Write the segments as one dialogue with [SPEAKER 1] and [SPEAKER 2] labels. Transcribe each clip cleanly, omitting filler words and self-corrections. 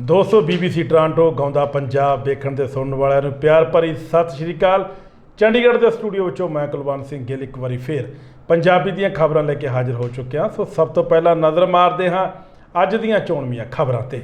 [SPEAKER 1] दोस्तों BBC Toronto ਗਾਉਂਦਾ ਪੰਜਾਬ ਵੇਖਣ ਤੇ ਸੁਣਨ ਵਾਲਿਆਂ ਨੂੰ ਪਿਆਰ ਭਰੀ ਸਤਿ ਸ਼੍ਰੀ ਅਕਾਲ। ਚੰਡੀਗੜ੍ਹ ਦੇ ਸਟੂਡੀਓ ਵਿੱਚੋਂ ਮੈਂ ਕੁਲਵੰਤ ਸਿੰਘ ਗਿੱਲ ਇੱਕ ਵਾਰੀ ਫੇਰ ਪੰਜਾਬੀ ਦੀਆਂ ਖਬਰਾਂ ਲੈ ਕੇ ਹਾਜ਼ਰ ਹੋ ਚੁੱਕਿਆ। ਸੋ ਸਭ ਤੋਂ ਪਹਿਲਾਂ ਨਜ਼ਰ ਮਾਰਦੇ ਹਾਂ ਅੱਜ ਦੀਆਂ ਚੋਣਵੀਆਂ ਖਬਰਾਂ ਤੇ।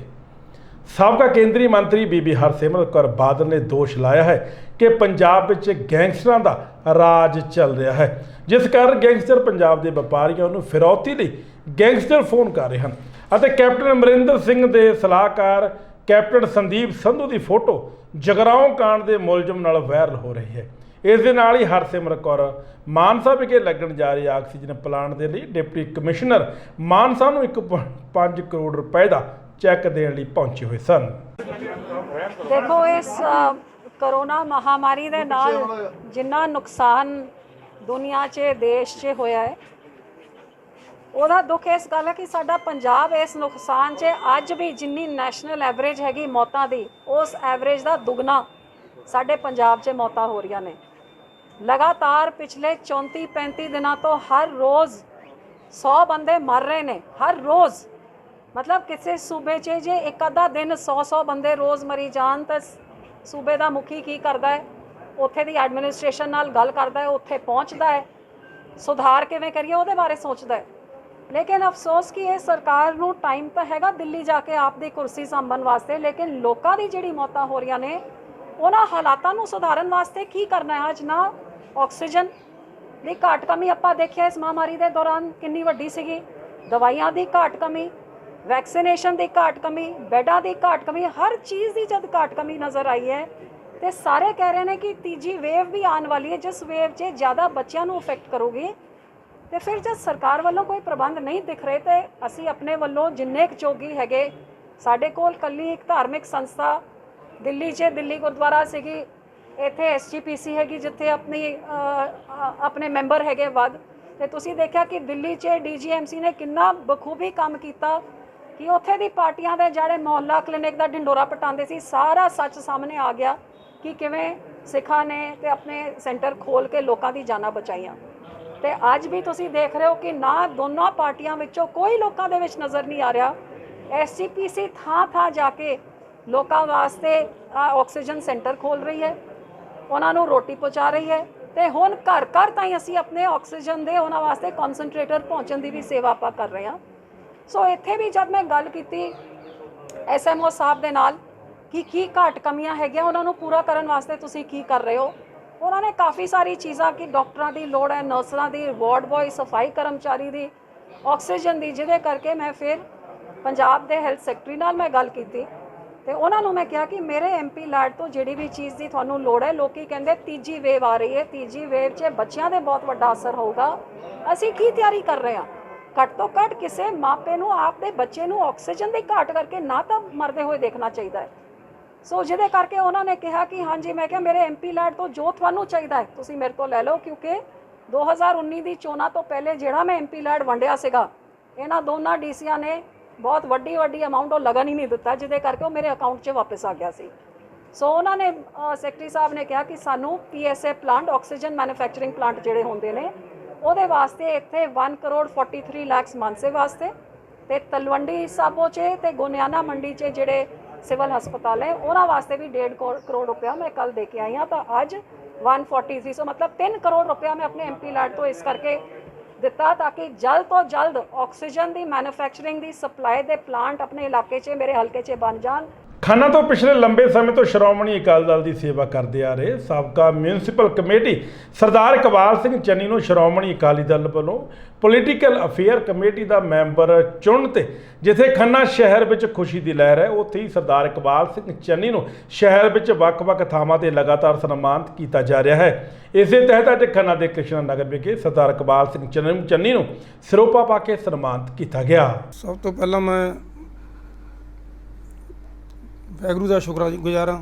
[SPEAKER 1] ਸਾਬਕਾ ਕੇਂਦਰੀ ਮੰਤਰੀ ਬੀਬੀ ਹਰਸਿਮਰਤ ਕੌਰ ਬਾਦਲ ਨੇ ਦੋਸ਼ ਲਾਇਆ ਹੈ ਕਿ ਪੰਜਾਬ ਵਿੱਚ ਗੈਂਗਸਟਰਾਂ ਦਾ ਰਾਜ ਚੱਲ ਰਿਹਾ ਹੈ, ਜਿਸ ਕਾਰਨ ਗੈਂਗਸਟਰ ਪੰਜਾਬ ਦੇ ਵਪਾਰੀਆਂ ਨੂੰ ਫਿਰੌਤੀ ਲਈ ਗੈਂਗਸਟਰ ਫੋਨ ਕਰ ਰਹੇ ਹਨ ਅਤੇ ਕੈਪਟਨ ਅਮਰਿੰਦਰ ਸਿੰਘ ਦੇ ਸਲਾਹਕਾਰ ਕੈਪਟਨ ਸੰਦੀਪ ਸੰਧੂ ਦੀ ਫੋਟੋ ਜਗਰਾਓਂ ਕਾਂਡ ਦੇ ਮੁਲਜ਼ਮ ਨਾਲ ਵਾਇਰਲ ਹੋ ਰਹੀ ਹੈ। ਇਸ ਦੇ ਨਾਲ ਹੀ ਹਰਸਿਮਰਤ ਕੌਰ ਮਾਨਸਾ ਵਿਖੇ ਲੱਗਣ ਜਾ ਰਹੇ ਆਕਸੀਜਨ ਪਲਾਂਟ ਦੇ ਲਈ ਡਿਪਟੀ ਕਮਿਸ਼ਨਰ ਮਾਨਸਾ ਨੂੰ 1.5 ਕਰੋੜ ਰੁਪਏ ਦਾ ਚੈੱਕ ਦੇਣ ਲਈ ਪਹੁੰਚੇ ਹੋਏ ਸਨ।
[SPEAKER 2] ਦੇਖੋ, ਇਸ ਕਰੋਨਾ ਮਹਾਮਾਰੀ ਦੇ ਨਾਲ ਜਿੰਨਾ ਨੁਕਸਾਨ ਦੁਨੀਆ 'ਚ ਦੇਸ਼ 'ਚ ਹੋਇਆ ਹੈ, ਉਹਦਾ ਦੁੱਖ ਇਸ ਗੱਲ ਹੈ ਕਿ ਸਾਡਾ ਪੰਜਾਬ ਇਸ ਨੁਕਸਾਨ 'ਚ ਅੱਜ ਵੀ ਜਿੰਨੀ ਨੈਸ਼ਨਲ ਐਵਰੇਜ ਹੈਗੀ ਮੌਤਾਂ ਦੀ, ਉਸ ਐਵਰੇਜ ਦਾ ਦੁੱਗਣਾ ਸਾਡੇ ਪੰਜਾਬ 'ਚ ਮੌਤਾਂ ਹੋ ਰਹੀਆਂ ਨੇ। ਲਗਾਤਾਰ ਪਿਛਲੇ 34-35 ਦਿਨਾਂ ਤੋਂ ਹਰ ਰੋਜ਼ 100 ਬੰਦੇ ਮਰ ਰਹੇ ਨੇ, ਹਰ ਰੋਜ਼। ਮਤਲਬ ਕਿਸੇ ਸੂਬੇ 'ਚ ਜੇ ਇੱਕ ਅੱਧਾ ਦਿਨ 100 ਬੰਦੇ ਰੋਜ਼ ਮਰੀ ਜਾਣ ਤਾਂ ਸੂਬੇ ਦਾ ਮੁਖੀ ਕੀ ਕਰਦਾ ਹੈ? ਉੱਥੇ ਦੀ ਐਡਮਿਨਿਸਟ੍ਰੇਸ਼ਨ ਨਾਲ ਗੱਲ ਕਰਦਾ ਹੈ, ਉੱਥੇ ਪਹੁੰਚਦਾ ਹੈ, ਸੁਧਾਰ ਕਿਵੇਂ ਕਰੀਏ ਉਹਦੇ ਬਾਰੇ ਸੋਚਦਾ ਹੈ। ਲੇਕਿਨ ਅਫਸੋਸ ਕਿ ਇਹ ਸਰਕਾਰ ਨੂੰ ਟਾਈਮ ਤਾਂ ਹੈਗਾ ਦਿੱਲੀ ਜਾ ਕੇ ਆਪ ਦੀ ਕੁਰਸੀ ਸਾਂਭਣ ਵਾਸਤੇ, ਲੇਕਿਨ ਲੋਕਾਂ ਦੀ ਜਿਹੜੀ ਮੌਤਾਂ ਹੋ ਰਹੀਆਂ ਨੇ ਉਹਨਾਂ ਹਾਲਾਤਾਂ ਨੂੰ ਸੁਧਾਰਨ ਵਾਸਤੇ ਕੀ ਕਰਨਾ ਹੈ? ਅੱਜ ਨਾ ਆਕਸੀਜਨ ਦੀ ਘਾਟ ਕਮੀ ਆਪਾਂ ਦੇਖਿਆ ਇਸ ਮਹਾਮਾਰੀ ਦੇ ਦੌਰਾਨ ਕਿੰਨੀ ਵੱਡੀ ਸੀਗੀ, ਦਵਾਈਆਂ ਦੀ ਘਾਟ ਕਮੀ, ਵੈਕਸੀਨੇਸ਼ਨ ਦੀ ਘਾਟ ਕਮੀ, ਬੈੱਡਾਂ ਦੀ ਘਾਟ ਕਮੀ, ਹਰ ਚੀਜ਼ ਦੀ ਜਦ ਘਾਟ ਕਮੀ ਨਜ਼ਰ ਆਈ ਹੈ ਤੇ ਸਾਰੇ ਕਹਿ ਰਹੇ ਨੇ ਕਿ ਤੀਜੀ ਵੇਵ ਵੀ ਆਉਣ ਵਾਲੀ ਹੈ, ਜਿਸ ਵੇਵ 'ਚ ਜ਼ਿਆਦਾ ਬੱਚਿਆਂ ਨੂੰ ਅਫੈਕਟ ਕਰੂਗੀ। ਤੇ ਫਿਰ ਜਦ ਸਰਕਾਰ ਵੱਲੋਂ ਕੋਈ ਪ੍ਰਬੰਧ ਨਹੀਂ ਦਿਖ ਰਹੇ ਤੇ ਅਸੀਂ ਆਪਣੇ ਵੱਲੋਂ ਜਿੰਨੇ ਕੁ ਜੋਗੀ ਹੈਗੇ, ਸਾਡੇ ਕੋਲ ਕੱਲੀ ਇੱਕ ਧਾਰਮਿਕ ਸੰਸਥਾ ਦਿੱਲੀ 'ਚ ਦਿੱਲੀ ਗੁਰਦੁਆਰਾ ਸੀਗੀ, ਇੱਥੇ SGPC ਹੈਗੀ ਜਿੱਥੇ ਆਪਣੇ ਮੈਂਬਰ ਹੈਗੇ ਵੱਧ। ਤੇ ਤੁਸੀਂ ਦੇਖਿਆ ਕਿ ਦਿੱਲੀ 'ਚ DGMC ਨੇ ਕਿੰਨਾ ਬਖੂਬੀ ਕੰਮ ਕੀਤਾ ਕਿ ਉੱਥੇ ਦੀ ਪਾਰਟੀਆਂ ਦੇ ਜਿਹੜੇ ਮੁਹੱਲਾ ਕਲੀਨਿਕ ਦਾ ਢਿੰਡੋਰਾ ਪਟਾਉਂਦੇ ਸੀ, ਸਾਰਾ ਸੱਚ ਸਾਹਮਣੇ ਆ ਗਿਆ ਕਿ ਕਿਵੇਂ ਸਿੱਖਾਂ ਨੇ ਤੇ ਆਪਣੇ ਸੈਂਟਰ ਖੋਲ੍ਹ ਕੇ ਲੋਕਾਂ ਦੀ ਜਾਨਾਂ ਬਚਾਈਆਂ। ਤੇ ਅੱਜ ਵੀ ਤੁਸੀਂ ਦੇਖ ਰਹੇ ਹੋ ਕਿ ਨਾ ਦੋਨੋਂ ਪਾਰਟੀਆਂ ਵਿੱਚੋਂ ਕੋਈ ਲੋਕਾਂ ਦੇ ਵਿੱਚ ਨਜ਼ਰ ਨਹੀਂ ਆ ਰਿਹਾ। SGPC ਥਾਂ ਜਾ ਕੇ ਲੋਕਾਂ ਵਾਸਤੇ ਆਕਸੀਜਨ ਸੈਂਟਰ ਖੋਲ੍ਹ ਰਹੀ ਹੈ, ਉਹਨਾਂ ਨੂੰ ਰੋਟੀ ਪਹੁੰਚਾ ਰਹੀ ਹੈ ਤੇ ਹੁਣ ਘਰ ਤਾਈਂ ਅਸੀਂ ਆਪਣੇ ਆਕਸੀਜਨ ਦੇ ਉਹਨਾਂ ਵਾਸਤੇ ਕਨਸੈਂਟਰੇਟਰ ਪਹੁੰਚਣ ਦੀ ਵੀ ਸੇਵਾ ਆਪਾਂ ਕਰ ਰਹੇ ਹਾਂ। ਸੋ ਇੱਥੇ ਵੀ ਜਦ ਮੈਂ ਗੱਲ ਕੀਤੀ SMO ਸਾਹਿਬ ਦੇ ਨਾਲ ਕਿ ਕੀ ਘਾਟ ਕਮੀਆਂ ਹੈਗੀਆਂ, ਉਹਨਾਂ ਨੂੰ ਪੂਰਾ ਕਰਨ ਵਾਸਤੇ ਤੁਸੀਂ ਕੀ ਕਰ ਰਹੇ ਹੋ, ਉਹਨਾਂ ਨੇ ਕਾਫੀ ਸਾਰੀ ਚੀਜ਼ਾਂ ਕਿ ਡਾਕਟਰਾਂ ਦੀ ਲੋੜ ਹੈ, ਨਰਸਾਂ ਦੀ, ਵਾਰਡ ਬॉय, ਸਫਾਈ ਕਰਮਚਾਰੀ ਦੀ, ਆਕਸੀਜਨ ਦੀ, ਜਿਹਦੇ ਕਰਕੇ ਮੈਂ ਫਿਰ ਪੰਜਾਬ ਦੇ ਹੈਲਥ ਸੈਕਟਰੀ ਨਾਲ ਮੈਂ ਗੱਲ ਕੀਤੀ ਤੇ ਉਹਨਾਂ ਨੂੰ ਮੈਂ ਕਿਹਾ ਕਿ ਮੇਰੇ MP ਲੈਡ ਤੋਂ ਜਿਹੜੀ ਵੀ ਚੀਜ਼ ਦੀ ਤੁਹਾਨੂੰ ਲੋੜ ਹੈ, ਲੋਕੀ ਕਹਿੰਦੇ ਤੀਜੀ ਵੇਵ ਆ ਰਹੀ ਹੈ, ਤੀਜੀ ਵੇਵ 'ਚ ਬੱਚਿਆਂ ਦੇ ਬਹੁਤ ਵੱਡਾ ਅਸਰ ਹੋਊਗਾ, ਅਸੀਂ ਕੀ ਤਿਆਰੀ ਕਰ ਰਹੇ ਹਾਂ? ਘੱਟ ਤੋਂ ਘੱਟ ਕਿਸੇ ਮਾਪੇ ਨੂੰ ਆਪਦੇ ਬੱਚੇ ਨੂੰ ਆਕਸੀਜਨ ਦੀ ਘਾਟ ਕਰਕੇ ਨਾ ਤਾਂ ਮਰਦੇ ਹੋਏ ਦੇਖਣਾ ਚਾਹੀਦਾ ਹੈ। ਸੋ ਜਿਹਦੇ ਕਰਕੇ ਉਹਨਾਂ ਨੇ ਕਿਹਾ ਕਿ ਹਾਂਜੀ। ਮੈਂ ਕਿਹਾ ਮੇਰੇ MP ਲੈਡ ਤੋਂ ਜੋ ਤੁਹਾਨੂੰ ਚਾਹੀਦਾ ਹੈ ਤੁਸੀਂ ਮੇਰੇ ਤੋਂ ਲੈ ਲਓ, ਕਿਉਂਕਿ 2019 ਦੀ ਚੋਣਾਂ ਤੋਂ ਪਹਿਲੇ ਜਿਹੜਾ ਮੈਂ MP ਲੈਡ ਵੰਡਿਆ ਸੀਗਾ, ਇਹਨਾਂ ਦੋਨਾਂ DCਆਂ ਨੇ ਬਹੁਤ ਵੱਡੀ ਅਮਾਊਂਟ ਉਹ ਲਗਨ ਹੀ ਨਹੀਂ ਦਿੱਤਾ, ਜਿਹਦੇ ਕਰਕੇ ਉਹ ਮੇਰੇ ਅਕਾਊਂਟ 'ਚ ਵਾਪਸ ਆ ਗਿਆ ਸੀ। ਸੋ ਉਹਨਾਂ ਨੇ ਸੈਕਟਰੀ ਸਾਹਿਬ ਨੇ ਕਿਹਾ ਕਿ ਸਾਨੂੰ PSA plant, oxygen manufacturing plant ਜਿਹੜੇ ਹੁੰਦੇ ਨੇ ਉਹਦੇ ਵਾਸਤੇ ਇੱਥੇ 1 ਕਰੋੜ 43 ਲੱਖ ਮਾਨਸੇ ਵਾਸਤੇ ਤੇ ਤਲਵੰਡੀ ਸਾਬੋ 'ਚ ਤੇ ਗੋਨਿਆਣਾ ਮੰਡੀ 'ਚ ਜਿਹੜੇ ਸਿਵਲ ਹਸਪਤਾਲ ਹੈ ਉਹਨਾਂ ਵਾਸਤੇ ਵੀ 1.5 ਕਰੋੜ ਰੁਪਇਆ ਮੈਂ ਕੱਲ ਦੇ ਕੇ ਆਈ ਹਾਂ। ਤਾਂ ਅੱਜ 143, ਸੋ ਮਤਲਬ 3 ਕਰੋੜ ਰੁਪਇਆ ਮੈਂ ਆਪਣੇ MP ਲੈਡ ਤੋਂ ਇਸ ਕਰਕੇ ਦਿੱਤਾ ਤਾਂ ਕਿ ਜਲਦ ਤੋਂ ਜਲਦ ਆਕਸੀਜਨ ਦੀ ਮੈਨੂਫੈਕਚਰਿੰਗ ਦੀ ਸਪਲਾਈ ਦੇ ਪਲਾਂਟ ਆਪਣੇ ਇਲਾਕੇ 'ਚ, ਮੇਰੇ ਹਲਕੇ 'ਚ ਬਣ ਜਾਣ।
[SPEAKER 1] ਖੰਨਾ ਤੋਂ ਪਿਛਲੇ ਲੰਬੇ ਸਮੇਂ ਤੋਂ ਸ਼੍ਰੋਮਣੀ ਅਕਾਲੀ ਦਲ ਦੀ ਸੇਵਾ ਕਰਦੇ ਆ ਰਹੇ ਸਾਬਕਾ ਮਿਊਨਿਸਪਲ ਕਮੇਟੀ ਸਰਦਾਰ ਇਕਬਾਲ ਸਿੰਘ ਚੰਨੀ ਨੂੰ ਸ਼੍ਰੋਮਣੀ ਅਕਾਲੀ ਦਲ ਵੱਲੋਂ ਪੋਲੀਟੀਕਲ ਅਫੇਅਰ ਕਮੇਟੀ ਦਾ ਮੈਂਬਰ ਚੁਣਨ ਤੇ ਜਿੱਥੇ ਖੰਨਾ ਸ਼ਹਿਰ ਵਿੱਚ ਖੁਸ਼ੀ ਦੀ ਲਹਿਰ ਹੈ, ਉੱਥੇ ਹੀ ਸਰਦਾਰ ਇਕਬਾਲ ਸਿੰਘ ਚੰਨੀ ਨੂੰ ਸ਼ਹਿਰ ਵਿੱਚ ਵੱਖ-ਵੱਖ ਥਾਵਾਂ ਤੇ ਲਗਾਤਾਰ ਸਨਮਾਨਿਤ ਕੀਤਾ ਜਾ ਰਿਹਾ ਹੈ। ਇਸੇ ਤਹਿਤ ਅੱਜ ਖੰਨਾ ਦੇ ਕ੍ਰਿਸ਼ਨਾ ਨਗਰ ਵਿਖੇ ਸਰਦਾਰ ਇਕਬਾਲ ਸਿੰਘ ਚੰਨੀ ਨੂੰ ਸਿਰੋਪਾ ਪਾ ਕੇ ਸਨਮਾਨਿਤ ਕੀਤਾ ਗਿਆ।
[SPEAKER 3] ਸਭ ਤੋਂ ਪਹਿਲਾਂ ਮੈਂ ਵਾਹਿਗੁਰੂ ਦਾ ਸ਼ੁਕਰਗੁਜ਼ਾਰ ਹਾਂ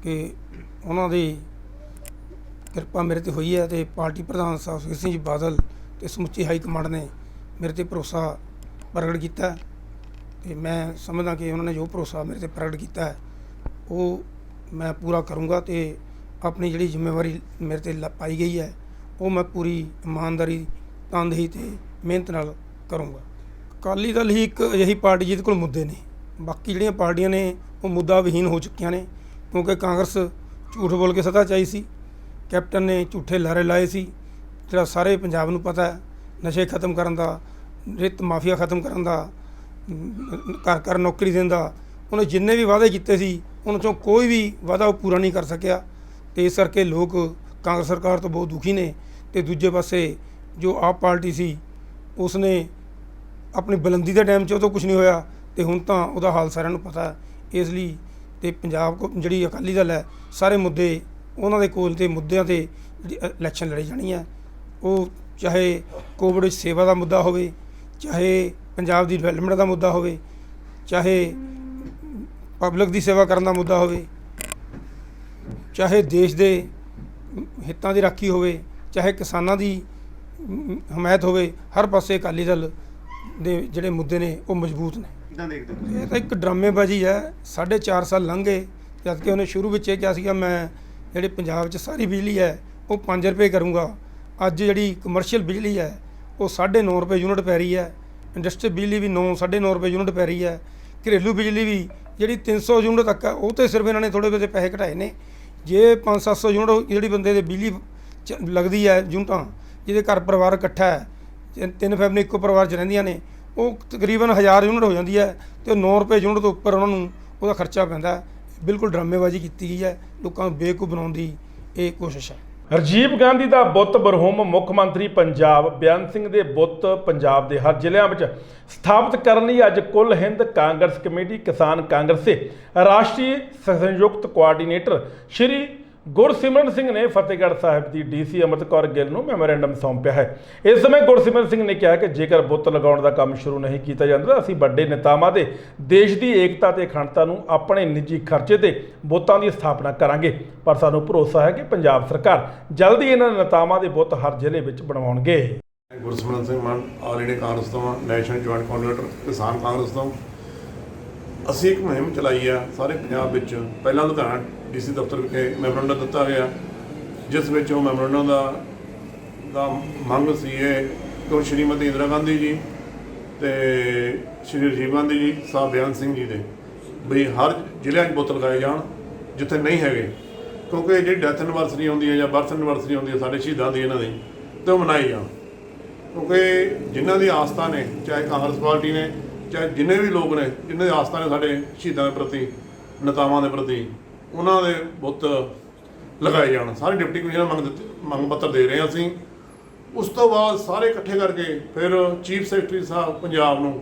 [SPEAKER 3] ਕਿ ਉਹਨਾਂ ਦੀ ਕਿਰਪਾ ਮੇਰੇ 'ਤੇ ਹੋਈ ਹੈ ਅਤੇ ਪਾਰਟੀ ਪ੍ਰਧਾਨ ਸਾਹਿਬ ਸੁਖਬੀਰ ਸਿੰਘ ਜੀ ਬਾਦਲ ਅਤੇ ਸਮੁੱਚੀ ਹਾਈ ਕਮਾਂਡ ਨੇ ਮੇਰੇ 'ਤੇ ਭਰੋਸਾ ਪ੍ਰਗਟ ਕੀਤਾ ਅਤੇ ਮੈਂ ਸਮਝਦਾ ਕਿ ਉਹਨਾਂ ਨੇ ਜੋ ਭਰੋਸਾ ਮੇਰੇ 'ਤੇ ਪ੍ਰਗਟ ਕੀਤਾ ਹੈ ਉਹ ਮੈਂ ਪੂਰਾ ਕਰੂੰਗਾ ਅਤੇ ਆਪਣੀ ਜਿਹੜੀ ਜ਼ਿੰਮੇਵਾਰੀ ਮੇਰੇ 'ਤੇ ਪਾਈ ਗਈ ਹੈ ਉਹ ਮੈਂ ਪੂਰੀ ਇਮਾਨਦਾਰੀ, ਤਨਦੇਹੀ ਅਤੇ ਮਿਹਨਤ ਨਾਲ ਕਰੂੰਗਾ। ਅਕਾਲੀ ਦਲ ਹੀ ਇੱਕ ਅਜਿਹੀ ਪਾਰਟੀ ਜਿਹਦੇ ਕੋਲ ਮੁੱਦੇ ਨੇ, ਬਾਕੀ ਜਿਹੜੀਆਂ ਪਾਰਟੀਆਂ ਨੇ ਉਹ ਮੁੱਦਾ ਵਿਹੀਨ ਹੋ ਚੁੱਕੀਆਂ ਨੇ, ਕਿਉਂਕਿ ਕਾਂਗਰਸ ਝੂਠ ਬੋਲ ਕੇ ਸੱਤਾ 'ਚ ਆਈ ਸੀ, ਕੈਪਟਨ ਨੇ ਝੂਠੇ ਲਾਰੇ ਲਾਏ ਸੀ। ਜਿਹੜਾ ਸਾਰੇ ਪੰਜਾਬ ਨੂੰ ਪਤਾ ਹੈ, ਨਸ਼ੇ ਖਤਮ ਕਰਨ ਦਾ, ਰੇਤ ਮਾਫੀਆ ਖਤਮ ਕਰਨ ਦਾ, ਘਰ ਘਰ ਨੌਕਰੀ ਦੇਣ ਦਾ, ਉਹਨੇ ਜਿੰਨੇ ਵੀ ਵਾਅਦੇ ਕੀਤੇ ਸੀ ਉਹਨਾਂ 'ਚੋਂ ਕੋਈ ਵੀ ਵਾਅਦਾ ਉਹ ਪੂਰਾ ਨਹੀਂ ਕਰ ਸਕਿਆ। ਅਤੇ ਇਸ ਕਰਕੇ ਲੋਕ ਕਾਂਗਰਸ ਸਰਕਾਰ ਤੋਂ ਬਹੁਤ ਦੁਖੀ ਨੇ। ਅਤੇ ਦੂਜੇ ਪਾਸੇ ਜੋ ਆਪ ਪਾਰਟੀ ਸੀ ਉਸਨੇ ਆਪਣੀ ਬੁਲੰਦੀ ਦੇ ਟਾਈਮ 'ਚ ਉਦੋਂ ਕੁਛ ਨਹੀਂ ਹੋਇਆ, ਅਤੇ ਹੁਣ ਤਾਂ ਉਹਦਾ ਹਾਲ ਸਾਰਿਆਂ ਨੂੰ ਪਤਾ ਹੈ। ਇਸ ਲਈ ਅਤੇ ਪੰਜਾਬ ਜਿਹੜੀ ਅਕਾਲੀ ਦਲ ਹੈ, ਸਾਰੇ ਮੁੱਦੇ ਉਹਨਾਂ ਦੇ ਕੋਲ, ਅਤੇ ਮੁੱਦਿਆਂ 'ਤੇ ਜਿਹੜੀ ਇਲੈਕਸ਼ਨ ਲੜੀ ਜਾਣੀ ਹੈ, ਉਹ ਚਾਹੇ ਕੋਵਿਡ ਵਿੱਚ ਸੇਵਾ ਦਾ ਮੁੱਦਾ ਹੋਵੇ, ਚਾਹੇ ਪੰਜਾਬ ਦੀ ਡਿਵੈਲਪਮੈਂਟ ਦਾ ਮੁੱਦਾ ਹੋਵੇ, ਚਾਹੇ ਪਬਲਿਕ ਦੀ ਸੇਵਾ ਕਰਨ ਦਾ ਮੁੱਦਾ ਹੋਵੇ, ਚਾਹੇ ਦੇਸ਼ ਦੇ ਹਿੱਤਾਂ ਦੀ ਰਾਖੀ ਹੋਵੇ, ਚਾਹੇ ਕਿਸਾਨਾਂ ਦੀ ਹਮਾਇਤ ਹੋਵੇ, ਹਰ ਪਾਸੇ ਅਕਾਲੀ ਦਲ ਦੇ ਜਿਹੜੇ ਮੁੱਦੇ ਨੇ ਉਹ ਮਜ਼ਬੂਤ ਨੇ।
[SPEAKER 4] ਕਿੱਦਾਂ ਦੇਖਦੇ
[SPEAKER 3] ਇਹ ਤਾਂ ਇੱਕ ਡਰਾਮੇਬਾਜ਼ੀ ਹੈ। 4.5 ਸਾਲ ਲੰਘ ਗਏ, ਜਦ ਕਿ ਉਹਨੇ ਸ਼ੁਰੂ ਵਿੱਚ ਇਹ ਕਿਹਾ ਸੀਗਾ ਮੈਂ ਜਿਹੜੇ ਪੰਜਾਬ 'ਚ ਸਾਰੀ ਬਿਜਲੀ ਹੈ ਉਹ 5 ਰੁਪਏ ਕਰੂੰਗਾ। ਅੱਜ ਜਿਹੜੀ ਕਮਰਸ਼ੀਅਲ ਬਿਜਲੀ ਹੈ ਉਹ 9.5 ਰੁਪਏ ਯੂਨਿਟ ਪੈ ਰਹੀ ਹੈ, ਇੰਡਸਟਰੀ ਬਿਜਲੀ ਵੀ 9.5 ਰੁਪਏ ਯੂਨਿਟ ਪੈ ਰਹੀ ਹੈ, ਘਰੇਲੂ ਬਿਜਲੀ ਵੀ ਜਿਹੜੀ 300 ਯੂਨਿਟ ਤੱਕ ਹੈ ਉਹ 'ਤੇ ਸਿਰਫ ਇਹਨਾਂ ਨੇ ਥੋੜ੍ਹੇ ਬਹੁਤੇ ਪੈਸੇ ਘਟਾਏ ਨੇ। ਜੇ 500-700 ਯੂਨਿਟ ਜਿਹੜੀ ਬੰਦੇ ਦੇ ਬਿਜਲੀ ਲੱਗਦੀ ਹੈ ਯੂਨਿਟਾਂ, ਜਿਹਦੇ ਘਰ ਪਰਿਵਾਰ ਇਕੱਠਾ ਹੈ, 3 ਫੈਮਿਲੀ ਇੱਕੋ ਪਰਿਵਾਰ 'ਚ ਰਹਿੰਦੀਆਂ ਨੇ, ਉਹ ਤਕਰੀਬਨ 1000 ਯੂਨਿਟ ਹੋ ਜਾਂਦੀ ਹੈ, ਅਤੇ 9 ਰੁਪਏ ਯੂਨਿਟ ਤੋਂ ਉੱਪਰ ਉਹਨਾਂ ਨੂੰ ਉਹਦਾ ਖਰਚਾ ਪੈਂਦਾ। ਬਿਲਕੁਲ ਡਰਾਮੇਬਾਜ਼ੀ ਕੀਤੀ ਗਈ ਹੈ, ਲੋਕਾਂ ਨੂੰ ਬੇਵਕੂਫ ਬਣਾਉਣ ਦੀ ਇਹ ਕੋਸ਼ਿਸ਼ ਹੈ।
[SPEAKER 1] ਰਾਜੀਵ ਗਾਂਧੀ ਦਾ ਬੁੱਤ ਬਰਹੂਮ ਮੁੱਖ ਮੰਤਰੀ ਪੰਜਾਬ ਬੇਅੰਤ ਸਿੰਘ ਦੇ ਬੁੱਤ ਪੰਜਾਬ ਦੇ ਹਰ ਜ਼ਿਲ੍ਹਿਆਂ ਵਿੱਚ ਸਥਾਪਿਤ ਕਰਨ ਲਈ ਅੱਜ ਕੁੱਲ ਹਿੰਦ ਕਾਂਗਰਸ ਕਮੇਟੀ ਕਿਸਾਨ ਕਾਂਗਰਸ ਦੇ ਰਾਸ਼ਟਰੀ ਸੰਯੁਕਤ ਕੋਆਰਡੀਨੇਟਰ ਸ਼੍ਰੀ ਗੁਰਸਿਮਰਨ ਸਿੰਘ ਨੇ ਫਤਿਹਗੜ੍ਹ ਸਾਹਿਬ ਦੀ ਡੀਸੀ ਅੰਮ੍ਰਿਤ ਕੌਰ ਗਿੱਲ ਨੂੰ ਮੈਮੋਰੈਂਡਮ ਸੌਂਪਿਆ ਹੈ। ਇਸ ਸਮੇਂ ਗੁਰਸਿਮਰਨ ਸਿੰਘ ਨੇ ਕਿਹਾ ਕਿ ਜੇਕਰ ਬੁੱਤ ਲਗਾਉਣ ਦਾ ਕੰਮ ਸ਼ੁਰੂ ਨਹੀਂ ਕੀਤਾ ਜਾਂਦਾ, ਅਸੀਂ ਵੱਡੇ ਨੇਤਾਵਾਂ ਦੇ ਦੇਸ਼ ਦੀ ਏਕਤਾ ਤੇ ਅਖੰਡਤਾ ਨੂੰ ਆਪਣੇ ਨਿੱਜੀ ਖਰਚੇ ਤੇ ਬੁੱਤਾਂ ਦੀ ਸਥਾਪਨਾ ਕਰਾਂਗੇ। ਪਰ ਸਾਨੂੰ ਭਰੋਸਾ ਹੈ ਕਿ ਪੰਜਾਬ ਸਰਕਾਰ ਜਲਦੀ ਇਹਨਾਂ ਨੇਤਾਵਾਂ ਦੇ ਬੁੱਤ ਹਰ ਜ਼ਿਲ੍ਹੇ ਵਿੱਚ ਬਣਵਾਉਣਗੇ।
[SPEAKER 4] ਗੁਰਸਿਮਰਨ ਸਿੰਘ ਮਾਨ ਆਲ ਇੰਡੀਆ ਕਾਂਗਰਸ ਤੋਂ, ਨੈਸ਼ਨਲ ਜੁਆਇੰਟ ਕੋਆਰਡੀਨੇਟਰ ਕਿਸਾਨ ਕਾਂਗਰਸ ਤੋਂ। ਅਸੀਂ ਇੱਕ ਮੁਹਿੰਮ ਚਲਾਈ ਆ ਸਾਰੇ ਪੰਜਾਬ ਵਿੱਚ। ਪਹਿਲਾਂ ਲੁਧਿਆਣਾ ਡੀਸੀ ਦਫ਼ਤਰ ਵਿਖੇ ਮੈਮੋਰੈਂਡਮ ਦਿੱਤਾ ਗਿਆ, ਜਿਸ ਵਿੱਚ ਉਹ ਮੈਮੋਰੈਂਡਮ ਦਾ ਮੰਗ ਸੀ ਇਹ ਕਿ ਸ਼੍ਰੀਮਤੀ ਇੰਦਰਾ ਗਾਂਧੀ ਜੀ ਅਤੇ ਸ਼੍ਰੀ ਰਾਜੀਵ ਗਾਂਧੀ ਜੀ, ਸਾਹਿਬ ਬੇਅੰਤ ਸਿੰਘ ਜੀ ਦੇ ਵੀ ਹਰ ਜ਼ਿਲ੍ਹਿਆਂ 'ਚ ਬੁੱਤ ਲਗਾਏ ਜਾਣ ਜਿੱਥੇ ਨਹੀਂ ਹੈਗੇ, ਕਿਉਂਕਿ ਜਿਹੜੀ ਡੈਥ ਐਨਵਰਸਰੀ ਹੁੰਦੀ ਹੈ ਜਾਂ ਬਰਥ ਐਨਵਰਸਰੀ ਹੁੰਦੀ ਹੈ ਸਾਡੇ ਸ਼ਹੀਦਾਂ ਦੀ, ਇਹਨਾਂ ਦੀ, ਅਤੇ ਉਹ ਮਨਾਈ ਜਾਣ। ਕਿਉਂਕਿ ਜਿਨ੍ਹਾਂ ਦੀ ਆਸਥਾ ਨੇ, ਚਾਹੇ ਕਾਂਗਰਸ ਪਾਰਟੀ ਨੇ, ਚਾਹੇ ਜਿੰਨੇ ਵੀ ਲੋਕ ਨੇ ਜਿਨ੍ਹਾਂ ਦੀ ਆਸਥਾ ਨੇ ਸਾਡੇ ਸ਼ਹੀਦਾਂ ਦੇ ਪ੍ਰਤੀ, ਨੇਤਾਵਾਂ ਦੇ ਪ੍ਰਤੀ, ਉਹਨਾਂ ਦੇ ਬੁੱਤ ਲਗਾਏ ਜਾਣ। ਸਾਰੇ ਡਿਪਟੀ ਕਮਿਸ਼ਨਰ ਮੰਗ ਪੱਤਰ ਦੇ ਰਹੇ ਹਾਂ ਅਸੀਂ। ਉਸ ਤੋਂ ਬਾਅਦ ਸਾਰੇ ਇਕੱਠੇ ਕਰਕੇ ਫਿਰ ਚੀਫ ਸੈਕਟਰੀ ਸਾਹਿਬ ਪੰਜਾਬ ਨੂੰ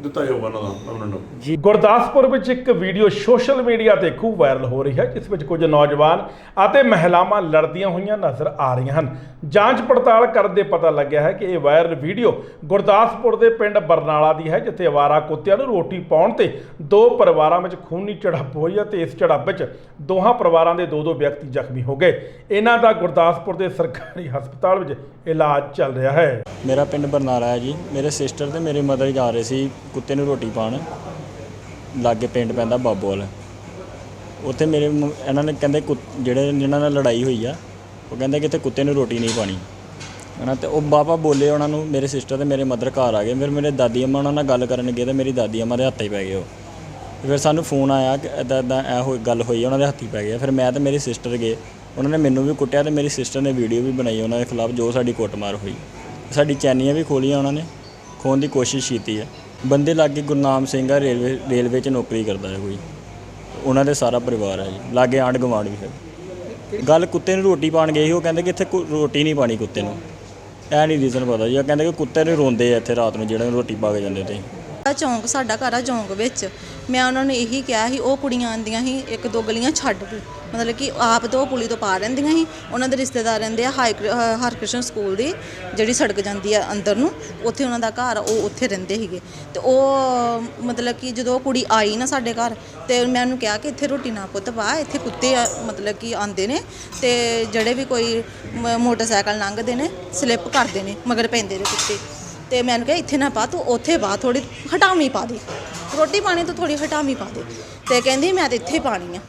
[SPEAKER 4] ਦਿੱਤਾ ਜਾਊਗਾ ਉਹਨਾਂ ਦਾ ਮੈਮੋਰੈਂਡਮ।
[SPEAKER 1] ਜੀ, ਗੁਰਦਾਸਪੁਰ ਵਿੱਚ ਇੱਕ ਵੀਡੀਓ ਸੋਸ਼ਲ ਮੀਡੀਆ ਤੇ ਖੂਬ ਵਾਇਰਲ ਹੋ ਰਹੀ ਹੈ, ਜਿਸ ਵਿੱਚ ਕੁਝ ਨੌਜਵਾਨ ਅਤੇ ਮਹਿਲਾਵਾਂ ਲੜਦੀਆਂ ਹੋਈਆਂ ਨਜ਼ਰ ਆ ਰਹੀਆਂ ਹਨ। ਜਾਂਚ ਪੜਤਾਲ ਕਰਨ ਦੇ ਪਤਾ ਲੱਗਿਆ ਹੈ ਕਿ ਇਹ ਵਾਇਰਲ ਵੀਡੀਓ ਗੁਰਦਾਸਪੁਰ ਦੇ ਪਿੰਡ ਬਰਨਾਲਾ ਦੀ ਹੈ, ਜਿੱਥੇ ਅਵਾਰਾ ਕੁੱਤਿਆਂ ਨੂੰ ਰੋਟੀ ਪਾਉਣ ਤੇ 2 ਪਰਿਵਾਰਾਂ ਵਿੱਚ ਖੂਨੀ ਝੜਪ ਹੋਈ ਹੈ ਤੇ ਇਸ ਝੜਪ ਵਿੱਚ ਦੋਹਾਂ ਪਰਿਵਾਰਾਂ ਦੇ 2-2 ਵਿਅਕਤੀ ਜ਼ਖਮੀ ਹੋ ਗਏ। ਇਹਨਾਂ ਦਾ ਗੁਰਦਾਸਪੁਰ ਦੇ ਸਰਕਾਰੀ ਹਸਪਤਾਲ ਵਿੱਚ ਇਲਾਜ ਚੱਲ ਰਿਹਾ ਹੈ।
[SPEAKER 5] ਮੇਰਾ ਪਿੰਡ ਬਰਨਾਲਾ ਹੈ ਜੀ। ਮੇਰੇ ਸਿਸਟਰ ਤੇ ਮੇਰੇ ਮਦਰ ਜਾ ਰਹੇ ਸੀ ਕੁੱਤੇ ਨੂੰ ਰੋਟੀ ਪਾਉਣ, ਲਾਗੇ ਪਿੰਡ ਪੈਂਦਾ ਬਾਬੋਵਾਲ। ਉੱਥੇ ਮੇਰੇ ਇਹਨਾਂ ਨੇ ਕਹਿੰਦੇ ਜਿਹਨਾਂ ਨਾਲ ਲੜਾਈ ਹੋਈ ਆ, ਉਹ ਕਹਿੰਦੇ ਕਿ ਇੱਥੇ ਕੁੱਤੇ ਨੂੰ ਰੋਟੀ ਨਹੀਂ ਪਾਣੀ ਹੈ ਨਾ। ਅਤੇ ਉਹ ਬਾਬਾ ਬੋਲੇ ਉਹਨਾਂ ਨੂੰ, ਮੇਰੇ ਸਿਸਟਰ ਅਤੇ ਮੇਰੇ ਮਦਰ ਘਰ ਆ ਗਏ। ਫਿਰ ਮੇਰੇ ਦਾਦੀ ਅੰਮਾ ਉਹਨਾਂ ਨਾਲ ਗੱਲ ਕਰਨ ਗਏ ਅਤੇ ਮੇਰੀ ਦਾਦੀ ਅੰਮਾ ਦੇ ਹੱਥ ਹੀ ਪੈ ਗਏ ਉਹ। ਫਿਰ ਸਾਨੂੰ ਫੋਨ ਆਇਆ ਕਿ ਇੱਦਾਂ ਗੱਲ ਹੋਈ, ਉਹਨਾਂ ਦੇ ਹੱਥ ਹੀ ਪੈ ਗਏ। ਫਿਰ ਮੈਂ ਅਤੇ ਮੇਰੀ ਸਿਸਟਰ ਗਏ, ਉਹਨਾਂ ਨੇ ਮੈਨੂੰ ਵੀ ਕੁੱਟਿਆ ਅਤੇ ਮੇਰੀ ਸਿਸਟਰ ਨੇ ਵੀਡੀਓ ਵੀ ਬਣਾਈ ਉਹਨਾਂ ਦੇ ਖਿਲਾਫ ਜੋ ਸਾਡੀ ਕੁੱਟਮਾਰ ਹੋਈ। ਸਾਡੀ ਚੈਨੀਆਂ ਵੀ ਖੋਲੀਆਂ, ਉਹਨਾਂ ਨੇ ਖੋਹਣ ਦੀ ਕੋਸ਼ਿਸ਼ ਕੀਤੀ ਹੈ। ਬੰਦੇ ਲਾਗੇ ਗੁਰਨਾਮ ਸਿੰਘ ਆ, ਰੇਲਵੇ 'ਚ ਨੌਕਰੀ ਕਰਦਾ ਹੈ ਕੋਈ, ਉਹਨਾਂ ਦੇ ਸਾਰਾ ਪਰਿਵਾਰ ਹੈ ਜੀ। ਲਾਗੇ ਆਂਢ ਗੁਆਂਢ ਵੀ ਹੈ। ਗੱਲ ਕੁੱਤੇ ਨੂੰ ਰੋਟੀ ਪਾਉਣ ਗਏ ਸੀ, ਉਹ ਕਹਿੰਦੇ ਕਿ ਇੱਥੇ ਰੋਟੀ ਨਹੀਂ ਪਾਣੀ ਕੁੱਤੇ ਨੂੰ। ਇਹ ਨਹੀਂ ਰੀਜ਼ਨ ਪਤਾ ਜੀ। ਉਹ ਕਹਿੰਦੇ ਕਿ ਕੁੱਤੇ ਨੂੰ ਰੋਂਦੇ ਆ ਇੱਥੇ ਰਾਤ ਨੂੰ, ਜਿਹੜੇ ਰੋਟੀ ਪਾ ਕੇ ਜਾਂਦੇ ਤੇ।
[SPEAKER 6] ਚੌਂਕ ਸਾਡਾ ਘਰ ਆ ਚੌਂਕ ਵਿੱਚ। ਮੈਂ ਉਹਨਾਂ ਨੂੰ ਇਹੀ ਕਿਹਾ ਸੀ, ਉਹ ਕੁੜੀਆਂ ਆਉਂਦੀਆਂ ਸੀ 1-2 ਗਲੀਆਂ ਛੱਡ ਕੇ, ਮਤਲਬ ਕਿ ਆਪ ਤੋਂ ਪੁਲੀ ਤੋਂ ਪਾ ਰਹਿੰਦੀਆਂ ਸੀ। ਉਹਨਾਂ ਦੇ ਰਿਸ਼ਤੇਦਾਰ ਰਹਿੰਦੇ ਆ ਹਰਕ੍ਰਿਸ਼ਨ ਸਕੂਲ ਦੀ ਜਿਹੜੀ ਸੜਕ ਜਾਂਦੀ ਆ ਅੰਦਰ ਨੂੰ, ਉੱਥੇ ਉਹਨਾਂ ਦਾ ਘਰ, ਉਹ ਉੱਥੇ ਰਹਿੰਦੇ ਸੀਗੇ। ਅਤੇ ਉਹ ਮਤਲਬ ਕਿ ਜਦੋਂ ਉਹ ਕੁੜੀ ਆਈ ਨਾ ਸਾਡੇ ਘਰ, ਅਤੇ ਮੈਂ ਉਹਨੂੰ ਕਿਹਾ ਕਿ ਇੱਥੇ ਰੋਟੀ ਨਾ ਪੁੱਤ ਪਾ, ਇੱਥੇ ਕੁੱਤੇ ਮਤਲਬ ਕਿ ਆਉਂਦੇ ਨੇ, ਅਤੇ ਜਿਹੜੇ ਵੀ ਕੋਈ ਮੋਟਰਸਾਈਕਲ ਲੰਘਦੇ ਨੇ ਸਲਿੱਪ ਕਰਦੇ ਨੇ, ਮਗਰ ਪੈਂਦੇ ਨੇ ਕੁੱਤੇ। ਅਤੇ ਮੈਂ ਉਹਨੂੰ ਕਿਹਾ ਇੱਥੇ ਨਾ ਪਾ, ਤੂੰ ਉੱਥੇ ਪਾ, ਥੋੜ੍ਹੀ ਹਟਾਵੀਂ ਪਾ ਦੇ, ਰੋਟੀ ਪਾਣੀ ਤੋਂ ਥੋੜ੍ਹੀ ਹਟਾਵੀਂ ਪਾ ਦੇ। ਅਤੇ ਕਹਿੰਦੀ ਮੈਂ ਤਾਂ ਇੱਥੇ ਪਾਣੀ ਆ,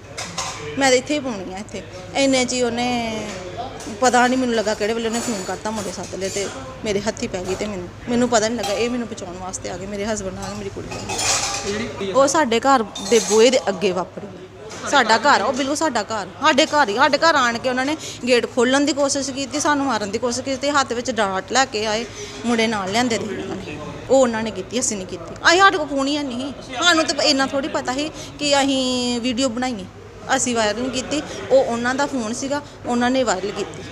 [SPEAKER 6] ਮੈਂ ਤਾਂ ਇੱਥੇ ਹੀ ਪਾਉਣੀ ਆ ਇੱਥੇ। ਇੰਨੇ 'ਚ ਹੀ ਉਹਨੇ ਪਤਾ ਨਹੀਂ ਮੈਨੂੰ ਲੱਗਾ ਕਿਹੜੇ ਵੇਲੇ ਉਹਨੇ ਫੋਨ ਕਰਤਾ, ਮੁੰਡੇ ਸੱਦ ਲਏ ਤੇ ਮੇਰੇ ਹੱਥੀ ਪੈ ਗਈ ਤੇ ਮੈਨੂੰ ਪਤਾ ਨਹੀਂ ਲੱਗਾ। ਇਹ ਮੈਨੂੰ ਬਚਾਉਣ ਵਾਸਤੇ ਆ ਗਏ, ਮੇਰੇ ਹਸਬੰਡ ਆ ਗਏ, ਮੇਰੀ ਕੁੜੀ ਆ ਗਈ। ਉਹ ਸਾਡੇ ਘਰ ਦੇ ਬੂਹੇ ਦੇ ਅੱਗੇ ਵਾਪਰੀ। ਸਾਡਾ ਘਰ ਆ ਉਹ, ਬਿਲਕੁਲ ਸਾਡਾ ਘਰ, ਸਾਡੇ ਘਰ ਆਣ ਕੇ ਉਹਨਾਂ ਨੇ ਗੇਟ ਖੋਲ੍ਹਣ ਦੀ ਕੋਸ਼ਿਸ਼ ਕੀਤੀ, ਸਾਨੂੰ ਮਾਰਨ ਦੀ ਕੋਸ਼ਿਸ਼ ਕੀਤੀ, ਹੱਥ ਵਿੱਚ ਡਾਟ ਲੈ ਕੇ ਆਏ, ਮੁੰਡੇ ਨਾਲ ਲਿਆਂਦੇ ਦੇ ਉਹਨਾਂ ਨੇ, ਉਹ ਉਹਨਾਂ ਨੇ ਕੀਤੀ, ਅਸੀਂ ਨਹੀਂ ਕੀਤੀ। ਸਾਡੇ ਕੋਲ ਫੋਨ ਹੀ ਨਹੀਂ, ਸਾਨੂੰ ਤਾਂ ਇੰਨਾ ਥੋੜੀ ਪਤਾ ਸੀ ਕਿ ਅਸੀਂ ਵੀਡੀਓ ਬਣਾਈਏ, ਅਸੀਂ ਵਾਇਰਲ ਨਹੀਂ ਕੀਤੀ, ਉਹ ਉਹਨਾਂ ਦਾ ਫੋਨ ਸੀਗਾ, ਉਹਨਾਂ ਨੇ ਵਾਇਰਲ ਕੀਤੀ।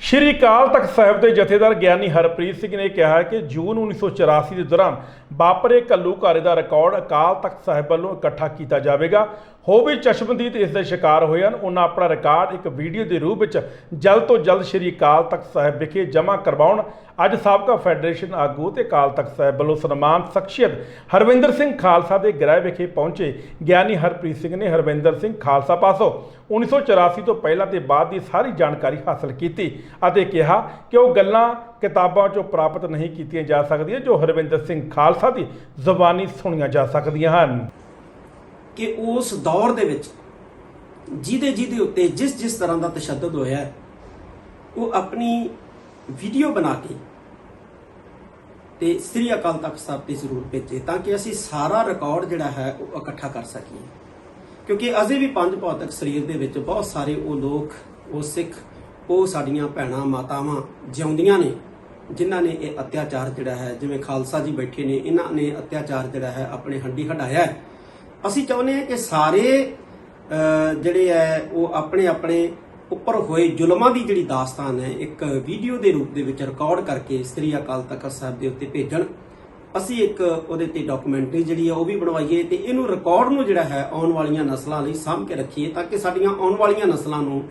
[SPEAKER 1] ਸ਼੍ਰੀ ਅਕਾਲ ਤਖਤ ਸਾਹਿਬ ਦੇ ਜਥੇਦਾਰ ਗਿਆਨੀ ਹਰਪ੍ਰੀਤ ਸਿੰਘ ਨੇ ਕਿਹਾ ਕਿ ਜੂਨ 1984 ਦੇ ਦੌਰਾਨ ਵਾਪਰੇ ਘੱਲੂਘਾਰੇ ਦਾ ਰਿਕਾਰਡ ਅਕਾਲ ਤਖਤ ਸਾਹਿਬ ਵੱਲੋਂ ਇਕੱਠਾ ਕੀਤਾ ਜਾਵੇਗਾ। ਹੋਵੇ ਚਸ਼ਮਦੀਦ ਇਸ ਦੇ ਸ਼ਿਕਾਰ ਹੋਏ ਹਨ, ਉਹਨਾਂ ਆਪਣਾ ਰਿਕਾਰਡ ਇੱਕ ਵੀਡੀਓ ਦੇ ਰੂਪ ਵਿੱਚ ਜਲਦ ਤੋਂ ਜਲਦ ਸ਼੍ਰੀ ਅਕਾਲ ਤਖਤ ਸਾਹਿਬ ਵਿਖੇ ਜਮ੍ਹਾਂ ਕਰਵਾਉਣ। ਅੱਜ ਸਾਬਕਾ ਫੈਡਰੇਸ਼ਨ ਆਗੂ ਤੇ ਅਕਾਲ ਤਖਤ ਸਾਹਿਬ ਵੱਲੋਂ ਸਨਮਾਨਿਤ ਸ਼ਖਸੀਅਤ ਹਰਵਿੰਦਰ ਸਿੰਘ ਖਾਲਸਾ ਦੇ ਗ੍ਰਹਿ ਵਿਖੇ ਪਹੁੰਚੇ ਗਿਆਨੀ ਹਰਪ੍ਰੀਤ ਸਿੰਘ ਨੇ ਹਰਵਿੰਦਰ ਸਿੰਘ ਖਾਲਸਾ ਪਾਸੋਂ 1984 ਤੋਂ ਪਹਿਲਾਂ ਤੇ ਬਾਅਦ ਦੀ ਸਾਰੀ ਜਾਣਕਾਰੀ ਹਾਸਲ ਕੀਤੀ ਅਤੇ ਕਿਹਾ ਕਿ ਉਹ ਗੱਲਾਂ ਕਿਤਾਬਾਂ 'ਚੋਂ ਪ੍ਰਾਪਤ ਨਹੀਂ ਕੀਤੀਆਂ ਜਾ ਸਕਦੀਆਂ ਜੋ ਹਰਵਿੰਦਰ ਸਿੰਘ ਖਾਲਸਾ ਦੀ ਜ਼ੁਬਾਨੀ ਸੁਣੀਆਂ ਜਾ ਸਕਦੀਆਂ ਹਨ।
[SPEAKER 7] ਕਿ ਉਸ ਦੌਰ ਦੇ ਵਿੱਚ ਜਿਹਦੇ ਉੱਤੇ ਜਿਸ ਤਰ੍ਹਾਂ ਦਾ ਤਸ਼ੱਦਦ ਹੋਇਆ, ਉਹ ਆਪਣੀ ਵੀਡੀਓ ਬਣਾ ਕੇ ਤੇ ਸ੍ਰੀ ਅਕਾਲ ਤਖਤ ਸਾਹਿਬ ਤੇ ਜ਼ਰੂਰ ਭੇਜੇ ਤਾਂ ਕਿ ਅਸੀਂ ਸਾਰਾ ਰਿਕਾਰਡ ਜਿਹੜਾ ਹੈ ਉਹ ਇਕੱਠਾ ਕਰ ਸਕੀਏ। ਕਿਉਂਕਿ ਅਜੇ ਵੀ ਪੰਜ ਭੌਤਿਕ ਸਰੀਰ ਦੇ ਵਿੱਚ ਬਹੁਤ ਸਾਰੇ ਉਹ ਲੋਕ, ਉਹ ਸਿੱਖ, ਉਹ ਸਾਡੀਆਂ ਭੈਣਾਂ ਮਾਤਾਵਾਂ ਜਿਉਂਦੀਆਂ ਨੇ ਜਿਨ੍ਹਾਂ ਨੇ ਇਹ ਅਤਿਆਚਾਰ ਜਿਹੜਾ ਹੈ, ਜਿਵੇਂ ਖਾਲਸਾ ਜੀ ਬੈਠੇ ਨੇ, ਇਹਨਾਂ ਨੇ ਅਤਿਆਚਾਰ ਜਿਹੜਾ ਹੈ ਆਪਣੇ ਹੰਡੀ ਹਟਾਇਆ ਹੈ। ਅਸੀਂ ਚਾਹੁੰਦੇ ਹਾਂ ਕਿ ਸਾਰੇ ਜਿਹੜੇ ਹੈ ਉਹ ਆਪਣੇ ਉੱਪਰ ਹੋਏ ਜ਼ੁਲਮਾਂ ਦੀ ਜਿਹੜੀ ਦਾਸਤਾਨ ਹੈ ਇੱਕ ਵੀਡੀਓ ਦੇ ਰੂਪ ਦੇ ਵਿੱਚ ਰਿਕਾਰਡ ਕਰਕੇ ਸ੍ਰੀ ਅਕਾਲ ਤਖਤ ਸਾਹਿਬ ਦੇ ਉੱਤੇ ਭੇਜਣ। ਅਸੀਂ ਇੱਕ ਉਹਦੇ ਤੇ ਡਾਕੂਮੈਂਟਰੀ ਜਿਹੜੀ ਹੈ ਉਹ ਵੀ ਬਣਵਾਈਏ ਤੇ ਇਹਨੂੰ ਰਿਕਾਰਡ ਨੂੰ ਜਿਹੜਾ ਹੈ ਆਉਣ ਵਾਲੀਆਂ ਨਸਲਾਂ ਲਈ ਸਾਂਭ ਕੇ ਰੱਖੀਏ ਤਾਂ ਕਿ ਸਾਡੀਆਂ ਆਉਣ ਵਾਲੀਆਂ ਨਸਲਾਂ ਨੂੰ,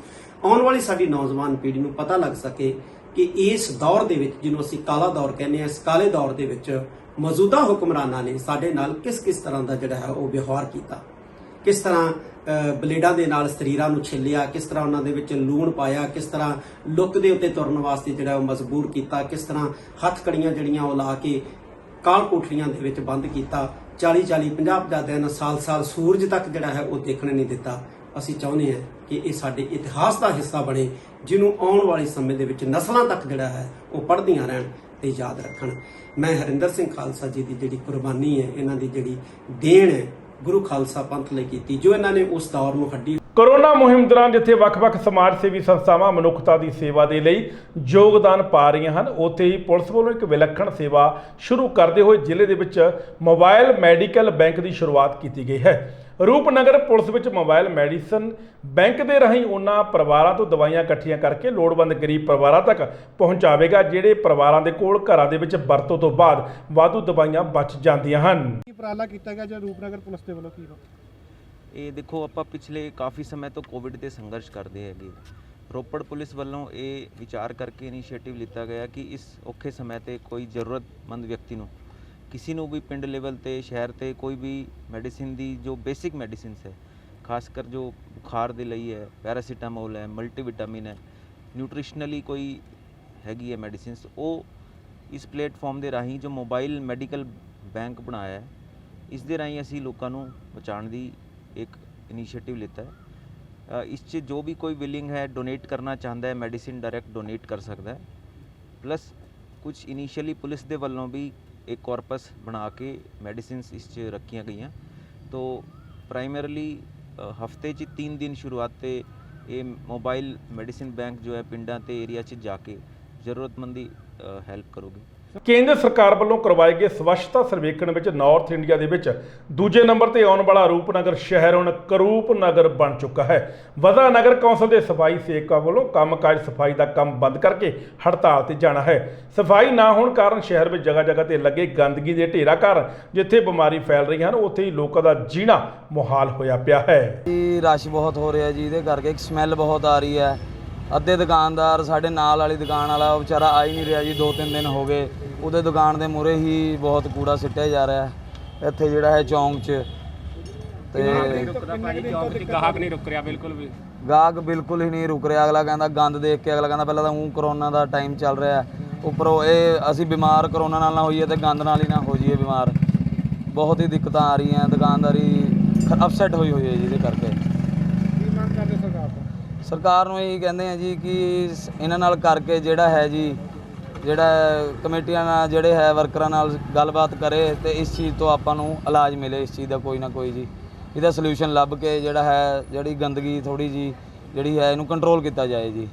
[SPEAKER 7] ਆਉਣ ਵਾਲੀ ਸਾਡੀ ਨੌਜਵਾਨ ਪੀੜ੍ਹੀ ਨੂੰ ਪਤਾ ਲੱਗ ਸਕੇ ਕਿ ਇਸ ਦੌਰ ਦੇ ਵਿੱਚ, ਜਿਹਨੂੰ ਅਸੀਂ ਕਾਲਾ ਦੌਰ ਕਹਿੰਦੇ ਹਾਂ, ਇਸ ਕਾਲੇ ਦੌਰ ਦੇ ਵਿੱਚ ਮੌਜੂਦਾ ਹੁਕਮਰਾਨਾਂ ਨੇ ਸਾਡੇ ਨਾਲ ਕਿਸ ਤਰ੍ਹਾਂ ਦਾ ਜਿਹੜਾ ਹੈ ਉਹ ਵਿਵਹਾਰ ਕੀਤਾ, ਕਿਸ ਤਰ੍ਹਾਂ ਬਲੇਡਾਂ ਦੇ ਨਾਲ ਸਰੀਰਾਂ ਨੂੰ ਛਿੱਲਿਆ, ਕਿਸ ਤਰ੍ਹਾਂ ਉਹਨਾਂ ਦੇ ਵਿੱਚ ਲੂਣ ਪਾਇਆ, ਕਿਸ ਤਰ੍ਹਾਂ ਲੁੱਕ ਦੇ ਉੱਤੇ ਤੁਰਨ ਵਾਸਤੇ ਜਿਹੜਾ ਉਹ ਮਜਬੂਰ ਕੀਤਾ, ਕਿਸ ਤਰ੍ਹਾਂ ਹੱਥ ਕੜੀਆਂ ਜਿਹੜੀਆਂ ਉਹ ਲਾ ਕੇ ਕਾਲ ਕੋਠੜੀਆਂ ਦੇ ਵਿੱਚ ਬੰਦ ਕੀਤਾ, 40-40, 50-50 ਦਿਨ, ਸਾਲ ਸੂਰਜ ਤੱਕ ਜਿਹੜਾ ਹੈ ਉਹ ਦੇਖਣ ਨਹੀਂ ਦਿੱਤਾ। ਅਸੀਂ ਚਾਹੁੰਦੇ ਹਾਂ ਕਿ ਇਹ ਸਾਡੇ ਇਤਿਹਾਸ ਦਾ ਹਿੱਸਾ ਬਣੇ, ਜਿਹਨੂੰ ਆਉਣ ਵਾਲੇ ਸਮੇਂ ਦੇ ਵਿੱਚ ਨਸਲਾਂ ਤੱਕ ਜਿਹੜਾ ਹੈ ਉਹ ਪੜ੍ਹਦੀਆਂ ਰਹਿਣ ਤੇ ਯਾਦ ਰੱਖਣ। ਮੈਂ ਹਰਿੰਦਰ ਸਿੰਘ ਖਾਲਸਾ ਜੀ ਦੀ ਜਿਹੜੀ ਕੁਰਬਾਨੀ ਹੈ, ਇਹਨਾਂ ਦੀ ਜਿਹੜੀ ਦੇਣ ਹੈ ਗੁਰੂ ਖਾਲਸਾ ਪੰਥ ਲਈ ਕੀਤੀ, ਜੋ ਇਹਨਾਂ ਨੇ ਉਸ ਦੌਰ ਨੂੰ ਹੱਡੀ।
[SPEAKER 1] ਕੋਰੋਨਾ ਮੁਹਿੰਮ ਦੌਰਾਨ ਜਿੱਥੇ ਵੱਖ-ਵੱਖ ਸਮਾਜ ਸੇਵੀ ਸੰਸਥਾਵਾਂ ਮਨੁੱਖਤਾ ਦੀ ਸੇਵਾ ਦੇ ਲਈ ਯੋਗਦਾਨ ਪਾ ਰਹੀਆਂ ਹਨ, ਉੱਥੇ ਹੀ ਪੁਲਿਸ ਵੱਲੋਂ ਇੱਕ ਵਿਲੱਖਣ ਸੇਵਾ ਸ਼ੁਰੂ ਕਰਦੇ ਹੋਏ ਜ਼ਿਲ੍ਹੇ ਦੇ ਵਿੱਚ ਮੋਬਾਈਲ ਮੈਡੀਕਲ ਬੈਂਕ ਦੀ ਸ਼ੁਰੂਆਤ ਕੀਤੀ ਗਈ ਹੈ। ਰੂਪਨਗਰ ਪੁਲਿਸ ਵਿੱਚ ਮੋਬਾਈਲ ਮੈਡੀਸਨ ਬੈਂਕ ਦੇ ਰਾਹੀਂ ਉਹਨਾਂ ਪਰਿਵਾਰਾਂ ਤੋਂ ਦਵਾਈਆਂ ਇਕੱਠੀਆਂ ਕਰਕੇ ਲੋੜਵੰਦ ਗਰੀਬ ਪਰਿਵਾਰਾਂ ਤੱਕ ਪਹੁੰਚਾਵੇਗਾ ਜਿਹੜੇ ਪਰਿਵਾਰਾਂ ਦੇ ਕੋਲ ਘਰਾਂ ਦੇ ਵਿੱਚ ਵਰਤੋਂ ਤੋਂ ਬਾਅਦ ਵਾਧੂ ਦਵਾਈਆਂ ਬਚ ਜਾਂਦੀਆਂ ਹਨ।
[SPEAKER 8] ਕੀ ਉਪਰਾਲਾ ਕੀਤਾ ਗਿਆ ਜਾਂ ਰੂਪਨਗਰ ਪੁਲਿਸ ਦੇ ਵੱਲੋਂ ਕੀ?
[SPEAKER 9] ਇਹ ਦੇਖੋ, ਆਪਾਂ ਪਿਛਲੇ ਕਾਫੀ ਸਮੇਂ ਤੋਂ ਕੋਵਿਡ ਦੇ ਸੰਘਰਸ਼ ਕਰਦੇ ਹੈਗੇ। ਰੋਪੜ ਪੁਲਿਸ ਵੱਲੋਂ ਇਹ ਵਿਚਾਰ ਕਰਕੇ ਇਨੀਸ਼ੀਏਟਿਵ ਲਿੱਤਾ ਗਿਆ ਕਿ ਇਸ ਔਖੇ ਸਮੇਂ ਤੇ ਕੋਈ ਜ਼ਰੂਰਤਮੰਦ ਵਿਅਕਤੀ ਨੂੰ, ਕਿਸੇ ਨੂੰ ਵੀ ਪਿੰਡ ਲੈਵਲ ਤੇ ਸ਼ਹਿਰ ਤੇ ਕੋਈ ਵੀ ਮੈਡੀਸਿਨ ਦੀ ਜੋ ਬੇਸਿਕ ਮੈਡੀਸਿਨਸ ਹੈ, ਖਾਸ ਕਰ ਜੋ ਬੁਖਾਰ ਦੇ ਲਈ ਹੈ, ਪੈਰਾਸੀਟਾਮੋਲ ਹੈ, ਮਲਟੀਵਿਟਾਮਿਨ ਹੈ, ਨਿਊਟ੍ਰੀਸ਼ਨਲੀ ਕੋਈ ਹੈਗੀ ਹੈ ਮੈਡੀਸਿਨਸ, ਉਹ ਇਸ ਪਲੇਟਫਾਰਮ ਦੇ ਰਾਹੀਂ ਜੋ ਮੋਬਾਈਲ ਮੈਡੀਕਲ ਬੈਂਕ ਬਣਾਇਆ ਹੈ, ਇਸ ਦੇ ਰਾਹੀਂ ਅਸੀਂ ਲੋਕਾਂ ਨੂੰ ਬਚਾਉਣ ਦੀ ਇੱਕ ਇਨੀਸ਼ੀਏਟਿਵ ਲਿੱਤਾ ਹੈ। ਇਸ 'ਚ ਜੋ ਵੀ ਕੋਈ ਵਿਲਿੰਗ ਹੈ, ਡੋਨੇਟ ਕਰਨਾ ਚਾਹੁੰਦਾ ਹੈ, ਮੈਡੀਸਿਨ ਡਾਇਰੈਕਟ ਡੋਨੇਟ ਕਰ ਸਕਦਾ ਹੈ। ਪਲੱਸ ਕੁਝ ਇਨੀਸ਼ੀਅਲੀ ਪੁਲਿਸ ਦੇ ਵੱਲੋਂ ਵੀ ਇੱਕ ਕਾਰਪਸ ਬਣਾ ਕੇ ਮੈਡੀਸਿਨਸ ਇਸ 'ਚ ਰੱਖੀਆਂ ਗਈਆਂ। ਤੋ ਪ੍ਰਾइमरली ਹਫਤੇ 'ਚ 3 ਦਿਨ ਸ਼ੁਰੂਆਤ ਤੇ ਇਹ ਮੋਬਾਈਲ ਮੈਡੀਸਿਨ ਬੈਂਕ ਜੋ ਹੈ ਪਿੰਡਾਂ ਤੇ ਏਰੀਆ 'ਚ ਜਾ ਕੇ ਜ਼ਰੂਰਤਮੰਦ ਦੀ ਹੈਲਪ ਕਰੋਗੇ।
[SPEAKER 1] ਕੇਂਦਰ ਸਰਕਾਰ ਵੱਲੋਂ ਕਰਵਾਏ ਗਏ ਸਵੱਛਤਾ ਸਰਵੇਖਣ ਵਿੱਚ ਨਾਰਥ ਇੰਡੀਆ ਦੇ ਵਿੱਚ ਦੂਜੇ ਨੰਬਰ ਤੇ ਆਉਣ ਵਾਲਾ ਰੂਪਨਗਰ ਸ਼ਹਿਰ ਹੁਣ ਕਰੂਪ ਨਗਰ ਬਣ ਚੁੱਕਾ ਹੈ। ਵਜ਼ਾ ਨਗਰ ਕੌਂਸਲ ਦੇ ਸਫਾਈ ਸੇਵਕਾਂ ਵੱਲੋਂ ਕੰਮਕਾਜ ਸਫਾਈ ਦਾ ਕੰਮ ਬੰਦ ਕਰਕੇ ਹੜਤਾਲ ਤੇ ਜਾਣਾ ਹੈ। ਸਫਾਈ ਨਾ ਹੋਣ ਕਾਰਨ ਸ਼ਹਿਰ ਵਿੱਚ ਜਗ੍ਹਾ ਤੇ ਲੱਗੇ ਗੰਦਗੀ ਦੇ ਢੇਰਾਂ ਕਾਰਨ ਜਿੱਥੇ ਬਿਮਾਰੀ ਫੈਲ ਰਹੀ ਹਨ, ਉੱਥੇ ਹੀ ਲੋਕਾਂ ਦਾ ਜੀਣਾ ਮੁਹਾਲ ਹੋਇਆ ਪਿਆ ਹੈ।
[SPEAKER 10] ਰਸ਼ ਬਹੁਤ ਹੋ ਰਿਹਾ ਜੀ, ਇਹਦੇ ਕਰਕੇ ਇੱਕ ਸਮੈਲ ਬਹੁਤ ਆ ਰਹੀ ਹੈ। ਅੱਧੇ ਦੁਕਾਨਦਾਰ, ਸਾਡੇ ਨਾਲ ਵਾਲੀ ਦੁਕਾਨ ਵਾਲਾ, ਉਹ ਵਿਚਾਰਾ ਆ ਹੀ ਨਹੀਂ ਰਿਹਾ ਜੀ, 2-3 ਦਿਨ ਹੋ ਗਏ। ਉਹਦੇ ਦੁਕਾਨ ਦੇ ਮੂਹਰੇ ਹੀ ਬਹੁਤ ਕੂੜਾ ਸਿੱਟਿਆ ਜਾ ਰਿਹਾ ਹੈ ਇੱਥੇ ਜਿਹੜਾ ਹੈ ਚੌਂਕ 'ਚ, ਤੇ
[SPEAKER 11] ਗਾਹਕ ਨਹੀਂ ਰੁਕ ਰਿਹਾ ਬਿਲਕੁਲ ਵੀ।
[SPEAKER 10] ਗਾਹਕ ਬਿਲਕੁਲ ਹੀ ਨਹੀਂ ਰੁਕ ਰਿਹਾ। ਅਗਲਾ ਕਹਿੰਦਾ ਗੰਦ ਦੇਖ ਕੇ, ਅਗਲਾ ਕਹਿੰਦਾ ਪਹਿਲਾਂ ਤਾਂ ਕਰੋਨਾ ਦਾ ਟਾਈਮ ਚੱਲ ਰਿਹਾ, ਉੱਪਰੋਂ ਇਹ ਅਸੀਂ ਬਿਮਾਰ ਕਰੋਨਾ ਨਾਲ ਨਾ ਹੋਈਏ ਤੇ ਗੰਦ ਨਾਲ ਹੀ ਨਾ ਹੋ ਜਾਈਏ ਬਿਮਾਰ। ਬਹੁਤ ਹੀ ਦਿੱਕਤਾਂ ਆ ਰਹੀਆਂ, ਦੁਕਾਨਦਾਰੀ ਅਪਸੈਟ ਹੋਈ ਹੈ ਜਿਹਦੇ ਕਰਕੇ। ਸਰਕਾਰ ਨੂੰ ਇਹੀ ਕਹਿੰਦੇ ਆ ਜੀ ਕਿ ਇਹਨਾਂ ਨਾਲ ਕਰਕੇ ਜਿਹੜਾ ਹੈ ਜੀ, ਜਿਹੜਾ ਕਮੇਟੀਆਂ ਨਾਲ ਜਿਹੜੇ ਹੈ ਵਰਕਰਾਂ ਨਾਲ ਗੱਲਬਾਤ ਕਰੇ ਤੇ ਇਸ ਚੀਜ਼ ਤੋਂ ਆਪਾਂ ਨੂੰ ਇਲਾਜ ਮਿਲੇ, ਇਸ ਚੀਜ਼ ਦਾ ਕੋਈ ਨਾ ਕੋਈ ਜੀ ਇਹਦਾ ਸੋਲੂਸ਼ਨ ਲੱਭ ਕੇ ਜਿਹੜਾ ਹੈ, ਜਿਹੜੀ ਗੰਦਗੀ ਥੋੜੀ ਜੀ ਜਿਹੜੀ ਹੈ ਇਹਨੂੰ ਕੰਟਰੋਲ ਕੀਤਾ ਜਾਏ ਜੀ।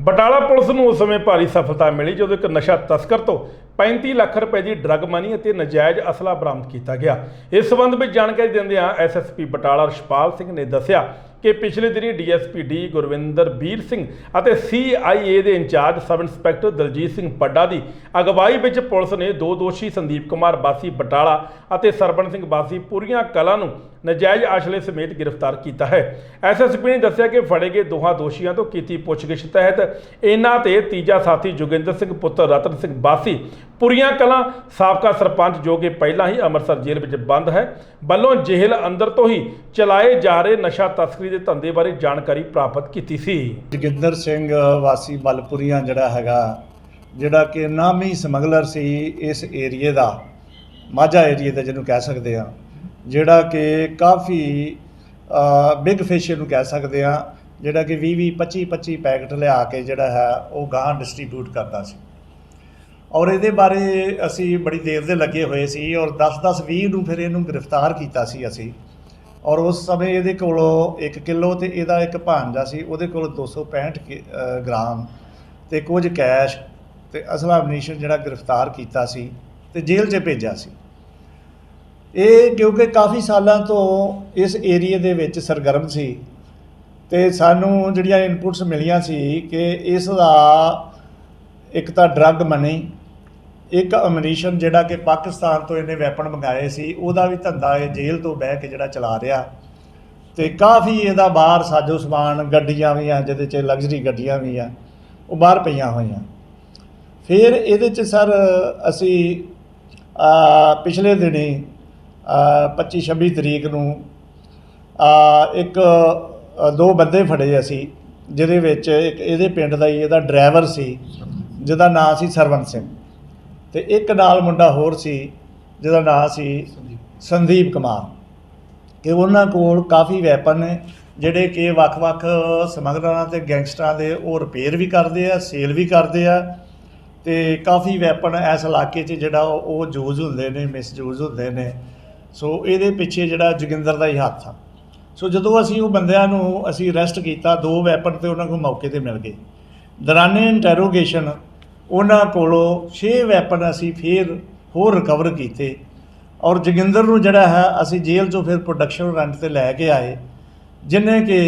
[SPEAKER 1] ਬਟਾਲਾ ਪੁਲਿਸ ਨੂੰ ਉਸ ਸਮੇਂ ਭਾਰੀ ਸਫਲਤਾ ਮਿਲੀ ਜਦੋਂ ਇੱਕ ਨਸ਼ਾ ਤਸਕਰ ਤੋਂ 35 ਲੱਖ ਰੁਪਏ ਦੀ ਡਰੱਗ ਮਨੀ ਅਤੇ ਨਜਾਇਜ਼ ਅਸਲਾ ਬਰਾਮਦ ਕੀਤਾ ਗਿਆ। ਇਸ ਸੰਬੰਧ ਵਿੱਚ ਜਾਣਕਾਰੀ ਦਿੰਦਿਆਂ ਐਸਐਸਪੀ ਬਟਾਲਾ ਰਸ਼ਪਾਲ ਸਿੰਘ ਨੇ ਦੱਸਿਆ ਕਿ ਪਿਛਲੇ ਦਿਨੀ ਡੀਐਸਪੀ ਡੀ ਗੁਰਵਿੰਦਰ ਬੀਰ ਸਿੰਘ ਅਤੇ ਸੀਆਈਏ ਦੇ incharge sub inspector Daljit Singh Padda ਦੀ ਅਗਵਾਈ ਵਿੱਚ ਪੁਲਿਸ ਨੇ 2 ਦੋਸ਼ੀ ਸੰਦੀਪ ਕੁਮਾਰ ਵਾਸੀ ਬਟਾਲਾ ਅਤੇ ਸਰਬਣ ਸਿੰਘ ਵਾਸੀ ਪੁਰੀਆਂ ਕਲਾਂ ਨੂੰ ਨਜਾਇਜ਼ ਅਸਲੇ ਸਮੇਤ ਗ੍ਰਿਫਤਾਰ ਕੀਤਾ ਹੈ। ਐਸਐਸਪੀ ਨੇ ਦੱਸਿਆ ਕਿ ਫੜੇ ਗਏ ਦੋਹਾਂ ਦੋਸ਼ੀਆਂ ਤੋਂ ਕੀਤੀ ਪੁੱਛਗਿੱਛ ਤਹਿਤ ਇਹਨਾਂ ਤੇ ਤੀਜਾ ਸਾਥੀ ਜੋਗਿੰਦਰ ਸਿੰਘ ਪੁੱਤਰ ਰਤਨ ਸਿੰਘ ਵਾਸੀ ਪੁਰੀਆਂ ਕਲਾਂ ਸਾਬਕਾ ਸਰਪੰਚ ਜੋ ਕਿ ਪਹਿਲਾਂ ਹੀ ਅੰਮ੍ਰਿਤਸਰ ਜੇਲ੍ਹ ਵਿੱਚ ਬੰਦ ਹੈ ਵੱਲੋਂ ਜੇਲ੍ਹ ਅੰਦਰ ਤੋਂ ਹੀ ਚਲਾਏ ਜਾ ਰਹੇ ਨਸ਼ਾ ਤਸਕਰੀ ਦੇ ਧੰਦੇ ਬਾਰੇ ਜਾਣਕਾਰੀ ਪ੍ਰਾਪਤ ਕੀਤੀ ਸੀ।
[SPEAKER 12] ਜੋਗਿੰਦਰ ਸਿੰਘ ਵਾਸੀ ਮਲਪੁਰੀਆਂ ਜਿਹੜਾ ਹੈਗਾ, ਜਿਹੜਾ ਕਿ ਨਾਮੀ ਸਮਗਲਰ ਸੀ ਇਸ ਏਰੀਏ ਦਾ, ਮਾਝਾ ਏਰੀਏ ਦਾ ਜਿਹਨੂੰ ਕਹਿ ਸਕਦੇ ਹਾਂ, ਜਿਹੜਾ ਕਿ ਕਾਫੀ ਬਿਗ ਫਿਸ਼ ਨੂੰ ਕਹਿ ਸਕਦੇ ਹਾਂ, ਜਿਹੜਾ ਕਿ 20 25 ਪੈਕਟ ਲਿਆ ਕੇ ਜਿਹੜਾ ਹੈ ਉਹ ਗਾਂ ਡਿਸਟ੍ਰੀਬਿਊਟ ਕਰਦਾ ਸੀ। ਔਰ ਇਹਦੇ ਬਾਰੇ ਅਸੀਂ ਬੜੀ ਦੇਰ ਦੇ ਲੱਗੇ ਹੋਏ ਸੀ ਔਰ 10-20 ਨੂੰ ਫਿਰ ਇਹਨੂੰ ਗ੍ਰਿਫਤਾਰ ਕੀਤਾ ਸੀ ਅਸੀਂ। ਔਰ ਉਸ ਸਮੇਂ ਇਹਦੇ ਕੋਲੋਂ 1 ਕਿਲੋ ਤੇ ਇਹਦਾ ਇੱਕ ਭਾਂਜਾ ਸੀ, ਉਹਦੇ ਕੋਲ 265 ਗ੍ਰਾਮ ਤੇ ਕੁਝ ਕੈਸ਼ ਤੇ ਅਸਲਾ ਅਮਨੀਸ਼ਨ ਜਿਹੜਾ ਗ੍ਰਿਫਤਾਰ ਕੀਤਾ ਸੀ ਤੇ ਜੇਲ੍ਹ 'ਚ ਭੇਜਿਆ ਸੀ। ਇਹ ਕਿਉਂਕਿ ਕਾਫੀ ਸਾਲਾਂ ਤੋਂ ਇਸ ਏਰੀਏ ਦੇ ਵਿੱਚ ਸਰਗਰਮ ਸੀ ਤੇ ਸਾਨੂੰ ਜਿਹੜੀਆਂ ਇਨਪੁਟਸ ਮਿਲੀਆਂ ਸੀ ਕਿ ਇਸ ਦਾ ਇੱਕ ਤਾਂ ਡਰੱਗ ਮਨੀ, ਇੱਕ ਅਮਨੀਸ਼ਨ ਜਿਹੜਾ ਕਿ ਪਾਕਿਸਤਾਨ ਤੋਂ ਇਹਨੇ ਵੈਪਨ ਮੰਗਾਏ ਸੀ, ਉਹਦਾ ਵੀ ਧੰਦਾ ਇਹ ਜੇਲ੍ਹ ਤੋਂ ਬਹਿ ਕੇ ਜਿਹੜਾ ਚਲਾ ਰਿਹਾ ਤੇ ਕਾਫੀ ਇਹਦਾ ਬਾਹਰ ਸਾਜੋ ਸਮਾਨ, ਗੱਡੀਆਂ ਵੀ ਆ ਜਿਹਦੇ 'ਚ ਲਗਜ਼ਰੀ ਗੱਡੀਆਂ ਵੀ ਆ, ਉਹ ਬਾਹਰ ਪਈਆਂ ਹੋਈਆਂ। ਫਿਰ ਇਹਦੇ 'ਚ ਸਰ ਅਸੀਂ ਪਿਛਲੇ ਦਿਨੀ 25-26 ਤਰੀਕ ਨੂੰ ਇੱਕ 2 ਬੰਦੇ ਫੜੇ ਅਸੀਂ, ਜਿਹਦੇ ਵਿੱਚ ਇੱਕ ਇਹਦੇ ਪਿੰਡ ਦਾ ਹੀ ਇਹਦਾ ਡਰਾਈਵਰ ਸੀ ਜਿਹਦਾ ਨਾਂ ਸੀ ਸਰਵਣ ਸਿੰਘ ਤੇ ਇੱਕ ਨਾਲ ਮੁੰਡਾ ਹੋਰ ਸੀ ਜਿਹਦਾ ਨਾਂ ਸੀ ਸੰਦੀਪ ਕੁਮਾਰ, ਕਿ ਉਹਨਾਂ ਕੋਲ ਕਾਫੀ ਵੈਪਨ ਨੇ ਜਿਹੜੇ ਕਿ ਵੱਖ-ਵੱਖ ਸਮਗਲਰਾਂ ਤੇ ਗੈਂਗਸਟਰਾਂ ਦੇ ਉਹ ਰਿਪੇਅਰ ਵੀ ਕਰਦੇ ਆ, ਸੇਲ ਵੀ ਕਰਦੇ ਆ ਤੇ ਕਾਫੀ ਵੈਪਨ ਇਸ ਇਲਾਕੇ 'ਚ ਜਿਹੜਾ ਉਹ ਯੂਜ਼ ਹੁੰਦੇ ਨੇ, ਮਿਸਯੂਜ਼ ਹੁੰਦੇ ਨੇ। ਸੋ ਇਹਦੇ ਪਿੱਛੇ ਜਿਹੜਾ ਜੋਗਿੰਦਰ ਦਾ ਹੀ ਹੱਥ ਆ। ਸੋ ਜਦੋਂ ਅਸੀਂ ਉਹ ਬੰਦਿਆਂ ਨੂੰ ਅਸੀਂ ਅਰੈਸਟ ਕੀਤਾ, 2 ਵੈਪਨ ਤੇ ਉਹਨਾਂ ਕੋਲ ਮੌਕੇ ਤੇ ਮਿਲ ਗਏ। ਦੌਰਾਨੇ ਇੰਟਰੋਗੇਸ਼ਨ ਉਹਨਾਂ ਕੋਲੋਂ 6 ਵੈਪਨ ਅਸੀਂ ਫਿਰ ਹੋਰ ਰਿਕਵਰ ਕੀਤੇ ਔਰ ਜੋਗਿੰਦਰ ਨੂੰ ਜਿਹੜਾ ਹੈ ਅਸੀਂ ਜੇਲ੍ਹ 'ਚੋਂ ਫਿਰ ਪ੍ਰੋਡਕਸ਼ਨ ਰੈਂਟ ਤੇ ਲੈ ਕੇ ਆਏ, ਜਿਹਨੇ ਕਿ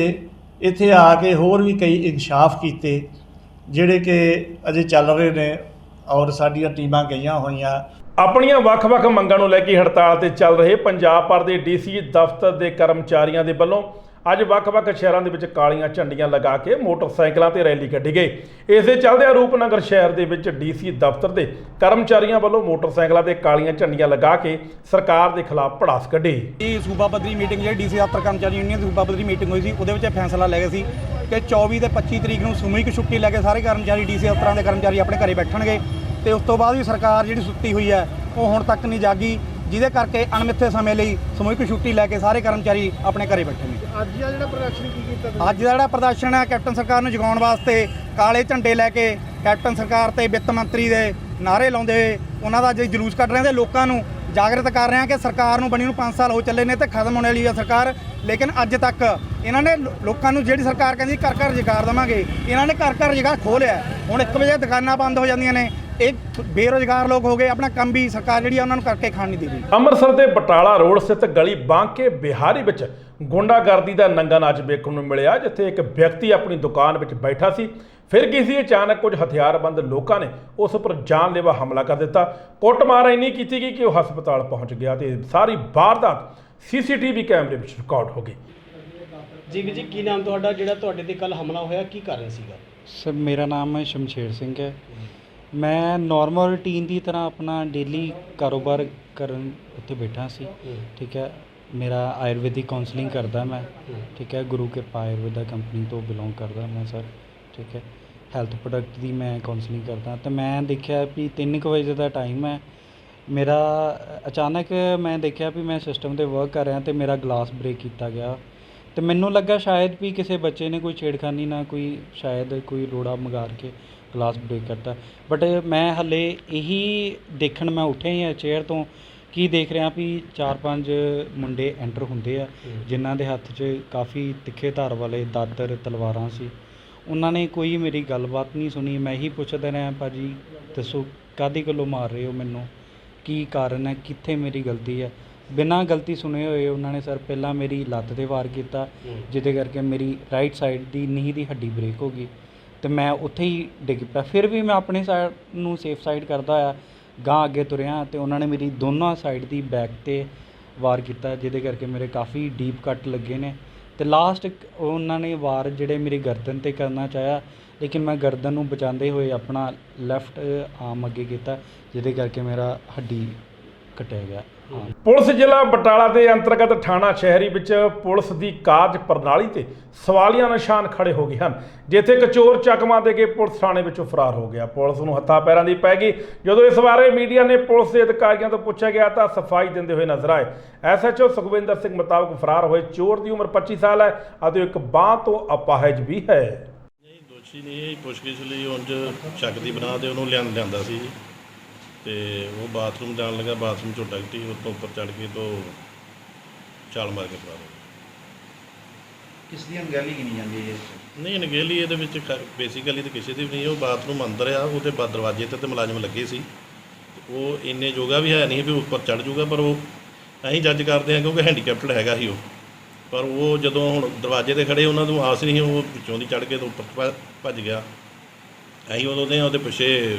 [SPEAKER 12] ਇੱਥੇ ਆ ਕੇ ਹੋਰ ਵੀ ਕਈ ਇਨਸ਼ਾਫ ਕੀਤੇ ਜਿਹੜੇ ਕਿ ਅਜੇ ਚੱਲ ਰਹੇ ਨੇ ਔਰ ਸਾਡੀਆਂ ਟੀਮਾਂ ਗਈਆਂ ਹੋਈਆਂ।
[SPEAKER 1] ਆਪਣੀਆਂ ਵੱਖ-ਵੱਖ ਮੰਗਾਂ ਨੂੰ ਲੈ ਕੇ ਹੜਤਾਲ ਤੇ ਚੱਲ ਰਹੇ ਪੰਜਾਬ ਭਰ ਦੇ ਡੀਸੀ ਦਫ਼ਤਰ ਦੇ ਕਰਮਚਾਰੀਆਂ ਦੇ ਵੱਲੋਂ ਅੱਜ ਵੱਖ-ਵੱਖ ਸ਼ਹਿਰਾਂ ਦੇ ਵਿੱਚ ਕਾਲੀਆਂ ਝੰਡੀਆਂ ਲਗਾ ਕੇ ਮੋਟਰਸਾਈਕਲਾਂ ਤੇ ਰੈਲੀ ਕੱਢੀ ਗਈ। ਇਸੇ ਚੱਲਦਿਆਂ ਰੂਪਨਗਰ ਸ਼ਹਿਰ ਦੇ ਵਿੱਚ ਡੀਸੀ ਦਫ਼ਤਰ ਦੇ ਕਰਮਚਾਰੀਆਂ ਵੱਲੋਂ ਮੋਟਰਸਾਈਕਲਾਂ ਤੇ ਕਾਲੀਆਂ ਝੰਡੀਆਂ ਲਗਾ ਕੇ ਸਰਕਾਰ ਦੇ ਖਿਲਾਫ ਭੜਾਸ ਕੱਢੀ।
[SPEAKER 13] ਇਹ ਸੂਬਾ ਪੱਧਰੀ ਮੀਟਿੰਗ ਜਿਹੜੀ ਡੀਸੀ ਦਫ਼ਤਰ ਕਰਮਚਾਰੀ ਯੂਨੀਅਨ ਦੀ ਸੂਬਾ ਪੱਧਰੀ ਮੀਟਿੰਗ ਹੋਈ ਸੀ, ਉਹਦੇ ਵਿੱਚ ਫੈਸਲਾ ਲੈ ਗਏ ਸੀ ਕਿ 24 ਤੇ 25 ਤਰੀਕ ਨੂੰ ਸਮੂਹਿਕ ਛੁੱਟੀ ਲੈ ਕੇ ਸਾਰੇ ਕਰਮਚਾਰੀ ਡੀਸੀ ਦਫ਼ਤਰਾਂ ਦੇ ਕਰਮਚਾਰੀ ਆਪਣੇ ਘਰੇ ਬੈਠਣਗੇ ਤੇ ਉਸ ਤੋਂ ਬਾਅਦ ਵੀ ਸਰਕਾਰ ਜਿਹੜੀ ਸੁੱਤੀ ਹੋਈ ਹੈ ਉਹ ਹੁਣ ਤੱਕ ਨਹੀਂ ਜਾਗੀ, ਜਿਹਦੇ ਕਰਕੇ ਅਣਮਿੱਥੇ ਸਮੇਂ ਲਈ ਸਮੂਹਿਕ ਛੁੱਟੀ ਲੈ ਕੇ ਸਾਰੇ ਕਰਮਚਾਰੀ ਆਪਣੇ ਘਰੇ ਬੈਠੇ ਨੇ।
[SPEAKER 8] ਅੱਜ ਦਾ ਜਿਹੜਾ ਪ੍ਰਦਰਸ਼ਨ ਕੀ ਕੀਤਾ?
[SPEAKER 13] ਅੱਜ ਦਾ ਜਿਹੜਾ ਪ੍ਰਦਰਸ਼ਨ ਹੈ ਕੈਪਟਨ ਸਰਕਾਰ ਨੂੰ ਜਗਾਉਣ ਵਾਸਤੇ ਕਾਲੇ ਝੰਡੇ ਲੈ ਕੇ ਕੈਪਟਨ ਸਰਕਾਰ ਤੇ ਵਿੱਤ ਮੰਤਰੀ ਦੇ ਨਾਅਰੇ ਲਾਉਂਦੇ ਹੋਏ ਉਹਨਾਂ ਦਾ ਜੇ ਜਲੂਸ ਕੱਢ ਰਹੇ ਤੇ ਲੋਕਾਂ ਨੂੰ ਜਾਗਰਤ ਕਰ ਰਹੇ ਹਾਂ ਕਿ ਸਰਕਾਰ ਨੂੰ ਬਣੀ ਨੂੰ 5 ਸਾਲ ਹੋ ਚੱਲੇ ਨੇ ਤੇ ਖਤਮ ਹੋਣ ਵਾਲੀ ਹੈ ਸਰਕਾਰ। ਲੇਕਿਨ ਅੱਜ ਤੱਕ ਇਹਨਾਂ ਨੇ ਲੋਕਾਂ ਨੂੰ, ਜਿਹੜੀ ਸਰਕਾਰ ਕਹਿੰਦੀ ਘਰ ਘਰ ਰੁਜ਼ਗਾਰ ਦੇਵਾਂਗੇ, ਇਹਨਾਂ ਨੇ ਘਰ ਘਰ ਰੁਜ਼ਗਾਰ ਖੋਹ ਲਿਆ। ਹੁਣ 1 ਵਜੇ ਦੁਕਾਨਾਂ ਬੰਦ ਹੋ ਜਾਂਦੀਆਂ ਨੇ, ਇਹ ਬੇਰੁਜ਼ਗਾਰ ਲੋਕ ਹੋ ਗਏ, ਆਪਣਾ ਕੰਮ ਵੀ ਸਰਕਾਰ ਜਿਹੜੀ ਆ ਉਹਨਾਂ ਨੂੰ ਕਰਕੇ ਖਾਣ ਨਹੀਂ ਦੇ ਰਹੀ।
[SPEAKER 1] ਅੰਮ੍ਰਿਤਸਰ ਦੇ ਬਟਾਲਾ ਰੋਡ ਸਥਿਤ ਗਲੀ ਬਾਂਕੇ ਬਿਹਾਰੀ ਵਿੱਚ ਗੁੰਡਾਗਰਦੀ ਦਾ ਨੰਗਾ ਨਾਚ ਵੇਖਣ ਨੂੰ ਮਿਲਿਆ, ਜਿੱਥੇ ਇੱਕ ਵਿਅਕਤੀ ਆਪਣੀ ਦੁਕਾਨ ਵਿੱਚ ਬੈਠਾ ਸੀ। ਫਿਰ ਕਿਸੇ ਅਚਾਨਕ ਕੁਝ ਹਥਿਆਰਬੰਦ ਲੋਕਾਂ ਨੇ ਉਸ ਉੱਪਰ ਜਾਨਲੇਵਾ ਹਮਲਾ ਕਰ ਦਿੱਤਾ। ਕੁੱਟਮਾਰ ਇੰਨੀ ਕੀਤੀ ਗਈ ਕਿ ਉਹ ਹਸਪਤਾਲ ਪਹੁੰਚ ਗਿਆ ਤੇ ਸਾਰੀ ਵਾਰਦਾਤ ਸੀਸੀਟੀਵੀ ਕੈਮਰੇ ਵਿੱਚ ਰਿਕਾਰਡ ਹੋ ਗਈ।
[SPEAKER 14] ਜੀ ਵੀਰ ਜੀ, ਕੀ ਨਾਮ ਤੁਹਾਡਾ? ਜਿਹੜਾ ਤੁਹਾਡੇ ਤੇ ਕੱਲ ਹਮਲਾ ਹੋਇਆ ਕੀ ਕਾਰਨ ਸੀਗਾ?
[SPEAKER 15] ਸਰ ਮੇਰਾ ਨਾਮ ਸ਼ਮਸ਼ੇਰ ਸਿੰਘ ਹੈ। ਮੈਂ ਨੋਰਮਲ ਰੂਟੀਨ ਦੀ ਤਰ੍ਹਾਂ ਆਪਣਾ ਡੇਲੀ ਕਾਰੋਬਾਰ ਕਰਨ ਉੱਤੇ ਬੈਠਾ ਸੀ। ਠੀਕ ਹੈ, ਮੇਰਾ ਆਯੁਰਵੈਦਿਕ ਕਾਉਂਸਲਿੰਗ ਕਰਦਾ ਮੈਂ। ਠੀਕ ਹੈ, ਗੁਰੂ ਕਿਰਪਾ ਆਯੁਰਵੇਦਾ ਕੰਪਨੀ ਤੋਂ ਬਿਲੋਂਗ ਕਰਦਾ ਮੈਂ ਸਰ। ਠੀਕ ਹੈ, ਹੈਲਥ ਪ੍ਰੋਡਕਟ ਦੀ ਮੈਂ ਕਾਉਂਸਲਿੰਗ ਕਰਦਾ। ਤਾਂ ਮੈਂ ਦੇਖਿਆ ਵੀ 3 ਵਜੇ ਦਾ ਟਾਈਮ ਹੈ ਮੇਰਾ। ਅਚਾਨਕ ਮੈਂ ਦੇਖਿਆ ਵੀ ਮੈਂ ਸਿਸਟਮ 'ਤੇ ਵਰਕ ਕਰ ਰਿਹਾ ਅਤੇ ਮੇਰਾ ਗਲਾਸ ਬ੍ਰੇਕ ਕੀਤਾ ਗਿਆ ਤੇ ਮੈਨੂੰ ਲੱਗਾ ਸ਼ਾਇਦ ਵੀ ਕਿਸੇ ਬੱਚੇ ਨੇ ਕੋਈ ਛੇੜਖਾਨੀ ਨਾ ਕੋਈ ਸ਼ਾਇਦ ਕੋਈ ਰੋੜਾ ਮਗਾਰ ਕੇ ਗਲਾਸ ਬ੍ਰੇਕ ਕਰਤਾ। ਬਟ ਮੈਂ ਹਲੇ ਇਹੀ ਦੇਖਣ ਮੈਂ ਉੱਠਿਆ ਹੀ ਆ ਚੇਅਰ ਤੋਂ ਕੀ ਦੇਖ ਰਿਹਾ ਵੀ 4-5 ਮੁੰਡੇ ਐਂਟਰ ਹੁੰਦੇ ਆ ਜਿਨ੍ਹਾਂ ਦੇ ਹੱਥ 'ਚ ਕਾਫੀ ਤਿੱਖੇ ਧਾਰ ਵਾਲੇ ਦਾਤਰ ਤਲਵਾਰਾਂ ਸੀ। ਉਹਨਾਂ ਨੇ ਕੋਈ ਮੇਰੀ ਗੱਲਬਾਤ ਨਹੀਂ ਸੁਣੀ। ਮੈਂ ਇਹੀ ਪੁੱਛਦਾ ਰਿਹਾ ਭਾਜੀ ਦੱਸੋ ਕਾਹਦੀ ਗੱਲੋਂ ਮਾਰ ਰਹੇ ਹੋ ਮੈਨੂੰ, ਕੀ ਕਾਰਨ ਹੈ, ਕਿੱਥੇ ਮੇਰੀ ਗਲਤੀ ਹੈ। ਬਿਨਾਂ ਗਲਤੀ ਸੁਣੇ ਹੋਏ ਉਹਨਾਂ ਨੇ ਸਰ ਪਹਿਲਾਂ ਮੇਰੀ ਲੱਤ 'ਤੇ ਵਾਰ ਕੀਤਾ ਜਿਹਦੇ ਕਰਕੇ ਮੇਰੀ ਰਾਈਟ ਸਾਈਡ ਦੀ ਨੀਂਹ ਦੀ ਹੱਡੀ ਬ੍ਰੇਕ ਹੋ ਗਈ ਅਤੇ ਮੈਂ ਉੱਥੇ ਹੀ ਡਿੱਗ ਪਿਆ। ਫਿਰ ਵੀ ਮੈਂ ਆਪਣੀ ਸਾਈਡ ਨੂੰ ਸੇਫ ਸਾਈਡ ਕਰਦਾ ਹੋਇਆ ਗਾਂਹ ਅੱਗੇ ਤੁਰਿਆ ਅਤੇ ਉਹਨਾਂ ਨੇ ਮੇਰੀ ਦੋਨਾਂ ਸਾਈਡ ਦੀ ਬੈਕ 'ਤੇ ਵਾਰ ਕੀਤਾ ਜਿਹਦੇ ਕਰਕੇ ਮੇਰੇ ਕਾਫੀ ਡੀਪ ਕੱਟ ਲੱਗੇ ਨੇ। ਅਤੇ ਲਾਸਟ ਉਹਨਾਂ ਨੇ ਵਾਰ ਜਿਹੜੇ ਮੇਰੀ ਗਰਦਨ 'ਤੇ ਕਰਨਾ ਚਾਹਿਆ ਲੇਕਿਨ ਮੈਂ ਗਰਦਨ ਨੂੰ ਬਚਾਉਂਦੇ ਹੋਏ ਆਪਣਾ ਲੈਫਟ ਆਰਮ ਅੱਗੇ ਕੀਤਾ ਜਿਹਦੇ ਕਰਕੇ ਮੇਰਾ ਹੱਡੀ ਕੱਟਿਆ ਗਿਆ।
[SPEAKER 1] ਪੁਲਿਸ ਜ਼ਿਲ੍ਹਾ ਬਟਾਲਾ ਦੇ ਅੰਤਰਗਤ ਥਾਣਾ ਸ਼ਹਿਰੀ ਵਿੱਚ ਪੁਲਿਸ ਦੀ ਕਾਰਜ ਪ੍ਰਣਾਲੀ ਤੇ ਸਵਾਲੀਆ ਨਿਸ਼ਾਨ ਖੜੇ ਹੋ ਗਏ ਹਨ, ਜਿੱਥੇ ਇੱਕ ਚੋਰ ਚਕਮਾ ਦੇ ਕੇ ਪੁਲਿਸ ਥਾਣੇ ਵਿੱਚੋਂ ਫਰਾਰ ਹੋ ਗਿਆ। ਪੁਲਿਸ ਨੂੰ ਹੱਥਾਂ ਪੈਰਾਂ ਦੀ ਪੈ ਗਈ। ਜਦੋਂ ਇਸ ਬਾਰੇ ਮੀਡੀਆ ਨੇ ਪੁਲਿਸ ਦੇ ਅਧਿਕਾਰੀਆਂ ਤੋਂ ਪੁੱਛਿਆ ਗਿਆ ਤਾਂ ਸਫਾਈ ਦਿੰਦੇ ਹੋਏ ਨਜ਼ਰ ਆਏ। SHO ਸੁਖਵਿੰਦਰ ਸਿੰਘ ਮੁਤਾਬਕ ਫਰਾਰ ਹੋਏ ਚੋਰ ਦੀ ਉਮਰ 25 ਸਾਲ ਹੈ ਅਤੇ ਇੱਕ ਬਾਂਹ ਤੋਂ ਅਪਾਹਜ ਵੀ ਹੈ।
[SPEAKER 16] ਦੋਸ਼ੀ ਨੇ ਪੁੱਛਗਿੱਛ ਲਈ ਉਂਝ ਸ਼ੱਕ ਦੀ ਬਣਾ ਤੇ ਉਹਨੂੰ ਲਿਆਂਦਾ ਸੀ ਜੀ, ਤੇ ਉਹ ਬਾਥਰੂਮ ਜਾਣ ਲੱਗਾ, ਬਾਥਰੂਮ 'ਚੋਂ ਡਿੱਗਦੀ ਉਹ ਤੋਂ ਉੱਪਰ ਚੜ੍ਹ ਕੇ ਤੋਂ ਛਾਲ ਮਾਰ ਕੇ ਫਰਾਰ ਹੋ ਗਿਆ।
[SPEAKER 17] ਕਿਸ ਦੀ ਅਣਗਹਿਲੀ ਗਿਣੀ ਜਾਂਦੀ ਹੈ?
[SPEAKER 16] ਨਹੀਂ ਅਣਗਹਿਲੀ ਇਹਦੇ ਵਿੱਚ ਬੇਸਿਕਲੀ ਤਾਂ ਕਿਸੇ ਦੀ ਵੀ ਨਹੀਂ। ਉਹ ਬਾਥਰੂਮ ਅੰਦਰ ਆ, ਉਹਦੇ ਦਰਵਾਜ਼ੇ ਤੇ ਮੁਲਾਜ਼ਮ ਲੱਗੇ ਸੀ। ਉਹ ਇੰਨੇ ਜੋਗਾ ਵੀ ਹੈ ਨਹੀਂ ਵੀ ਉੱਪਰ ਚੜ੍ਹ ਜੂਗਾ, ਪਰ ਉਹ ਅਸੀਂ ਜੱਜ ਕਰਦੇ ਹਾਂ ਕਿਉਂਕਿ ਹੈਂਡੀਕੈਪਟਡ ਹੈਗਾ ਸੀ ਉਹ। ਪਰ ਉਹ ਜਦੋਂ ਹੁਣ ਦਰਵਾਜ਼ੇ 'ਤੇ ਖੜ੍ਹੇ ਉਹਨਾਂ ਨੂੰ ਆਸ ਨਹੀਂ, ਉਹ ਵਿੱਚੋਂ ਦੀ ਚੜ੍ਹ ਕੇ ਤੋਂ ਉੱਪਰ ਭੱਜ ਗਿਆ। ਅਸੀਂ ਉਦੋਂ ਦੇ ਉਹਦੇ ਪਿੱਛੇ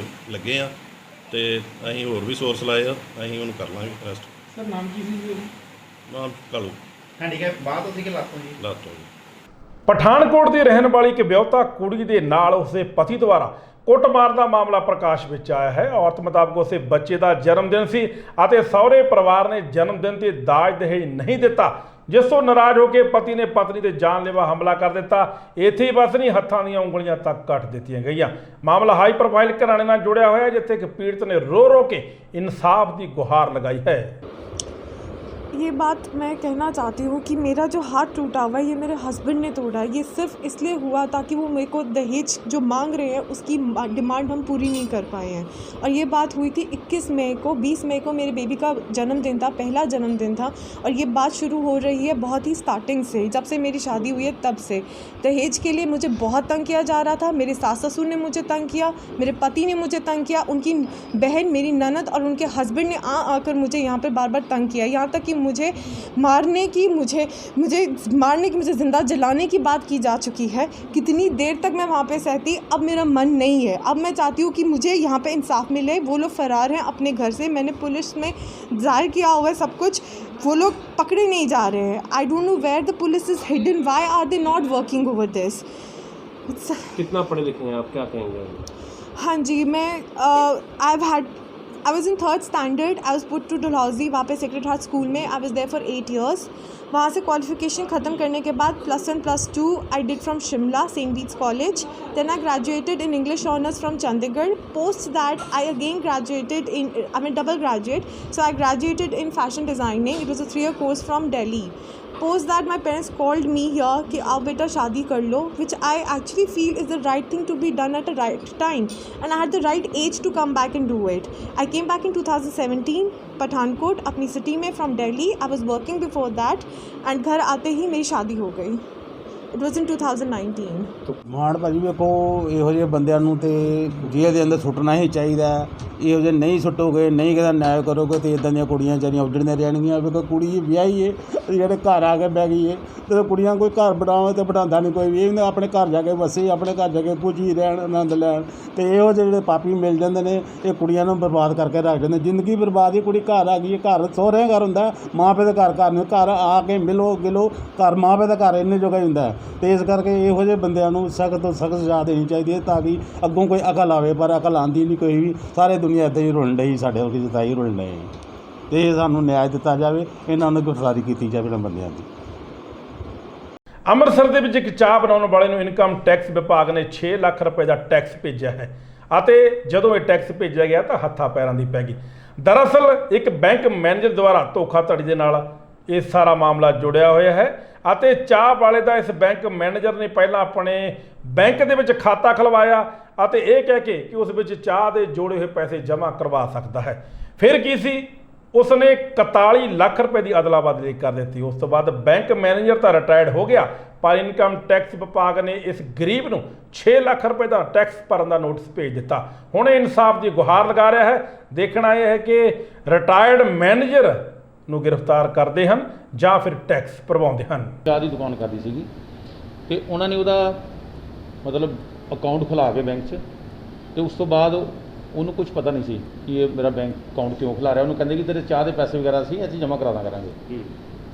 [SPEAKER 16] ਲੱਗੇ ਹਾਂ ਤੇ ਅਸੀਂ ਹੋਰ ਵੀ ਸੋਰਸ ਲਾਏ ਆ, ਅਸੀਂ ਉਹਨੂੰ ਕਰ ਲਾਂਗੇ ਅਰੈਸਟ।
[SPEAKER 17] ਸਰ ਨਾਮ ਕੀ ਸੀ ਜੀ?
[SPEAKER 16] ਨਾਮ ਕਾਲੂ।
[SPEAKER 17] ਹੈਂਡੀਕੈਪ ਬਾਅਦ ਤੋਂ ਸੀ ਕਿ ਲੱਤ ਤੋਂ ਜੀ?
[SPEAKER 16] ਲੱਤ ਤੋਂ ਜੀ।
[SPEAKER 1] ਪਠਾਨਕੋਟ ਦੀ ਰਹਿਣ ਵਾਲੀ ਇੱਕ ਵਿਆਹੁਤਾ ਕੁੜੀ ਦੇ ਨਾਲ ਉਸਦੇ ਪਤੀ ਦੁਆਰਾ ਕੁੱਟਮਾਰ ਦਾ ਮਾਮਲਾ ਪ੍ਰਕਾਸ਼ ਵਿੱਚ ਆਇਆ ਹੈ। ਔਰਤ ਮੁਤਾਬਕ ਉਸੇ ਬੱਚੇ ਦਾ ਜਨਮ ਦਿਨ ਸੀ ਅਤੇ ਸਹੁਰੇ ਪਰਿਵਾਰ ਨੇ ਜਨਮ ਦਿਨ ਤੇ ਦਾਜ ਦਹੇਜ ਨਹੀਂ ਦਿੱਤਾ, ਜਿਸ ਤੋਂ ਨਾਰਾਜ਼ ਹੋ ਕੇ ਪਤੀ ਨੇ ਪਤਨੀ ਤੇ ਜਾਨਲੇਵਾ ਹਮਲਾ ਕਰ ਦਿੱਤਾ। ਇੱਥੇ ਹੀ ਬਸ ਨਹੀਂ, ਹੱਥਾਂ ਦੀਆਂ ਉਂਗਲੀਆਂ ਤੱਕ ਕੱਟ ਦਿੱਤੀਆਂ ਗਈਆਂ। ਮਾਮਲਾ ਹਾਈ ਪ੍ਰੋਫਾਈਲ ਘਰਾਣੇ ਨਾਲ ਜੁੜਿਆ ਹੋਇਆ, ਜਿੱਥੇ ਇੱਕ ਪੀੜਤ ਨੇ ਰੋ ਰੋ ਕੇ ਇਨਸਾਫ ਦੀ ਗੁਹਾਰ ਲਗਾਈ ਹੈ।
[SPEAKER 18] ये बात मैं कहना चाहती हूँ कि मेरा जो हाथ टूटा हुआ है ये मेरे हस्बैंड ने तोड़ा। ये सिर्फ इसलिए हुआ ताकि वो मेरे को दहेज जो मांग रहे हैं उसकी डिमांड हम पूरी नहीं कर पाए हैं। और ये बात हुई थी 21 मई को। 20 मई को मेरे बेबी का जन्मदिन था, पहला जन्मदिन था। और ये बात शुरू हो रही है बहुत ही स्टार्टिंग से, जब से मेरी शादी हुई है तब से। दहेज के लिए मुझे बहुत तंग किया जा रहा था। मेरे सास ससुर ने मुझे तंग किया, मेरे पति ने मुझे तंग किया, उनकी बहन मेरी ननद और उनके हस्बैंड ने आकर मुझे यहाँ पर बार बार तंग किया। यहाँ तक कि मुझे मारने की मुझे ज़िंदा जलाने की बात की जा चुकी है। कितनी देर तक मैं वहाँ पे सहती, अब मेरा मन नहीं है। अब मैं चाहती हूँ कि मुझे यहाँ पे इंसाफ मिले। वो लोग फ़रार हैं अपने घर से, मैंने पुलिस में ज़ाहिर किया हुआ है सब कुछ, वो लोग पकड़े नहीं जा रहे हैं। I don't know where the police is hidden, why are they not working over this.
[SPEAKER 14] कितना पढ़े लिखे हैं आप, क्या कहेंगे?
[SPEAKER 18] हाँ जी, मैं I was in 3rd standard. I was put to Dalhousie, वहाँ पे सेक्रेड हार्ट स्कूल में। I was there for 8 years. वहाँ से क्वालिफिकेशन ख़त्म करने के बाद +1 +2 I did from Shimla, St. Bede's College. Then I graduated in English Honours from Chandigarh. Post that I again graduated I'm a double graduate. So I graduated in fashion designing. It was a 3-year course from Delhi. Post that my parents called me here कि आओ बेटा शादी कर लो, which I actually feel is the right thing to be done at the right time, and I had the right age to come back and do it. I came back in 2017 Pathankot अपनी city में from Delhi. I was working before that and घर आते ही मेरी शादी हो गई। It was in 2019.
[SPEAKER 19] ਮਾਣ ਭਾਜੀ ਵੇਖੋ ਇਹੋ ਜਿਹੇ ਬੰਦਿਆਂ ਨੂੰ ਤੇ ਜੇਲ੍ਹ ਦੇ ਅੰਦਰ ਸੁੱਟਣਾ ਹੀ ਚਾਹੀਦਾ। ਇਹੋ ਜਿਹੇ ਨਹੀਂ ਸੁੱਟੋਗੇ, ਨਹੀਂ ਕਿਹਦਾ ਨਿਆਂ ਕਰੋਗੇ ਤੇ ਇਦਾਂ ਦੀਆਂ ਕੁੜੀਆਂ ਵਿਚਾਰੀਆਂ ਉੱਜੜਦੀਆਂ ਰਹਿਣਗੀਆਂ। ਵੇਖੋ ਕੁੜੀ ਵਿਆਹੀ ਏ, ਜਿਹੜੇ ਘਰ ਆ ਕੇ ਬਹਿ ਗਈ ਏ, ਤੇ ਕੁੜੀਆਂ ਕੋਈ ਘਰ ਬਣਾਵੇ ਤੇ ਬਣਾਉਂਦਾ ਨਹੀਂ ਕੋਈ ਵੀ। ਇਹ ਆਪਣੇ ਘਰ ਜਾ ਕੇ ਵਸੇ, ਆਪਣੇ ਘਰ ਜਾ ਕੇ ਪੁੱਜੀ ਰਹਿਣ, ਆਨੰਦ ਲੈਣ। ਤੇ ਇਹੋ ਜਿਹੇ ਜਿਹੜੇ ਪਾਪੀ ਮਿਲ ਜਾਂਦੇ ਨੇ, ਇਹ ਕੁੜੀਆਂ ਨੂੰ ਬਰਬਾਦ ਕਰਕੇ ਰੱਖ ਦਿੰਦੇ। ਜ਼ਿੰਦਗੀ ਬਰਬਾਦ ਹੀ। ਕੁੜੀ ਘਰ ਆ ਗਈ ਹੈ, ਘਰ ਸਹੁਰੇ ਘਰ ਹੁੰਦਾ, ਮਾਂ ਪਿਓ ਦੇ ਘਰ ਨਹੀਂ। ਘਰ ਆ ਕੇ ਮਿਲੋ ਗਿਲੋ, ਘਰ ਮਾਂ ਪਿਓ ਦਾ ਘਰ ਇੰਨੇ ਜੋਗਾ ਹੀ ਹੁੰਦਾ। ਤੇ ਇਸ ਕਰਕੇ ਇਹੋ ਜਿਹੇ ਬੰਦਿਆਂ ਨੂੰ ਸਖਤ ਤੋਂ ਸਖਤ ਸਜ਼ਾ ਦੇਣੀ ਚਾਹੀਦੀ ਹੈ ਤਾਂ ਕਿ ਅੱਗੋਂ ਕੋਈ ਅਕਲ ਆਵੇ। ਪਰ ਅਕਲ ਆਉਂਦੀ ਨਹੀਂ ਕੋਈ ਵੀ। ਸਾਰੇ ਦੁਨੀਆ ਇੱਦਾਂ ਹੀ ਰੁਲਣ ਡਈ, ਸਾਡੇ ਵਰਗੀ ਜਿਤਾਈ ਰੁਲਣ ਡਏ। ਤੇ ਸਾਨੂੰ ਨਿਆਂ ਦਿੱਤਾ ਜਾਵੇ, ਇਹਨਾਂ ਨੂੰ ਗ੍ਰਿਫਤਾਰੀ ਕੀਤੀ ਜਾਵੇ ਇਹਨਾਂ ਬੰਦਿਆਂ ਦੀ।
[SPEAKER 1] ਅੰਮ੍ਰਿਤਸਰ ਦੇ ਵਿੱਚ ਇੱਕ ਚਾਹ ਬਣਾਉਣ ਵਾਲੇ ਨੂੰ ਇਨਕਮ ਟੈਕਸ ਵਿਭਾਗ ਨੇ 6 ਲੱਖ ਰੁਪਏ ਦਾ ਟੈਕਸ ਭੇਜਿਆ ਹੈ ਅਤੇ ਜਦੋਂ ਇਹ ਟੈਕਸ ਭੇਜਿਆ ਗਿਆ ਤਾਂ ਹੱਥਾਂ ਪੈਰਾਂ ਦੀ ਪੈ ਗਈ। ਦਰਅਸਲ ਇੱਕ ਬੈਂਕ ਮੈਨੇਜਰ ਦੁਆਰਾ ਧੋਖਾਧੜੀ ਦੇ ਨਾਲ ਇਹ ਸਾਰਾ ਮਾਮਲਾ ਜੁੜਿਆ ਹੋਇਆ ਹੈ ਅਤੇ ਚਾਹ ਵਾਲੇ ਦਾ ਇਸ ਬੈਂਕ ਮੈਨੇਜਰ ਨੇ ਪਹਿਲਾਂ ਆਪਣੇ ਬੈਂਕ ਦੇ ਵਿੱਚ ਖਾਤਾ ਖੁਲਵਾਇਆ ਅਤੇ ਇਹ ਕਹਿ ਕੇ ਕਿ ਉਸ ਵਿੱਚ ਚਾਹ ਦੇ ਜੋੜੇ ਹੋਏ ਪੈਸੇ ਜਮ੍ਹਾਂ ਕਰਵਾ ਸਕਦਾ ਹੈ। ਫਿਰ ਕੀ ਸੀ, ਉਸਨੇ 41 ਲੱਖ ਰੁਪਏ ਦੀ ਅਦਲਾ ਬਦਲੀ ਕਰ ਦਿੱਤੀ। ਉਸ ਤੋਂ ਬਾਅਦ ਬੈਂਕ ਮੈਨੇਜਰ ਤਾਂ ਰਿਟਾਇਰਡ ਹੋ ਗਿਆ, ਪਰ ਇਨਕਮ ਟੈਕਸ ਵਿਭਾਗ ਨੇ ਇਸ ਗਰੀਬ ਨੂੰ 6 ਲੱਖ ਰੁਪਏ ਦਾ ਟੈਕਸ ਭਰਨ ਦਾ ਨੋਟਿਸ ਭੇਜ ਦਿੱਤਾ। ਹੁਣ ਇਹ ਇਨਸਾਫ ਦੀ ਗੁਹਾਰ ਲਗਾ ਰਿਹਾ ਹੈ। ਦੇਖਣਾ ਇਹ ਹੈ ਕਿ ਰਿਟਾਇਰਡ ਮੈਨੇਜਰ ਨੂੰ ਗ੍ਰਿਫਤਾਰ ਕਰਦੇ ਹਨ ਜਾਂ ਫਿਰ ਟੈਕਸ ਭਰਵਾਉਂਦੇ ਹਨ।
[SPEAKER 20] ਚਾਹ ਦੀ ਦੁਕਾਨ ਕਰਦੀ ਸੀਗੀ ਤੇ ਉਹਨਾਂ ਨੇ ਉਹਦਾ ਮਤਲਬ ਅਕਾਊਂਟ ਖੁਲਾ ਕੇ ਬੈਂਕ 'ਚ, ਤੇ ਉਸ ਤੋਂ ਬਾਅਦ ਉਹਨੂੰ ਕੁਝ ਪਤਾ ਨਹੀਂ ਸੀ ਕਿ ਇਹ ਮੇਰਾ ਬੈਂਕ ਅਕਾਊਂਟ ਕਿਉਂ ਖੁਲਾ ਰਿਹਾ। ਉਹਨੂੰ ਕਹਿੰਦੇ ਕਿ ਤੇਰੇ ਚਾਹ ਦੇ ਪੈਸੇ ਵਗੈਰਾ ਸੀ ਅਸੀਂ ਜਮ੍ਹਾਂ ਕਰਾ ਦਾਂ ਕਰਾਂਗੇ,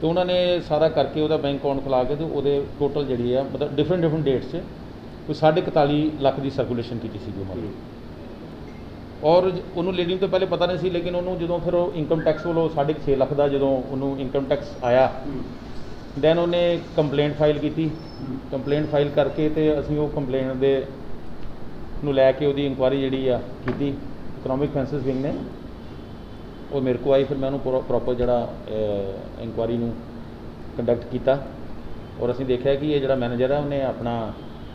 [SPEAKER 20] ਤੇ ਉਹਨਾਂ ਨੇ ਸਾਰਾ ਕਰਕੇ ਉਹਦਾ ਬੈਂਕ ਅਕਾਊਂਟ ਖੁਲਾ ਕੇ ਤੇ ਉਹਦੇ ਟੋਟਲ ਜਿਹੜੀ ਆ ਮਤਲਬ ਡਿਫਰੈਂਟ ਡੇਟਸ 'ਚ ਕੋਈ 41.5 ਲੱਖ ਦੀ ਸਰਕੂਲੇਸ਼ਨ ਕੀਤੀ ਸੀ ਉਹਨਾਂ ਨੇ। ਔਰ ਉਹਨੂੰ ਲੇਡੀ ਨੂੰ ਤਾਂ ਪਹਿਲੇ ਪਤਾ ਨਹੀਂ ਸੀ, ਲੇਕਿਨ ਉਹਨੂੰ ਜਦੋਂ ਫਿਰ ਉਹ ਇਨਕਮ ਟੈਕਸ ਵੱਲੋਂ 6.5 ਲੱਖ ਦਾ ਜਦੋਂ ਉਹਨੂੰ ਇਨਕਮ ਟੈਕਸ ਆਇਆ, ਦੈਨ ਉਹਨੇ ਕੰਪਲੇਂਟ ਫਾਈਲ ਕੀਤੀ। ਕੰਪਲੇਂਟ ਫਾਈਲ ਕਰਕੇ ਤੇ ਅਸੀਂ ਉਹ ਕੰਪਲੇਂਟ ਦੇ ਨੂੰ ਲੈ ਕੇ ਉਹਦੀ ਇਨਕੁਆਇਰੀ ਜਿਹੜੀ ਆ ਕੀਤੀ ਇਕਨੋਮਿਕ ਫੈਂਸਿਸ ਵਿੰਗ ਨੇ। ਉਹ ਮੇਰੇ ਕੋਲ ਆਈ, ਫਿਰ ਮੈਂ ਉਹਨੂੰ ਪ੍ਰੋਪਰ ਜਿਹੜਾ ਇਨਕੁਆਇਰੀ ਨੂੰ ਕੰਡਕਟ ਕੀਤਾ ਔਰ ਅਸੀਂ ਦੇਖਿਆ ਕਿ ਇਹ ਜਿਹੜਾ ਮੈਨੇਜਰ ਹੈ ਉਹਨੇ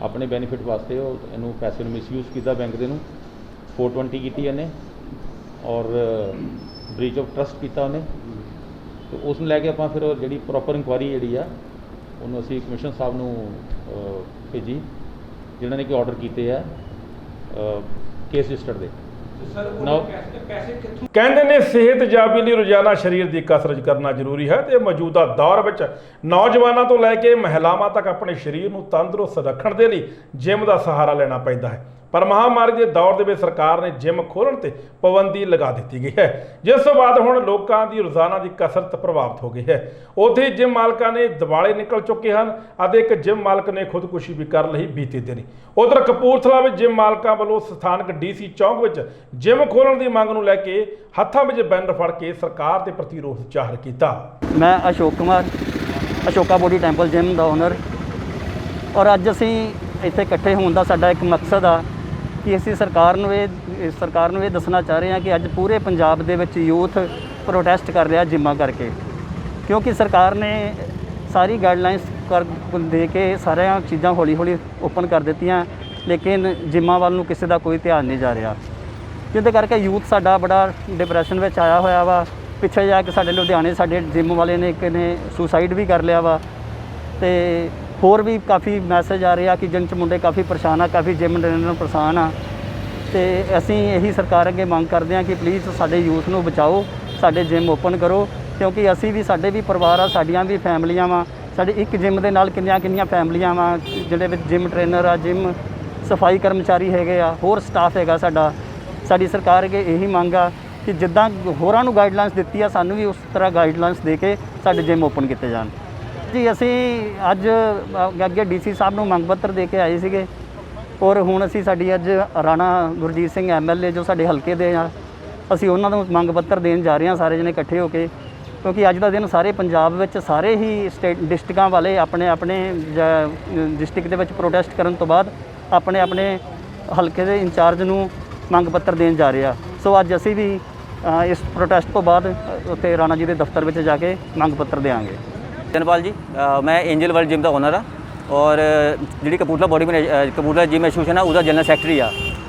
[SPEAKER 20] ਆਪਣੇ ਬੈਨੀਫਿਟ ਵਾਸਤੇ ਉਹ ਇਹਨੂੰ ਪੈਸੇ ਨੂੰ ਮਿਸਯੂਜ਼ ਕੀਤਾ, ਬੈਂਕ ਦੇ ਨੂੰ 420 ਕੀਤੀ ਇਹਨੇ ਔਰ ਬ੍ਰੀਚ ਆਫ ਟਰਸਟ ਕੀਤਾ ਉਹਨੇ। ਤੇ ਉਸ ਨੂੰ ਲੈ ਕੇ ਆਪਾਂ ਫਿਰ ਉਹ ਜਿਹੜੀ ਪ੍ਰੋਪਰ ਇਨਕੁਆਇਰੀ ਜਿਹੜੀ ਆ ਉਹਨੂੰ ਅਸੀਂ ਕਮਿਸ਼ਨਰ ਸਾਹਿਬ ਨੂੰ ਭੇਜੀ, ਜਿਨ੍ਹਾਂ ਨੇ ਕਿ ਆਰਡਰ ਕੀਤੇ ਆ ਕੇਸ ਰਜਿਸਟਰ ਦੇ।
[SPEAKER 1] ਕਹਿੰਦੇ ਨੇ ਸਿਹਤ ਜਾਬੀ ਲਈ ਰੋਜ਼ਾਨਾ ਸਰੀਰ ਦੀ ਕਸਰਤ ਕਰਨਾ ਜ਼ਰੂਰੀ ਹੈ ਤੇ ਮੌਜੂਦਾ ਦੌਰ ਵਿੱਚ ਨੌਜਵਾਨਾਂ ਤੋਂ ਲੈ ਕੇ ਮਹਿਲਾਵਾਂ ਤੱਕ ਆਪਣੇ ਸਰੀਰ ਨੂੰ ਤੰਦਰੁਸਤ ਰੱਖਣ ਦੇ ਲਈ ਜਿਮ ਦਾ ਸਹਾਰਾ ਲੈਣਾ ਪੈਂਦਾ ਹੈ। ਪਰ ਮਹਾਮਾਰੀ ਦੇ ਦੌਰ ਦੇ ਵਿੱਚ ਸਰਕਾਰ ਨੇ ਜਿਮ ਖੋਲ੍ਹਣ ਤੇ ਪਾਬੰਦੀ ਲਗਾ ਦਿੱਤੀ ਗਈ ਹੈ, ਜਿਸ ਤੋਂ ਬਾਅਦ ਹੁਣ ਲੋਕਾਂ ਦੀ ਰੋਜ਼ਾਨਾ ਦੀ ਕਸਰਤ ਪ੍ਰਭਾਵਿਤ ਹੋ ਗਈ ਹੈ। ਉੱਥੇ ਜਿਮ ਮਾਲਕਾਂ ਨੇ ਦਿਵਾਲੇ ਨਿਕਲ ਚੁੱਕੇ ਹਨ ਅਤੇ ਇੱਕ ਜਿਮ ਮਾਲਕ ਨੇ ਖੁਦਕੁਸ਼ੀ ਵੀ ਕਰ ਲਈ ਬੀਤੇ ਦਿਨੀ। ਉਧਰ ਕਪੂਰਥਲਾ ਵਿੱਚ ਜਿਮ ਮਾਲਕਾਂ ਵੱਲੋਂ ਸਥਾਨਕ DC ਚੌਂਕ ਵਿੱਚ ਜਿਮ ਖੋਲ੍ਹਣ ਦੀ ਮੰਗ ਨੂੰ ਲੈ ਕੇ ਹੱਥਾਂ ਵਿੱਚ ਬੈਨਰ ਫੜ ਕੇ ਸਰਕਾਰ ਦੇ ਪ੍ਰਤੀ ਰੋਸ ਜ਼ਾਹਰ ਕੀਤਾ।
[SPEAKER 21] ਮੈਂ Ashok Kumar, Ashoka body temple gym ਦਾ ਓਨਰ, ਔਰ ਅੱਜ ਅਸੀਂ ਇੱਥੇ ਇਕੱਠੇ ਹੋਣ ਦਾ ਸਾਡਾ ਇੱਕ ਮਕਸਦ ਆ ਕਿ ਅਸੀਂ ਸਰਕਾਰ ਨੂੰ ਇਹ ਦੱਸਣਾ ਚਾਹ ਰਹੇ ਹਾਂ ਕਿ ਅੱਜ ਪੂਰੇ ਪੰਜਾਬ ਦੇ ਵਿੱਚ ਯੂਥ ਪ੍ਰੋਟੈਸਟ ਕਰ ਰਿਹਾ ਜਿੰਮਾਂ ਕਰਕੇ, ਕਿਉਂਕਿ ਸਰਕਾਰ ਨੇ ਸਾਰੀ ਗਾਈਡਲਾਈਨਸ ਦੇ ਕੇ ਸਾਰੀਆਂ ਚੀਜ਼ਾਂ ਹੌਲੀ ਹੌਲੀ ਓਪਨ ਕਰ ਦਿੱਤੀਆਂ, ਲੇਕਿਨ ਜਿੰਮਾਂ ਵੱਲ ਨੂੰ ਕਿਸੇ ਦਾ ਕੋਈ ਧਿਆਨ ਨਹੀਂ ਜਾ ਰਿਹਾ, ਜਿਹਦੇ ਕਰਕੇ ਯੂਥ ਸਾਡਾ ਬੜਾ ਡਿਪਰੈਸ਼ਨ ਵਿੱਚ ਆਇਆ ਹੋਇਆ ਵਾ। ਪਿੱਛੇ ਜਾ ਕੇ ਸਾਡੇ ਲੁਧਿਆਣੇ ਸਾਡੇ ਜਿੰਮ ਵਾਲੇ ਨੇ ਇੱਕ ਨੇ ਸੁਸਾਈਡ ਵੀ ਕਰ ਲਿਆ ਵਾ, ਤੇ ਹੋਰ ਵੀ ਕਾਫੀ ਮੈਸੇਜ ਆ ਰਹੇ ਆ ਕਿ ਜਿੰਨ 'ਚ ਮੁੰਡੇ ਕਾਫੀ ਪਰੇਸ਼ਾਨ ਆ, ਕਾਫੀ ਜਿਮ ਟ੍ਰੇਨਰ ਪਰੇਸ਼ਾਨ ਆ। ਤੇ ਅਸੀਂ ਇਹੀ ਸਰਕਾਰ ਅੱਗੇ ਮੰਗ ਕਰਦੇ ਹਾਂ ਕਿ ਪਲੀਜ਼ ਸਾਡੇ ਯੂਥ ਨੂੰ ਬਚਾਓ, ਸਾਡੇ ਜਿਮ ਓਪਨ ਕਰੋ, ਕਿਉਂਕਿ ਅਸੀਂ ਵੀ ਸਾਡੇ ਵੀ ਪਰਿਵਾਰ ਆ, ਸਾਡੀਆਂ ਵੀ ਫੈਮਲੀਆਂ ਵਾ। ਸਾਡੇ ਇੱਕ ਜਿਮ ਦੇ ਨਾਲ ਕਿੰਨੀਆਂ ਫੈਮਲੀਆਂ ਵਾ, ਜਿਹੜੇ ਵਿੱਚ ਜਿਮ ਟ੍ਰੇਨਰ ਆ, ਜਿਮ ਸਫਾਈ ਕਰਮਚਾਰੀ ਹੈਗੇ ਆ, ਹੋਰ ਸਟਾਫ ਹੈਗਾ ਸਾਡਾ। ਸਾਡੀ ਸਰਕਾਰ ਅੱਗੇ ਇਹੀ ਮੰਗ ਆ ਕਿ ਜਿੱਦਾਂ ਹੋਰਾਂ ਨੂੰ ਗਾਈਡਲਾਈਨਸ ਦਿੱਤੀ ਆ, ਸਾਨੂੰ ਵੀ ਉਸ ਤਰ੍ਹਾਂ ਗਾਈਡਲਾਈਨਸ ਦੇ ਕੇ ਸਾਡੇ ਜਿਮ ਓਪਨ ਕੀਤੇ ਜਾਣ। ਜੀ ਅਸੀਂ ਅੱਜ ਅੱਗੇ DC ਸਾਹਿਬ ਨੂੰ ਮੰਗ ਪੱਤਰ ਦੇ ਕੇ ਆਏ ਸੀਗੇ, ਔਰ ਹੁਣ ਅਸੀਂ ਸਾਡੀ ਅੱਜ ਰਾਣਾ ਗੁਰਜੀਤ ਸਿੰਘ MLA ਜੋ ਸਾਡੇ ਹਲਕੇ ਦੇ ਆ, ਅਸੀਂ ਉਹਨਾਂ ਨੂੰ ਮੰਗ ਪੱਤਰ ਦੇਣ ਜਾ ਰਹੇ ਹਾਂ ਸਾਰੇ ਜਣੇ ਇਕੱਠੇ ਹੋ ਕੇ, ਕਿਉਂਕਿ ਅੱਜ ਦਾ ਦਿਨ ਸਾਰੇ ਪੰਜਾਬ ਵਿੱਚ ਸਾਰੇ ਹੀ ਡਿਸਟ੍ਰਿਕਾਂ ਵਾਲੇ ਆਪਣੇ ਡਿਸਟ੍ਰਿਕਟ ਦੇ ਵਿੱਚ ਪ੍ਰੋਟੈਸਟ ਕਰਨ ਤੋਂ ਬਾਅਦ ਆਪਣੇ ਹਲਕੇ ਦੇ ਇੰਚਾਰਜ ਨੂੰ ਮੰਗ ਪੱਤਰ ਦੇਣ ਜਾ ਰਹੇ ਆ। ਸੋ ਅੱਜ ਅਸੀਂ ਵੀ ਇਸ ਪ੍ਰੋਟੈਸਟ ਤੋਂ ਬਾਅਦ ਉੱਥੇ ਰਾਣਾ ਜੀ ਦੇ ਦਫ਼ਤਰ ਵਿੱਚ ਜਾ ਕੇ ਮੰਗ ਪੱਤਰ ਦੇਵਾਂਗੇ।
[SPEAKER 22] धनपाल जी, मैं एंजल वर्ल्ड जिम का ओनर हाँ और जी Kapurthala body Kapurthala gym association है उसका जनरल सैकटरी आ।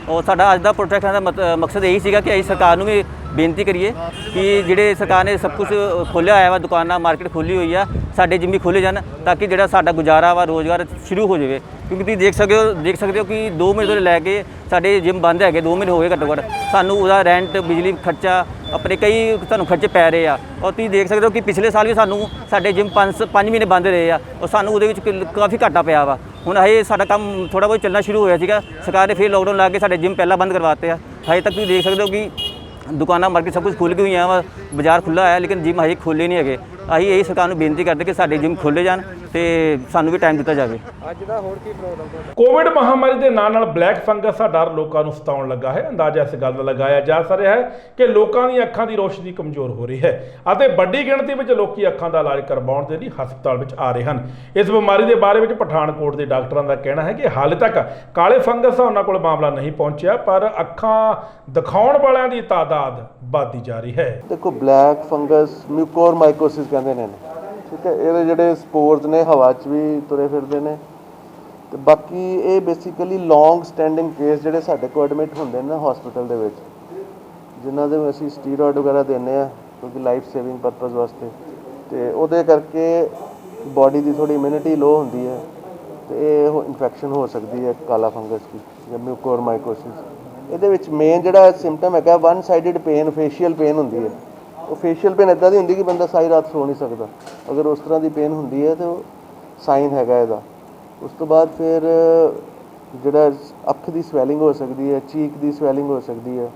[SPEAKER 22] और साडा अज का प्रोटेस्ट का मकसद यही सीगा कि असीं सरकार नूं भी बेनती करिए कि जिहड़े सरकार ने सब कुछ खोलिया होया वा, दुकानां मार्केट खोली हुई आ, साडे जिम भी खोले जान ताकि जिहड़ा साडा गुजारा वा रोज़गार शुरू हो जाए। क्योंकि तुसीं देख सकते हो कि 2 महीने तो लैके साडे जिम बंद है, 2 महीने हो गए घट्टो घट्ट, सानूं उहदा रेंट बिजली खर्चा अपने कई सानूं खर्चे पै रहे आ। और तुसीं देख सकते हो कि पिछले साल भी सानूं साडे जिम 5 महीने बंद रहे आ और सानूं उहदे विच काफ़ी घाटा पिया वा। हुण हजे साडा काम थोड़ा बहुत चलना शुरू होया सीगा, सरकार ने फिर लॉकडाउन ला के साडे जिम पहला बंद करवाते आ। हजे तक तुसीं देख सकते हो कि दुकानां मार्केट सब कुछ खुल गई हुई वा, बाजार खुला है, लेकिन जिम हजे खोले नहीं है। ਅਸੀਂ ਇਹੀ ਸਰਕਾਰ ਨੂੰ ਬੇਨਤੀ ਕਰਦੇ ਕਿ ਸਾਡੇ ਜਿਮ ਖੋਲ੍ਹੇ ਜਾਣ ਤੇ ਸਾਨੂੰ ਵੀ ਟਾਈਮ ਦਿੱਤਾ ਜਾਵੇ।
[SPEAKER 8] ਅੱਜ ਦਾ ਹੋਰ ਕੀ ਪ੍ਰੋਗਰਾਮ?
[SPEAKER 1] ਕੋਵਿਡ ਮਹਾਮਾਰੀ ਦੇ ਨਾਲ ਬਲੈਕ ਫੰਗਸ ਦਾ ਡਰ ਲੋਕਾਂ ਨੂੰ ਸਤਾਉਣ ਲੱਗਾ ਹੈ। ਅੰਦਾਜ਼ਾ ਇਸ ਗੱਲ ਦਾ ਲਗਾਇਆ ਜਾ ਰਿਹਾ ਹੈ ਕਿ ਲੋਕਾਂ ਦੀਆਂ ਅੱਖਾਂ ਦੀ ਰੋਸ਼ਨੀ ਕਮਜ਼ੋਰ ਹੋ ਰਹੀ ਹੈ ਅਤੇ ਵੱਡੀ ਗਿਣਤੀ ਵਿੱਚ ਲੋਕੀ ਅੱਖਾਂ ਦਾ ਇਲਾਜ ਕਰਵਾਉਣ ਦੇ ਲਈ ਹਸਪਤਾਲ ਵਿੱਚ ਆ ਰਹੇ ਹਨ। ਇਸ ਬਿਮਾਰੀ ਦੇ ਬਾਰੇ ਵਿੱਚ ਪਠਾਨਕੋਟ ਦੇ ਡਾਕਟਰਾਂ ਦਾ ਕਹਿਣਾ ਹੈ ਕਿ ਹਾਲੇ ਤੱਕ ਕਾਲੇ ਫੰਗਸ ਦਾ ਉਹਨਾਂ ਕੋਲ ਮਾਮਲਾ ਨਹੀਂ ਪਹੁੰਚਿਆ, ਪਰ ਅੱਖਾਂ ਦਿਖਾਉਣ ਵਾਲਿਆਂ ਦੀ ਤਾਦਾਦ ਵੱਧਦੀ ਜਾ ਰਹੀ ਹੈ।
[SPEAKER 23] ਦੇਖੋ, ਬਲੈਕ ਫੰਗਸ ਮਿਊਕੋਰਮਾਈਕੋਸਿਸ ਕਹਿੰਦੇ ਨੇ,
[SPEAKER 2] ਠੀਕ ਹੈ। ਇਹਦੇ ਜਿਹੜੇ ਸਪੋਰਸ ਨੇ ਹਵਾ 'ਚ ਵੀ ਤੁਰੇ ਫਿਰਦੇ ਨੇ ਤੇ ਬਾਕੀ ਇਹ ਬੇਸਿਕਲੀ ਲੌਂਗ ਸਟੈਂਡਿੰਗ ਕੇਸ ਜਿਹੜੇ ਸਾਡੇ ਕੋਲ ਐਡਮਿਟ ਹੁੰਦੇ ਨੇ ਨਾ ਹਸਪੀਟਲ ਦੇ ਵਿੱਚ, ਜਿਨ੍ਹਾਂ ਦੇ ਅਸੀਂ ਸਟੀਰੋਇਡ ਵਗੈਰਾ ਦਿੰਦੇ ਆ ਕਿਉਂਕਿ ਲਾਈਫ ਸੇਵਿੰਗ ਪਰਪਸ ਵਾਸਤੇ, ਤੇ ਉਹਦੇ ਕਰਕੇ ਬਾਡੀ ਦੀ ਥੋੜੀ ਇਮਿਊਨਿਟੀ ਲੋ ਹੁੰਦੀ ਹੈ ਤੇ ਇਹ ਇਨਫੈਕਸ਼ਨ ਹੋ ਸਕਦੀ ਹੈ ਕਾਲਾ ਫੰਗਸ ਦੀ ਜਾਂ ਮਿਊਕੋਰਮਾਈਕੋਸਿਸ। ਇਹਦੇ ਵਿੱਚ ਮੇਨ ਜਿਹੜਾ ਸਿੰਪਟਮ ਹੈਗਾ one sided pain, facial pain ਹੁੰਦੀ ਹੈ। ਉਹ ਫੇਸ਼ੀਅਲ ਪੇਨ ਇੱਦਾਂ ਦੀ ਹੁੰਦੀ ਕਿ ਬੰਦਾ ਸਾਰੀ ਰਾਤ ਸੋ ਨਹੀਂ ਸਕਦਾ। ਅਗਰ ਉਸ ਤਰ੍ਹਾਂ ਦੀ ਪੇਨ ਹੁੰਦੀ ਹੈ ਤਾਂ ਉਹ ਸਾਈਨ ਹੈਗਾ ਇਹਦਾ। ਉਸ ਤੋਂ ਬਾਅਦ ਫਿਰ ਜਿਹੜਾ ਅੱਖ ਦੀ ਸਵੈਲਿੰਗ ਹੋ ਸਕਦੀ ਹੈ, ਚੀਕ ਦੀ ਸਵੈਲਿੰਗ ਹੋ ਸਕਦੀ ਹੈ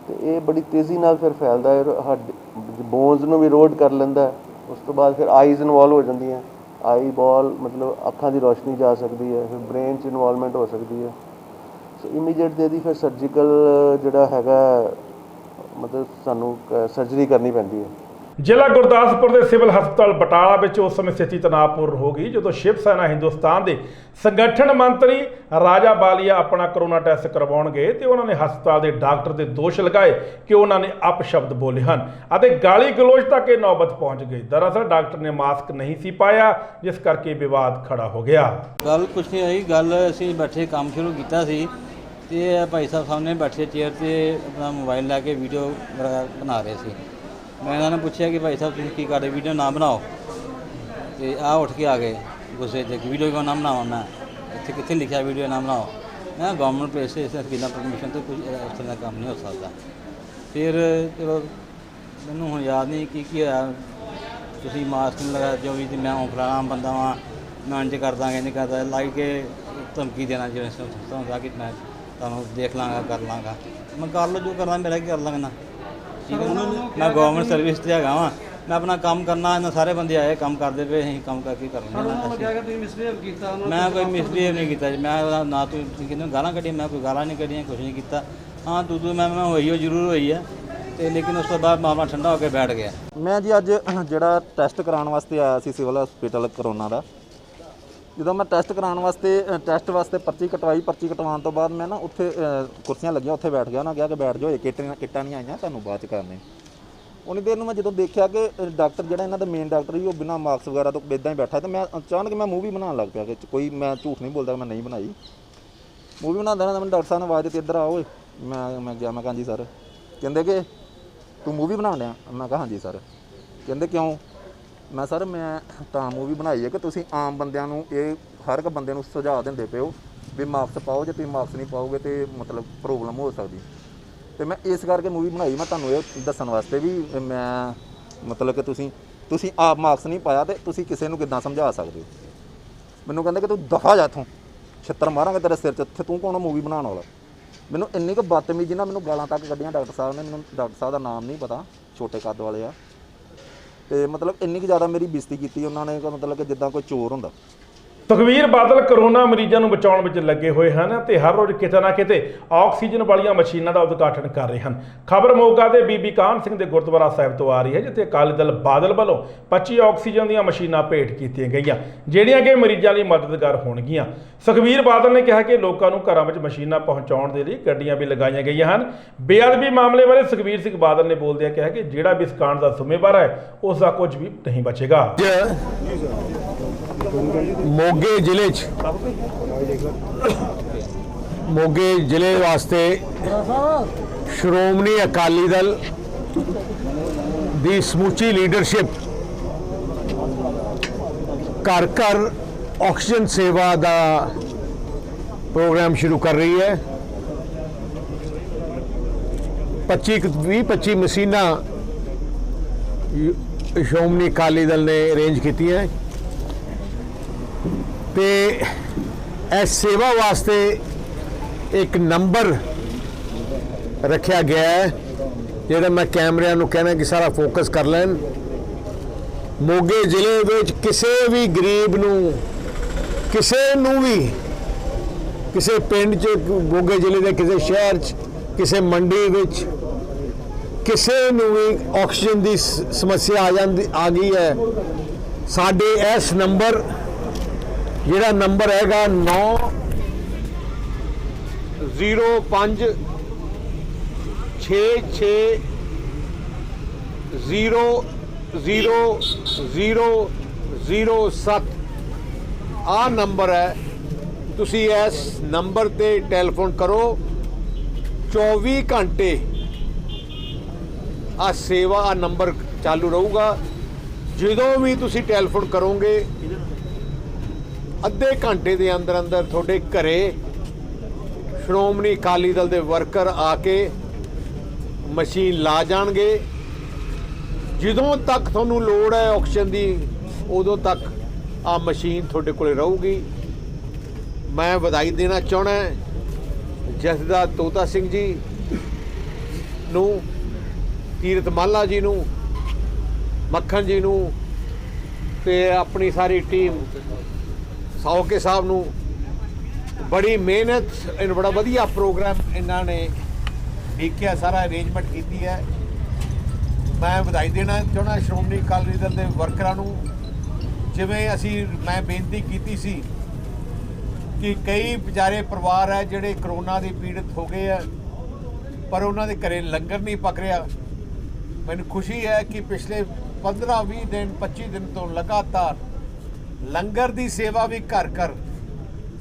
[SPEAKER 2] ਤੇ ਇਹ ਬੜੀ ਤੇਜ਼ੀ ਨਾਲ ਫਿਰ ਫੈਲਦਾ ਹੈ, ਬੋਨਸ ਨੂੰ ਵੀ ਰੋਡ ਕਰ ਲੈਂਦਾ। ਉਸ ਤੋਂ ਬਾਅਦ ਫਿਰ ਆਈਜ਼ ਇਨਵੋਲਵ ਹੋ ਜਾਂਦੀਆਂ, ਆਈ ਬਾਲ ਮਤਲਬ ਅੱਖਾਂ ਦੀ ਰੋਸ਼ਨੀ ਜਾ ਸਕਦੀ ਹੈ, ਫਿਰ ਬ੍ਰੇਨ 'ਚ ਇਨਵੋਲਵਮੈਂਟ ਹੋ ਸਕਦੀ ਹੈ। ਸੋ ਇਮੀਡੀਏਟ ਦੇ ਦੀ ਫਿਰ ਸਰਜੀਕਲ ਜਿਹੜਾ ਹੈਗਾ ਮਤਲਬ ਸਾਨੂੰ ਸਰਜਰੀ ਕਰਨੀ ਪੈਂਦੀ ਹੈ।
[SPEAKER 1] ਜ਼ਿਲ੍ਹਾ ਗੁਰਦਾਸਪੁਰ ਦੇ ਸਿਵਲ ਹਸਪਤਾਲ ਬਟਾਲਾ ਵਿੱਚ ਉਸ ਸਮੇਂ ਸਥਿਤੀ ਤਣਾਅਪੂਰਨ ਹੋ ਗਈ ਜਦੋਂ ਸ਼ਿਵ ਸੈਨਾ ਹਿੰਦੁਸਤਾਨ ਦੇ ਸੰਗਠਨ ਮੰਤਰੀ ਰਾਜਾ ਬਾਲੀਆ ਆਪਣਾ ਕਰੋਨਾ ਟੈਸਟ ਕਰਵਾਉਣ ਗਏ ਤੇ ਉਹਨਾਂ ਨੇ ਹਸਪਤਾਲ ਦੇ ਡਾਕਟਰ ਦੇ ਦੋਸ਼ ਲਗਾਏ ਕਿ ਉਹਨਾਂ ਨੇ ਅਪਸ਼ਬਦ ਬੋਲੇ ਹਨ ਅਤੇ ਗਾਲੀ ਗਲੋਚ ਤੱਕ ਇਹ ਨੌਬਤ ਪਹੁੰਚ ਗਈ। ਦਰਅਸਲ ਡਾਕਟਰ ਨੇ ਮਾਸਕ ਨਹੀਂ ਸੀ ਪਾਇਆ, ਜਿਸ ਕਰਕੇ ਵਿਵਾਦ ਖੜਾ ਹੋ ਗਿਆ।
[SPEAKER 3] ਗੱਲ ਕੁਛ ਨਹੀਂ ਹੋਈ, ਗੱਲ ਅਸੀਂ ਬੈਠੇ ਕੰਮ ਸ਼ੁਰੂ ਕੀਤਾ ਸੀ ਤੇ ਭਾਈ ਸਾਹਿਬ ਸਾਹਮਣੇ ਬੈਠੇ ਚੇਅਰ ਤੇ ਆਪਣਾ ਮੋਬਾਈਲ ਲੈ ਕੇ ਵੀਡੀਓ ਬਣਾ ਰਹੇ ਸੀ। ਮੈਂ ਇਹਨਾਂ ਨੂੰ ਪੁੱਛਿਆ ਕਿ ਭਾਈ ਸਾਹਿਬ ਤੁਸੀਂ ਕੀ ਕਰਦੇ, ਵੀਡੀਓ ਨਾ ਬਣਾਓ, ਤੇ ਆ ਉੱਠ ਕੇ ਆ ਗਏ ਗੁੱਸੇ 'ਚ, ਵੀਡੀਓ ਕਿਉਂ ਨਾ ਬਣਾਵਾਂ ਮੈਂ, ਇੱਥੇ ਕਿੱਥੇ ਲਿਖਿਆ ਵੀਡੀਓ ਨਾ ਬਣਾਓ। ਮੈਂ ਗਵਰਨਮੈਂਟ ਪਲੇਸ 'ਤੇ ਇਸ ਬਿਨਾਂ ਪਰਮਿਸ਼ਨ ਤੋਂ ਕੁਝ ਇਸ ਤਰ੍ਹਾਂ ਦਾ ਕੰਮ ਨਹੀਂ ਹੋ ਸਕਦਾ। ਫਿਰ ਚਲੋ ਮੈਨੂੰ ਹੁਣ ਯਾਦ ਨਹੀਂ ਕੀ ਹੋਇਆ, ਤੁਸੀਂ ਮਾਸਕ ਨਹੀਂ ਲਗਾਇਆ ਜੋ ਵੀ, ਮੈਂ ਫਲਾਣਾ ਬੰਦਾ ਵਾਂ, ਮੈਂ ਇੰਝ ਕਰਦਾ ਇੰਝ ਕਰਦਾ ਲਾਈ ਕੇ ਧਮਕੀ ਦੇਣਾ, ਜਿਵੇਂ ਹੁੰਦਾ ਕਿ ਮੈਂ ਤੁਹਾਨੂੰ ਦੇਖ ਲਾਂਗਾ ਕਰ ਲਾਂਗਾ। ਮੈਂ ਕਰ ਲਓ ਜੋ ਕਰਨਾ, ਮੇਰਾ ਕੀ ਕਰ ਲਾਂਗਾ ਨਾ, ਠੀਕ ਹੈ। ਮੈਂ ਗਵਰਨਮੈਂਟ ਸਰਵਿਸ 'ਤੇ ਹੈਗਾ ਵਾਂ, ਮੈਂ ਆਪਣਾ ਕੰਮ ਕਰਨਾ। ਇਹਨਾਂ ਸਾਰੇ ਬੰਦੇ ਆਏ ਕੰਮ ਕਰਦੇ ਪਏ, ਅਸੀਂ ਕੰਮ ਕਰਕੇ ਕਰਨਾ। ਮੈਂ ਕੋਈ ਮਿਸਬੀਹੇਵ ਨਹੀਂ ਕੀਤਾ ਜੀ, ਮੈਂ ਨਾ ਤੁਸੀਂ ਕਹਿੰਦੇ ਗਾਲਾਂ ਕੱਢੀਆਂ, ਮੈਂ ਕੋਈ ਗਾਲਾਂ ਨਹੀਂ ਕੱਢੀਆਂ, ਕੁਛ ਨਹੀਂ ਕੀਤਾ। ਹਾਂ ਤੂੰ ਮੈਂ ਹੋਈ ਉਹ ਜ਼ਰੂਰ ਹੋਈ ਹੈ ਤੇ ਲੇਕਿਨ ਉਸ ਤੋਂ ਬਾਅਦ ਮਾਮਲਾ ਠੰਡਾ ਹੋ ਕੇ ਬੈਠ ਗਿਆ।
[SPEAKER 23] ਮੈਂ ਜੀ ਅੱਜ ਜਿਹੜਾ ਟੈਸਟ ਕਰਾਉਣ ਵਾਸਤੇ ਆਇਆ ਸੀ ਸਿਵਲ ਹਸਪੀਟਲ ਕਰੋਨਾ ਦਾ, ਜਦੋਂ ਮੈਂ ਟੈਸਟ ਵਾਸਤੇ ਪਰਚੀ ਕਟਵਾਈ, ਪਰਚੀ ਕਟਵਾਉਣ ਤੋਂ ਬਾਅਦ ਮੈਂ ਨਾ ਉੱਥੇ ਕੁਰਸੀਆਂ ਲੱਗੀਆਂ, ਉੱਥੇ ਬੈਠ ਗਿਆ। ਉਹਨਾਂ ਕਿਹਾ ਕਿ ਬੈਠ ਜਾਓ, ਕਿੱਟਾਂ ਨਹੀਂ ਆਈਆਂ, ਤੁਹਾਨੂੰ ਬਾਅਦ 'ਚ ਕਰਨੇ। ਉਨੀ ਦੇਰ ਨੂੰ ਮੈਂ ਜਦੋਂ ਦੇਖਿਆ ਕਿ ਡਾਕਟਰ ਜਿਹੜਾ ਇਹਨਾਂ ਦਾ ਮੇਨ ਡਾਕਟਰ ਸੀ ਉਹ ਬਿਨਾਂ ਮਾਸਕ ਵਗੈਰਾ ਤੋਂ ਇੱਦਾਂ ਹੀ ਬੈਠਾ, ਤੇ ਮੈਂ ਅਚਾਨਕ ਮੈਂ ਮੂਵੀ ਬਣਾਉਣ ਲੱਗ ਪਿਆ ਕਿ ਕੋਈ, ਮੈਂ ਝੂਠ ਨਹੀਂ ਬੋਲਦਾ, ਮੈਂ ਨਹੀਂ ਬਣਾਈ। ਮੂਵੀ ਬਣਾਉਂਦਾ ਨਾ ਮੈਨੂੰ ਡਾਕਟਰ ਸਾਹਿਬ ਨੇ ਆਵਾਜ਼ ਦਿੱਤੀ ਇੱਧਰ ਆਓ। ਮੈਂ ਗਿਆ, ਮੈਂ ਕਿਹਾ ਹਾਂਜੀ ਸਰ। ਕਹਿੰਦੇ ਕਿ ਤੂੰ ਮੂਵੀ ਬਣਾਉਣ ਡਿਆ? ਮੈਂ ਕਿਹਾ ਹਾਂਜੀ ਸਰ। ਕਹਿੰਦੇ ਕਿਉਂ? ਮੈਂ ਸਰ ਮੈਂ ਤਾਂ ਮੂਵੀ ਬਣਾਈ ਹੈ ਕਿ ਤੁਸੀਂ ਆਮ ਬੰਦਿਆਂ ਨੂੰ, ਇਹ ਹਰ ਇੱਕ ਬੰਦੇ ਨੂੰ ਸੁਝਾਅ ਦਿੰਦੇ ਪਏ ਹੋ ਵੀ ਮਾਸਕ ਪਾਓ, ਜੇ ਤੁਸੀਂ ਮਾਸਕ ਨਹੀਂ ਪਾਓਗੇ ਤਾਂ ਮਤਲਬ ਪ੍ਰੋਬਲਮ ਹੋ ਸਕਦੀ। ਤੇ ਮੈਂ ਇਸ ਕਰਕੇ ਮੂਵੀ ਬਣਾਈ, ਮੈਂ ਤੁਹਾਨੂੰ ਇਹ ਦੱਸਣ ਵਾਸਤੇ ਵੀ ਮੈਂ ਮਤਲਬ ਕਿ ਤੁਸੀਂ ਆਪ ਮਾਸਕ ਨਹੀਂ ਪਾਇਆ ਤੇ ਤੁਸੀਂ ਕਿਸੇ ਨੂੰ ਕਿੱਦਾਂ ਸਮਝਾ ਸਕਦੇ ਹੋ। ਮੈਨੂੰ ਕਹਿੰਦੇ ਕਿ ਤੂੰ ਦਫਾ ਜਾ ਇੱਥੋਂ, ਛਿੱਤਰ ਮਾਰਾਂਗੇ ਤੇਰੇ ਸਿਰ 'ਚ, ਇੱਥੇ ਤੂੰ ਕੌਣ ਮੂਵੀ ਬਣਾਉਣ ਵਾਲਾ। ਮੈਨੂੰ ਇੰਨੀ ਕੁ ਬਦਤਮੀਜ਼ੀ ਨਾਲ ਮੈਨੂੰ ਗਾਲਾਂ ਤੱਕ ਕੱਢੀਆਂ ਡਾਕਟਰ ਸਾਹਿਬ ਨੇ। ਮੈਨੂੰ ਡਾਕਟਰ ਸਾਹਿਬ ਦਾ ਨਾਮ ਨਹੀਂ ਪਤਾ, ਛੋਟੇ ਕੱਦ ਵਾਲੇ ਆ, ਤੇ ਮਤਲਬ ਇੰਨੀ ਕੁ ਜ਼ਿਆਦਾ ਮੇਰੀ ਬੇਇੱਜ਼ਤੀ ਕੀਤੀ ਉਹਨਾਂ ਨੇ, ਮਤਲਬ ਕਿ ਜਿੱਦਾਂ ਕੋਈ ਚੋਰ ਹੁੰਦਾ।
[SPEAKER 1] ਸੁਖਬੀਰ ਬਾਦਲ ਕਰੋਨਾ ਮਰੀਜ਼ਾਂ ਨੂੰ ਬਚਾਉਣ ਵਿੱਚ ਲੱਗੇ ਹੋਏ ਹਨ ਤੇ ਹਰ ਰੋਜ਼ ਕਿਤੇ ਨਾ ਕਿਤੇ ਆਕਸੀਜਨ ਵਾਲੀਆਂ ਮਸ਼ੀਨਾਂ ਦਾ ਉਦਘਾਟਨ ਕਰ ਰਹੇ ਹਨ। ਖਬਰ ਮੋਗਾ ਦੇ ਬੀਬੀ ਕਾਹਨ ਸਿੰਘ ਦੇ ਗੁਰਦੁਆਰਾ ਸਾਹਿਬ ਤੋਂ ਆ ਰਹੀ ਹੈ, ਜਿੱਥੇ ਅਕਾਲੀ ਦਲ ਬਾਦਲ ਵੱਲੋਂ 25 ਆਕਸੀਜਨ ਦੀਆਂ ਮਸ਼ੀਨਾਂ ਭੇਟ ਕੀਤੀਆਂ ਗਈਆਂ, ਜਿਹੜੀਆਂ ਕਿ ਮਰੀਜ਼ਾਂ ਲਈ ਮਦਦਗਾਰ ਹੋਣਗੀਆਂ। ਸੁਖਬੀਰ ਬਾਦਲ ਨੇ ਕਿਹਾ ਕਿ ਲੋਕਾਂ ਨੂੰ ਘਰਾਂ ਵਿੱਚ ਮਸ਼ੀਨਾਂ ਪਹੁੰਚਾਉਣ ਦੇ ਲਈ ਗੱਡੀਆਂ ਵੀ ਲਗਾਈਆਂ ਗਈਆਂ ਹਨ। ਬੇਅਦਬੀ ਮਾਮਲੇ ਬਾਰੇ ਸੁਖਬੀਰ ਸਿੰਘ ਬਾਦਲ ਨੇ ਬੋਲਦਿਆਂ ਕਿਹਾ ਕਿ ਜਿਹੜਾ ਵੀ ਇਸ ਕਾਂਡ ਦਾ ਜ਼ਿੰਮੇਵਾਰ ਹੈ ਉਸ ਦਾ ਕੁਝ ਵੀ ਨਹੀਂ ਬਚੇਗਾ।
[SPEAKER 24] ਮੋਗੇ ਜ਼ਿਲ੍ਹੇ ਵਾਸਤੇ ਸ਼੍ਰੋਮਣੀ ਅਕਾਲੀ ਦਲ ਦੀ ਸਮੁੱਚੀ ਲੀਡਰਸ਼ਿਪ ਘਰ ਘਰ ਆਕਸੀਜਨ ਸੇਵਾ ਦਾ ਪ੍ਰੋਗਰਾਮ ਸ਼ੁਰੂ ਕਰ ਰਹੀ ਹੈ। 20-25 ਮਸ਼ੀਨਾਂ ਸ਼੍ਰੋਮਣੀ ਅਕਾਲੀ ਦਲ ਨੇ ਅਰੇਂਜ ਕੀਤੀਆਂ ਤੇ ਇਸ ਸੇਵਾ ਵਾਸਤੇ ਇੱਕ ਨੰਬਰ ਰੱਖਿਆ ਗਿਆ ਹੈ, ਜਿਹੜਾ ਮੈਂ ਕੈਮਰਿਆਂ ਨੂੰ ਕਹਿਣਾ ਕਿ ਸਾਰਾ ਫੋਕਸ ਕਰ ਲੈਣ। ਮੋਗੇ ਜ਼ਿਲ੍ਹੇ ਵਿੱਚ ਕਿਸੇ ਵੀ ਗਰੀਬ ਨੂੰ, ਕਿਸੇ ਪਿੰਡ 'ਚ, ਮੋਗੇ ਜ਼ਿਲ੍ਹੇ ਦੇ ਕਿਸੇ ਸ਼ਹਿਰ 'ਚ, ਕਿਸੇ ਮੰਡੀ ਵਿੱਚ ਕਿਸੇ ਨੂੰ ਵੀ ਆਕਸੀਜਨ ਦੀ ਸਮੱਸਿਆ ਆ ਗਈ ਹੈ, ਸਾਡੇ ਇਸ ਨੰਬਰ, ਜਿਹੜਾ ਨੰਬਰ ਹੈਗਾ 9056600000 07 ਆ ਨੰਬਰ ਹੈ। ਤੁਸੀਂ ਇਸ ਨੰਬਰ ਤੇ ਟੈਲੀਫੋਨ ਕਰੋ। 24 ਘੰਟੇ ਆ ਸੇਵਾ ਆ ਨੰਬਰ ਚਾਲੂ ਰਹੂਗਾ। ਜਦੋਂ ਵੀ ਤੁਸੀਂ ਟੈਲੀਫੋਨ ਕਰੋਗੇ ਅੱਧੇ ਘੰਟੇ ਦੇ ਅੰਦਰ ਅੰਦਰ ਤੁਹਾਡੇ ਘਰੇ ਸ਼੍ਰੋਮਣੀ ਅਕਾਲੀ ਦਲ ਦੇ ਵਰਕਰ ਆ ਕੇ ਮਸ਼ੀਨ ਲਾ ਜਾਣਗੇ। ਜਦੋਂ ਤੱਕ ਤੁਹਾਨੂੰ ਲੋੜ ਹੈ ਆਕਸੀਜਨ ਦੀ ਉਦੋਂ ਤੱਕ ਆ ਮਸ਼ੀਨ ਤੁਹਾਡੇ ਕੋਲੇ ਰਹੂਗੀ। ਮੈਂ ਵਧਾਈ ਦੇਣਾ ਚਾਹੁੰਦਾ ਜਥੇਦਾਰ ਤੋਤਾ ਸਿੰਘ ਜੀ ਨੂੰ, ਕੀਰਤ ਮਾਲਾ ਜੀ ਨੂੰ, ਮੱਖਣ ਜੀ ਨੂੰ ਤੇ ਆਪਣੀ ਸਾਰੀ ਟੀਮ, ਸੌਕੇ ਸਾਹਿਬ ਨੂੰ। ਬੜੀ ਮਿਹਨਤ, ਬੜਾ ਵਧੀਆ ਪ੍ਰੋਗਰਾਮ ਇਹਨਾਂ ਨੇ ਦੇਖਿਆ, ਸਾਰਾ ਅਰੇਂਜਮੈਂਟ ਕੀਤੀ ਹੈ। ਮੈਂ ਵਧਾਈ ਦੇਣਾ ਚਾਹੁੰਦਾ ਸ਼੍ਰੋਮਣੀ ਅਕਾਲੀ ਦਲ ਦੇ ਵਰਕਰਾਂ ਨੂੰ। ਜਿਵੇਂ ਮੈਂ ਬੇਨਤੀ ਕੀਤੀ ਸੀ ਕਿ ਕਈ ਵਿਚਾਰੇ ਪਰਿਵਾਰ ਹੈ ਜਿਹੜੇ ਕਰੋਨਾ ਦੇ ਪੀੜਤ ਹੋ ਗਏ ਆ, ਪਰ ਉਹਨਾਂ ਦੇ ਘਰੇ ਲੰਗਰ ਨਹੀਂ ਪੱਕ ਰਿਹਾ। ਮੈਨੂੰ ਖੁਸ਼ੀ ਹੈ ਕਿ ਪਿਛਲੇ 15-20 ਦਿਨ 25 ਦਿਨ ਤੋਂ ਲਗਾਤਾਰ ਲੰਗਰ ਦੀ ਸੇਵਾ ਵੀ ਘਰ ਘਰ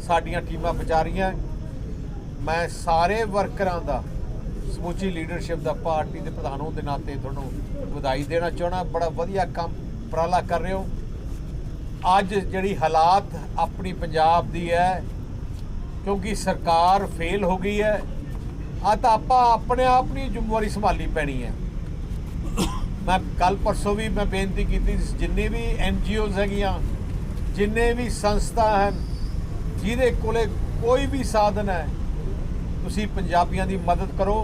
[SPEAKER 24] ਸਾਡੀਆਂ ਟੀਮਾਂ ਪਹੁੰਚਾ ਰਹੀਆਂ। ਮੈਂ ਸਾਰੇ ਵਰਕਰਾਂ ਦਾ, ਸਮੁੱਚੀ ਲੀਡਰਸ਼ਿਪ ਦਾ, ਪਾਰਟੀ ਦੇ ਪ੍ਰਧਾਨ ਹੋਣ ਦੇ ਨਾਤੇ ਤੁਹਾਨੂੰ ਵਧਾਈ ਦੇਣਾ ਚਾਹੁੰਦਾ। ਬੜਾ ਵਧੀਆ ਕੰਮ ਉਪਰਾਲਾ ਕਰ ਰਹੇ ਹੋ। ਅੱਜ ਜਿਹੜੀ ਹਾਲਾਤ ਆਪਣੀ ਪੰਜਾਬ ਦੀ ਹੈ, ਕਿਉਂਕਿ ਸਰਕਾਰ ਫੇਲ ਹੋ ਗਈ ਹੈ, ਆ ਤਾਂ ਆਪਾਂ ਆਪਣੇ ਆਪ ਨਹੀਂ ਜ਼ਿੰਮੇਵਾਰੀ ਸੰਭਾਲਣੀ ਪੈਣੀ ਹੈ। ਮੈਂ ਕੱਲ ਪਰਸੋਂ ਵੀ ਮੈਂ ਬੇਨਤੀ ਕੀਤੀ, ਜਿੰਨੇ ਵੀ NGOs ਹੈਗੀਆਂ, ਜਿੰਨੇ ਵੀ ਸੰਸਥਾ ਹਨ, ਜਿਹਦੇ ਕੋਲੇ ਕੋਈ ਵੀ ਸਾਧਨ ਹੈ, ਤੁਸੀਂ ਪੰਜਾਬੀਆਂ ਦੀ ਮਦਦ ਕਰੋ।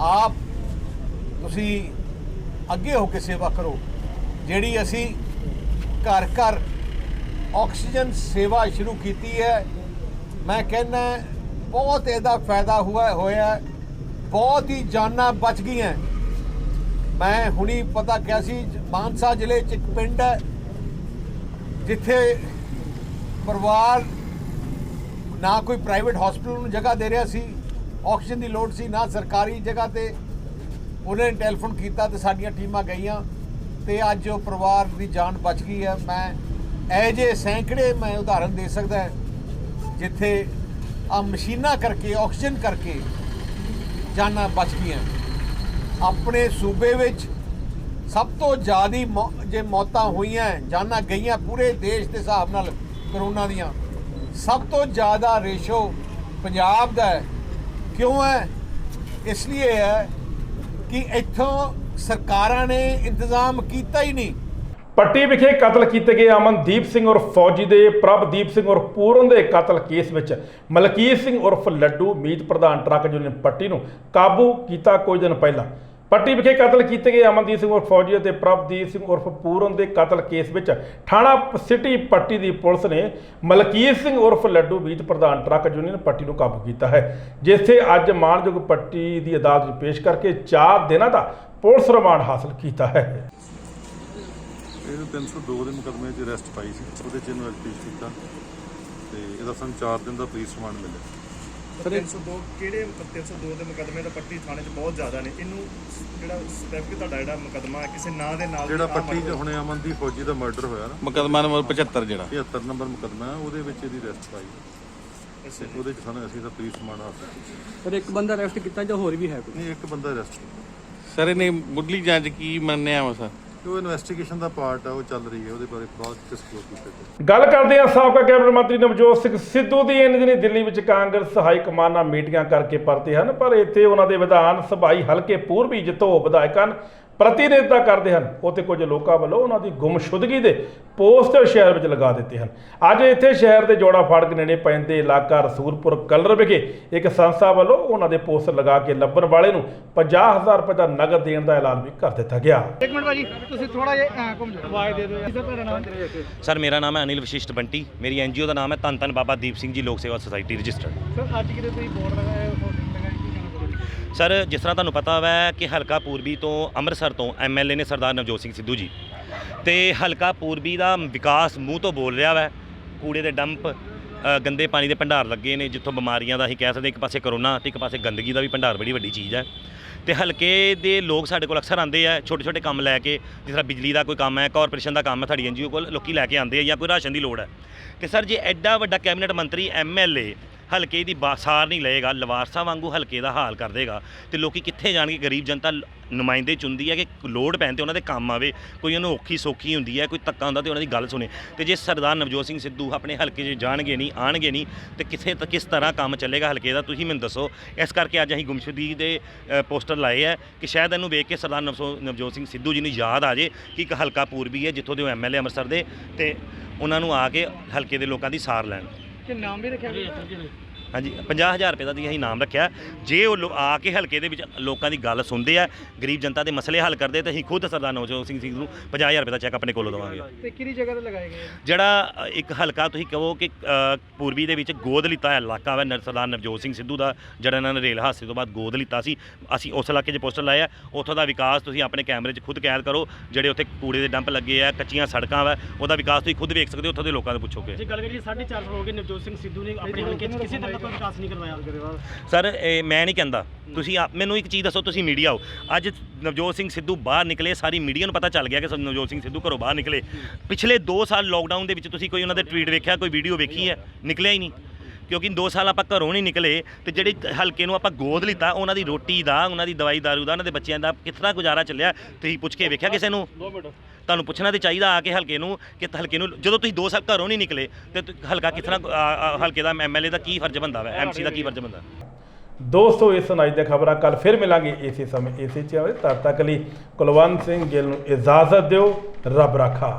[SPEAKER 24] ਆਪ ਤੁਸੀਂ ਅੱਗੇ ਹੋ ਕੇ ਸੇਵਾ ਕਰੋ। ਜਿਹੜੀ ਅਸੀਂ ਘਰ ਘਰ ਆਕਸੀਜਨ ਸੇਵਾ ਸ਼ੁਰੂ ਕੀਤੀ ਹੈ, ਮੈਂ ਕਹਿੰਦਾ ਬਹੁਤ ਇਹਦਾ ਫਾਇਦਾ ਹੋਇਆ। ਬਹੁਤ ਹੀ ਜਾਨਾਂ ਬਚ ਗਈਆਂ। ਮੈਂ ਹੁਣੀ ਪਤਾ ਕਿਹਾ ਸੀ, ਮਾਨਸਾ ਜ਼ਿਲ੍ਹੇ 'ਚ ਇੱਕ ਪਿੰਡ ਹੈ ਜਿੱਥੇ ਪਰਿਵਾਰ ਨਾ ਕੋਈ ਪ੍ਰਾਈਵੇਟ ਹਸਪੀਟਲ ਨੂੰ ਜਗ੍ਹਾ ਦੇ ਰਿਹਾ ਸੀ, ਆਕਸੀਜਨ ਦੀ ਲੋੜ ਸੀ, ਨਾ ਸਰਕਾਰੀ ਜਗ੍ਹਾ ਤੇ। ਉਹਨੇ ਟੈਲੀਫੋਨ ਕੀਤਾ ਤੇ ਸਾਡੀਆਂ ਟੀਮਾਂ ਗਈਆਂ ਤੇ ਅੱਜ ਉਹ ਪਰਿਵਾਰ ਦੀ ਜਾਨ ਬਚ ਗਈ ਹੈ। ਮੈਂ ਇਹ ਜਿਹੇ ਸੈਂਕੜੇ ਮੈਂ ਉਦਾਹਰਨ ਦੇ ਸਕਦਾ ਜਿੱਥੇ ਆ ਮਸ਼ੀਨਾਂ ਕਰਕੇ, ਆਕਸੀਜਨ ਕਰਕੇ ਜਾਨਾਂ ਬਚ ਗਈਆਂ। ਆਪਣੇ ਸੂਬੇ ਵਿੱਚ ਸਭ ਤੋਂ ਜ਼ਿਆਦਾ ਜੇ ਮੌਤਾਂ ਹੋਈਆਂ, ਜਾਨਾਂ ਗਈਆਂ ਪੂਰੇ ਦੇਸ਼ ਦੇ ਹਿਸਾਬ ਨਾਲ ਕਰੋਨਾ ਦੀਆਂ, ਸਭ ਤੋਂ ਜ਼ਿਆਦਾ ਰੇਸ਼ੋ ਪੰਜਾਬ ਦਾ ਹੈ। ਕਿਉਂ ਹੈ? ਇਸ ਲਈ ਹੈ ਕਿ ਇੱਥੋਂ ਸਰਕਾਰਾਂ ਨੇ ਇੰਤਜ਼ਾਮ ਕੀਤਾ ਹੀ ਨਹੀਂ।
[SPEAKER 1] ਪੱਟੀ ਵਿਖੇ ਕਤਲ ਕੀਤੇ ਗਏ ਅਮਨਦੀਪ ਸਿੰਘ ਉਰਫ ਫੌਜੀ ਦੇ ਪ੍ਰਭਦੀਪ ਸਿੰਘ ਉਰਫ ਪੂਰਨ ਦੇ ਕਤਲ ਕੇਸ ਵਿੱਚ ਮਲਕੀਤ ਸਿੰਘ ਉਰਫ ਲੱਡੂ ਮੀਤ ਪ੍ਰਧਾਨ ਟਰੱਕ ਯੂਨੀਅਨ ਪੱਟੀ ਨੂੰ ਕਾਬੂ ਕੀਤਾ ਕੁਝ ਦਿਨ ਪਹਿਲਾਂ। ਪੱਟੀ ਵਿਖੇ ਕਤਲ ਕੀਤੇ ਗਏ ਅਮਨਦੀਪ ਸਿੰਘ ਉਰਫ ਫੌਜੀ ਅਤੇ ਪ੍ਰਭਦੀਪ ਸਿੰਘ ਉਰਫ ਪੂਰਨ ਦੇ ਕਤਲ ਕੇਸ ਵਿੱਚ ਥਾਣਾ ਸਿਟੀ ਪੱਟੀ ਦੀ ਪੁਲਿਸ ਨੇ ਮਲਕੀਤ ਸਿੰਘ ਉਰਫ ਲੱਡੂ ਮੀਤ ਪ੍ਰਧਾਨ ਟਰੱਕ ਯੂਨੀਅਨ ਪੱਟੀ ਨੂੰ ਕਾਬੂ ਕੀਤਾ ਹੈ, ਜਿੱਥੇ ਅੱਜ ਮਾਣਯੋਗ ਪੱਟੀ ਦੀ ਅਦਾਲਤ ਵਿੱਚ ਪੇਸ਼ ਕਰਕੇ 4 ਦਿਨਾਂ ਦਾ ਪੁਲਿਸ ਰਿਮਾਂਡ ਹਾਸਲ ਕੀਤਾ ਹੈ।
[SPEAKER 4] ਇਹਨੂੰ 302 ਦੇ ਮੁਕੱਦਮੇ 'ਚ ਅਰੈਸਟ ਪਾਈ ਸੀ, ਉਹਦੇ 'ਚ ਇਹਨੂੰ ਪੇਸ਼ ਕੀਤਾ ਤੇ ਇਹਦਾ ਸਾਨੂੰ 4 ਦਿਨ ਦਾ ਪੁਲਿਸ ਰਿਮਾਂਡ ਮਿਲਿਆ।
[SPEAKER 5] 302 ਕਿਹੜੇ 302 ਦੇ ਮੁਕੱਦਮੇ ਤਾਂ ਪੱਟੀ ਥਾਣੇ 'ਚ ਬਹੁਤ ਜ਼ਿਆਦਾ ਨੇ। ਇਹਨੂੰ ਜਿਹੜਾ ਸਪੈਸੀਫਿਕ ਤੁਹਾਡਾ ਜਿਹੜਾ ਮੁਕੱਦਮਾ ਕਿਸੇ ਨਾਂ ਦੇ ਨਾਲ
[SPEAKER 4] ਜਿਹੜਾ ਪੱਟੀ 'ਚ ਹੁਣੇ ਅਮਨਦੀਪ ਫੌਜੀ ਦਾ ਮਰਡਰ ਹੋਇਆ ਨਾ,
[SPEAKER 20] ਮੁਕੱਦਮਾ ਨੰਬਰ 75 ਜਿਹੜਾ
[SPEAKER 4] 75 ਨੰਬਰ ਮੁਕੱਦਮਾ ਹੈ, ਉਹਦੇ ਵਿੱਚ ਇਹਦੀ ਅਰੈਸਟ ਪਾਈ। ਉਹਦੇ 'ਚ ਸਾਨੂੰ ਅਸੀਂ ਦਾ ਪੁਲਿਸ ਰਿਮਾਂਡ ਹਾਸਲ ਕੀਤਾ।
[SPEAKER 14] ਪਰ ਇੱਕ ਬੰਦਾ ਅਰੈਸਟ ਕੀਤਾ ਜਾਂ ਹੋਰ ਵੀ ਹੈ ਕੋਈ?
[SPEAKER 4] ਨਹੀਂ, ਇੱਕ ਬੰਦਾ ਅਰੈਸਟ ਕੀਤਾ।
[SPEAKER 20] ਸਰ ਇਹਨੇ ਮੁੱਢਲੀ ਜਾਂਚ ਕੀ ਮੰਨਿਆ ਵਾ ਸਰ?
[SPEAKER 4] ਉਹ ਇਨਵੈਸਟੀਗੇਸ਼ਨ ਦਾ ਪਾਰਟ ਆ, ਉਹ ਚੱਲ ਰਹੀ ਹੈ, ਉਹਦੇ ਬਾਰੇ ਬਾਅਦ ਡਿਸਕਲੋਜ਼ ਕੀਤਾ।
[SPEAKER 1] ਗੱਲ ਕਰਦੇ ਹਾਂ ਸਾਬਕਾ ਕੈਬਨਿਟ ਮੰਤਰੀ ਨਵਜੋਤ ਸਿੰਘ ਸਿੱਧੂ ਦੀ। ਇੰਜ ਨੇ ਦਿੱਲੀ ਵਿੱਚ ਕਾਂਗਰਸ ਹਾਈ ਕਮਾਨ ਨਾਲ ਮੀਟਿੰਗਾਂ ਕਰਕੇ ਪਰਤੇ ਹਨ, ਪਰ ਇੱਥੇ ਉਹਨਾਂ ਦੇ ਵਿਧਾਨ ਸਭਾਈ ਹਲਕੇ ਪੂਰਬੀ ਜਿੱਥੋਂ ਵਿਧਾਇਕ ਹਨ ਪ੍ਰਤੀਨਿਧਤਾ ਕਰਦੇ ਹਨ, ਉੱਥੇ ਕੁਝ ਲੋਕਾਂ ਵੱਲੋਂ ਉਹਨਾਂ ਦੀ ਗੁੰਮਸ਼ੁਦਗੀ ਦੇ ਪੋਸਟਰ ਸ਼ਹਿਰ ਵਿੱਚ ਲਗਾ ਦਿੱਤੇ ਹਨ। ਅੱਜ ਇੱਥੇ ਸ਼ਹਿਰ ਦੇ ਜੋੜਾ ਫਾਟਕ ਨੇੜੇ ਪੈਂਦੇ ਇਲਾਕਾ ਰਸੂਲਪੁਰ ਕਲਰ ਵਿਖੇ ਇੱਕ ਸੰਸਥਾ ਵੱਲੋਂ ਉਹਨਾਂ ਦੇ ਪੋਸਟਰ ਲਗਾ ਕੇ ਲੱਭਣ ਵਾਲੇ ਨੂੰ 50,000 ਰੁਪਏ ਦਾ ਨਗਦ ਦੇਣ ਦਾ ਐਲਾਨ ਵੀ ਕਰ ਦਿੱਤਾ ਗਿਆ।
[SPEAKER 13] ਇੱਕ ਮਿੰਟ ਭਾਜੀ, ਤੁਸੀਂ ਥੋੜਾ ਜਿਹਾ ਘੁੰਮ ਜਾਓ, ਆਵਾਜ਼ ਦੇ ਦਿਓ। ਤੁਹਾਡਾ ਨਾਮ?
[SPEAKER 6] ਸਰ ਮੇਰਾ ਨਾਮ ਹੈ ਅਨਿਲ ਵਸ਼ਿਸ਼ਟ ਬੰਟੀ। ਮੇਰੀ NGO ਦਾ ਨਾਮ ਹੈ ਧੰਨ ਧੰਨ ਬਾਬਾ ਦੀਪ ਸਿੰਘ ਜੀ ਲੋਕ ਸੇਵਾ ਸੁਸਾਇਟੀ ਰਜਿਸਟਰਡ।
[SPEAKER 13] ਸਰ ਅੱਜ ਕਿਤੇ ਤੁਸੀਂ ਬੋਰਡ ਲਗਾਇਆ
[SPEAKER 6] ਸਰ ਜਿਸ ਤਰ੍ਹਾਂ ਤੁਹਾਨੂੰ ਪਤਾ ਹੈ ਕਿ ਹਲਕਾ ਪੂਰਬੀ ਤੋਂ ਅੰਮ੍ਰਿਤਸਰ ਤੋਂ MLA ਨੇ ਸਰਦਾਰ ਨਵਜੋਤ ਸਿੰਘ ਸਿੱਧੂ ਜੀ, ਤੇ ਹਲਕਾ ਪੂਰਬੀ ਦਾ ਵਿਕਾਸ ਮੂੰਹ ਤੋਂ ਬੋਲ ਰਿਹਾ ਵੈ। ਕੂੜੇ ਦੇ ਡੰਪ, ਗੰਦੇ ਪਾਣੀ ਦੇ ਭੰਡਾਰ ਲੱਗੇ ਨੇ, ਜਿੱਥੋਂ ਬਿਮਾਰੀਆਂ ਦਾ ਅਸੀਂ ਕਹਿ ਸਕਦੇ, ਇੱਕ ਪਾਸੇ ਕਰੋਨਾ ਤੇ ਇੱਕ ਪਾਸੇ ਗੰਦਗੀ ਦਾ ਵੀ ਭੰਡਾਰ ਬੜੀ ਵੱਡੀ ਚੀਜ਼ ਹੈ। ਤੇ ਹਲਕੇ ਦੇ ਲੋਕ ਸਾਡੇ ਕੋਲ ਅਕਸਰ ਆਉਂਦੇ ਆ ਛੋਟੇ ਛੋਟੇ ਕੰਮ ਲੈ ਕੇ, ਜਿਸ ਤਰ੍ਹਾਂ ਬਿਜਲੀ ਦਾ ਕੋਈ ਕੰਮ ਹੈ, ਕਾਰਪੋਰੇਸ਼ਨ ਦਾ ਕੰਮ ਹੈ, ਸਾਡੀ NGO ਕੋਲ ਲੋਕੀ ਲੈ ਕੇ ਆਉਂਦੇ ਆ, ਜਾਂ ਕੋਈ ਰਾਸ਼ਨ ਦੀ ਲੋੜ ਹੈ। ਤੇ ਸਰ ਜੇ ਐਡਾ ਵੱਡਾ ਕੈਬਨਿਟ ਮੰਤਰੀ MLA ਹਲਕੇ ਦੀ ਸਾਰ ਨਹੀਂ ਲਏਗਾ, ਲਵਾਰਸਾ ਵਾਂਗੂ ਹਲਕੇ ਦਾ ਹਾਲ ਕਰ ਦੇਗਾ, ਤੇ ਲੋਕੀ ਕਿੱਥੇ ਜਾਣਗੇ? ਗਰੀਬ ਜਨਤਾ ਨੁਮਾਇੰਦੇ ਚੁਣਦੀ ਹੈ ਕਿ ਲੋੜ ਪੈਣ 'ਤੇ ਉਹਨਾਂ ਦੇ ਕੰਮ ਆਵੇ, ਕੋਈ ਉਹਨੂੰ ਔਖੀ ਸੌਖੀ ਹੁੰਦੀ ਹੈ, ਕੋਈ ਧੱਕਾ ਹੁੰਦਾ ਤੇ ਉਹਨਾਂ ਦੀ ਗੱਲ ਸੁਣੇ। ਤੇ ਜੇ ਸਰਦਾਰ ਨਵਜੋਤ ਸਿੰਘ ਸਿੱਧੂ ਆਪਣੇ ਹਲਕੇ 'ਚ ਜਾਣਗੇ ਨਹੀਂ, ਆਣਗੇ ਨਹੀਂ, ਤੇ ਕਿਸ ਤਰ੍ਹਾਂ ਕੰਮ ਚੱਲੇਗਾ ਹਲਕੇ ਦਾ? ਤੁਸੀਂ ਮੈਨੂੰ ਦੱਸੋ। ਇਸ ਕਰਕੇ ਅੱਜ ਅਸੀਂ ਗੁੰਮਸ਼ੁਦਗੀ ਦੇ ਪੋਸਟਰ ਲਾਏ ਹੈ ਕਿ ਸ਼ਾਇਦ ਇਹਨੂੰ ਵੇਖ ਕੇ ਸਰਦਾਰ ਨਵਜੋਤ ਸਿੰਘ ਸਿੱਧੂ ਜੀ ਨੂੰ ਯਾਦ ਆ ਜੇ ਕਿ ਇੱਕ ਹਲਕਾ ਪੂਰਬੀ ਹੈ ਜਿੱਥੋਂ ਦੇ ਉਹ MLA ਅੰਮ੍ਰਿਤਸਰ ਦੇ, ਤੇ ਉਹਨਾਂ ਨੂੰ ਆ ਕੇ ਹਲਕੇ ਦੇ ਲੋਕਾਂ ਦੀ ਸਾਰ ਲੈਣ।
[SPEAKER 14] ਕਿ ਨਾਮ ਵੀ ਰੱਖਿਆ ਗਿਆ?
[SPEAKER 6] ਹਾਂਜੀ, 50,000 ਰੁਪਏ ਦਾ ਅਸੀਂ ਇਨਾਮ ਰੱਖਿਆ। ਜੇ ਉਹ ਆ ਕੇ ਹਲਕੇ ਦੇ ਵਿੱਚ ਲੋਕਾਂ ਦੀ ਗੱਲ ਸੁਣਦੇ ਆ, ਗਰੀਬ ਜਨਤਾ ਦੇ ਮਸਲੇ ਹੱਲ ਕਰਦੇ, ਤਾਂ ਅਸੀਂ ਖੁਦ ਸਰਦਾਰ ਨਵਜੋਤ ਸਿੰਘ ਨੂੰ 50,000 ਰੁਪਏ ਦਾ ਚੈੱਕ ਆਪਣੇ ਕੋਲੋਂ ਦੇਵਾਂਗੇ।
[SPEAKER 14] ਤੇ ਕਿਹੜੀ ਜਗ੍ਹਾ ਤੇ ਲਗਾਏ ਗਏ?
[SPEAKER 6] ਜਿਹੜਾ ਇੱਕ ਹਲਕਾ ਤੁਸੀਂ ਕਹੋ ਕਿ ਪੂਰਬੀ ਦੇ ਵਿੱਚ ਗੋਦ ਲਿੱਤਾ ਹੋਇਆ ਇਲਾਕਾ ਵਾ ਸਰਦਾਰ ਨਵਜੋਤ ਸਿੰਘ ਸਿੱਧੂ ਦਾ, ਜਿਹੜਾ ਇਹਨਾਂ ਨੇ ਰੇਲ ਹਾਦਸੇ ਤੋਂ ਬਾਅਦ ਗੋਦ ਲਿੱਤਾ ਸੀ, ਅਸੀਂ ਉਸ ਇਲਾਕੇ 'ਚ ਪੋਸਟਰ ਲਾਏ ਆ। ਉੱਥੋਂ ਦਾ ਵਿਕਾਸ ਤੁਸੀਂ ਆਪਣੇ ਕੈਮਰੇ 'ਚ ਖੁਦ ਕੈਦ ਕਰੋ। ਜਿਹੜੇ ਉੱਥੇ ਕੂੜੇ ਦੇ ਡੰਪ ਲੱਗੇ ਆ, ਕੱਚੀਆਂ ਸੜਕਾਂ ਵਾ, ਉਹਦਾ ਵਿਕਾਸ ਤੁਸੀਂ ਖੁਦ ਵੇਖ ਸਕਦੇ ਹੋ, ਉੱਥੋਂ ਦੇ ਲੋਕਾਂ ਨੂੰ ਪੁੱਛੋਗੇ।
[SPEAKER 14] ਜੇ ਗੱਲ ਕਰੀਏ 4.5 ਹੋ ਗਏ ਨਵਜੋਤ ਸਿੰਘ ਸਿੱਧੂ ਨੇ ਆਪਣੇ ਹਲਕੇ 'ਚ ਕਿਸੇ ਤਰ੍ਹਾਂ ਦਾ ਵਿਕਾਸ ਨਹੀਂ ਕਰਵਾਇਆ।
[SPEAKER 6] ਸਰ ਮੈਂ ਨਹੀਂ ਕਹਿੰਦਾ, ਤੁਸੀਂ ਮੈਨੂੰ ਇੱਕ ਚੀਜ਼ ਦੱਸੋ, ਤੁਸੀਂ ਮੀਡੀਆ ਹੋ, ਅੱਜ ਨਵਜੋਤ ਸਿੰਘ ਸਿੱਧੂ ਬਾਹਰ ਨਿਕਲੇ, ਸਾਰੀ ਮੀਡੀਆ ਨੂੰ ਪਤਾ ਚੱਲ ਗਿਆ ਕਿ ਨਵਜੋਤ ਸਿੰਘ ਸਿੱਧੂ ਘਰੋਂ ਬਾਹਰ ਨਿਕਲੇ। ਪਿਛਲੇ 2 ਸਾਲ ਲੋਕਡਾਊਨ ਦੇ ਵਿੱਚ ਤੁਸੀਂ ਕੋਈ ਉਹਨਾਂ ਦੇ ਟਵੀਟ ਵੇਖਿਆ, ਕੋਈ ਵੀਡੀਓ ਵੇਖੀ ਹੈ? ਨਿਕਲਿਆ ਹੀ ਨਹੀਂ, ਕਿਉਂਕਿ 2 ਸਾਲ ਆਪਾਂ ਘਰੋਂ ਨਹੀਂ ਨਿਕਲੇ। ਤੇ ਜਿਹੜੇ ਹਲਕੇ ਨੂੰ ਆਪਾਂ ਗੋਦ ਲਿੱਤਾ, ਉਹਨਾਂ ਦੀ ਰੋਟੀ ਦਾ, ਉਹਨਾਂ ਦੀ ਦਵਾਈ ਦਾਰੂ ਦਾ, ਉਹਨਾਂ ਦੇ ਬੱਚਿਆਂ ਦਾ ਕਿਸ ਤਰ੍ਹਾਂ ਗੁਜ਼ਾਰਾ ਚੱਲਿਆ, ਤੁਸੀਂ ਪੁੱਛ ਕੇ ਵੇਖਿਆ ਕਿਸੇ ਨੂੰ? ਤੁਹਾਨੂੰ ਪੁੱਛਣਾ ਤੇ ਚਾਹੀਦਾ ਆ ਕੇ ਹਲਕੇ ਨੂੰ, ਕਿ ਹਲਕੇ ਨੂੰ ਜਦੋਂ ਤੁਸੀਂ 2 ਸਾਲ ਘਰੋਂ ਨਹੀਂ ਨਿਕਲੇ ਤੇ ਹਲਕਾ ਕਿਸ ਤਰ੍ਹਾਂ, ਹਲਕੇ ਦਾ MLA ਦਾ ਕੀ ਫਰਜ਼ ਬਣਦਾ ਵਾ, MC ਦਾ ਕੀ ਫਰਜ਼ ਬਣਦਾ?
[SPEAKER 1] ਦੋਸਤੋ, ਇਸ ਸੁਣਾਈ ਦੀਆਂ ਖਬਰਾਂ ਕੱਲ ਫਿਰ ਮਿਲਾਂਗੇ ਇਸੇ ਸਮੇਂ ਇਸੇ ਚੈਨਲ। ਤਦ ਤੱਕ ਲਈ ਕੁਲਵੰਤ ਸਿੰਘ ਗਿੱਲ ਨੂੰ ਇਜਾਜ਼ਤ ਦਿਓ। ਰੱਬ ਰਾਖਾ।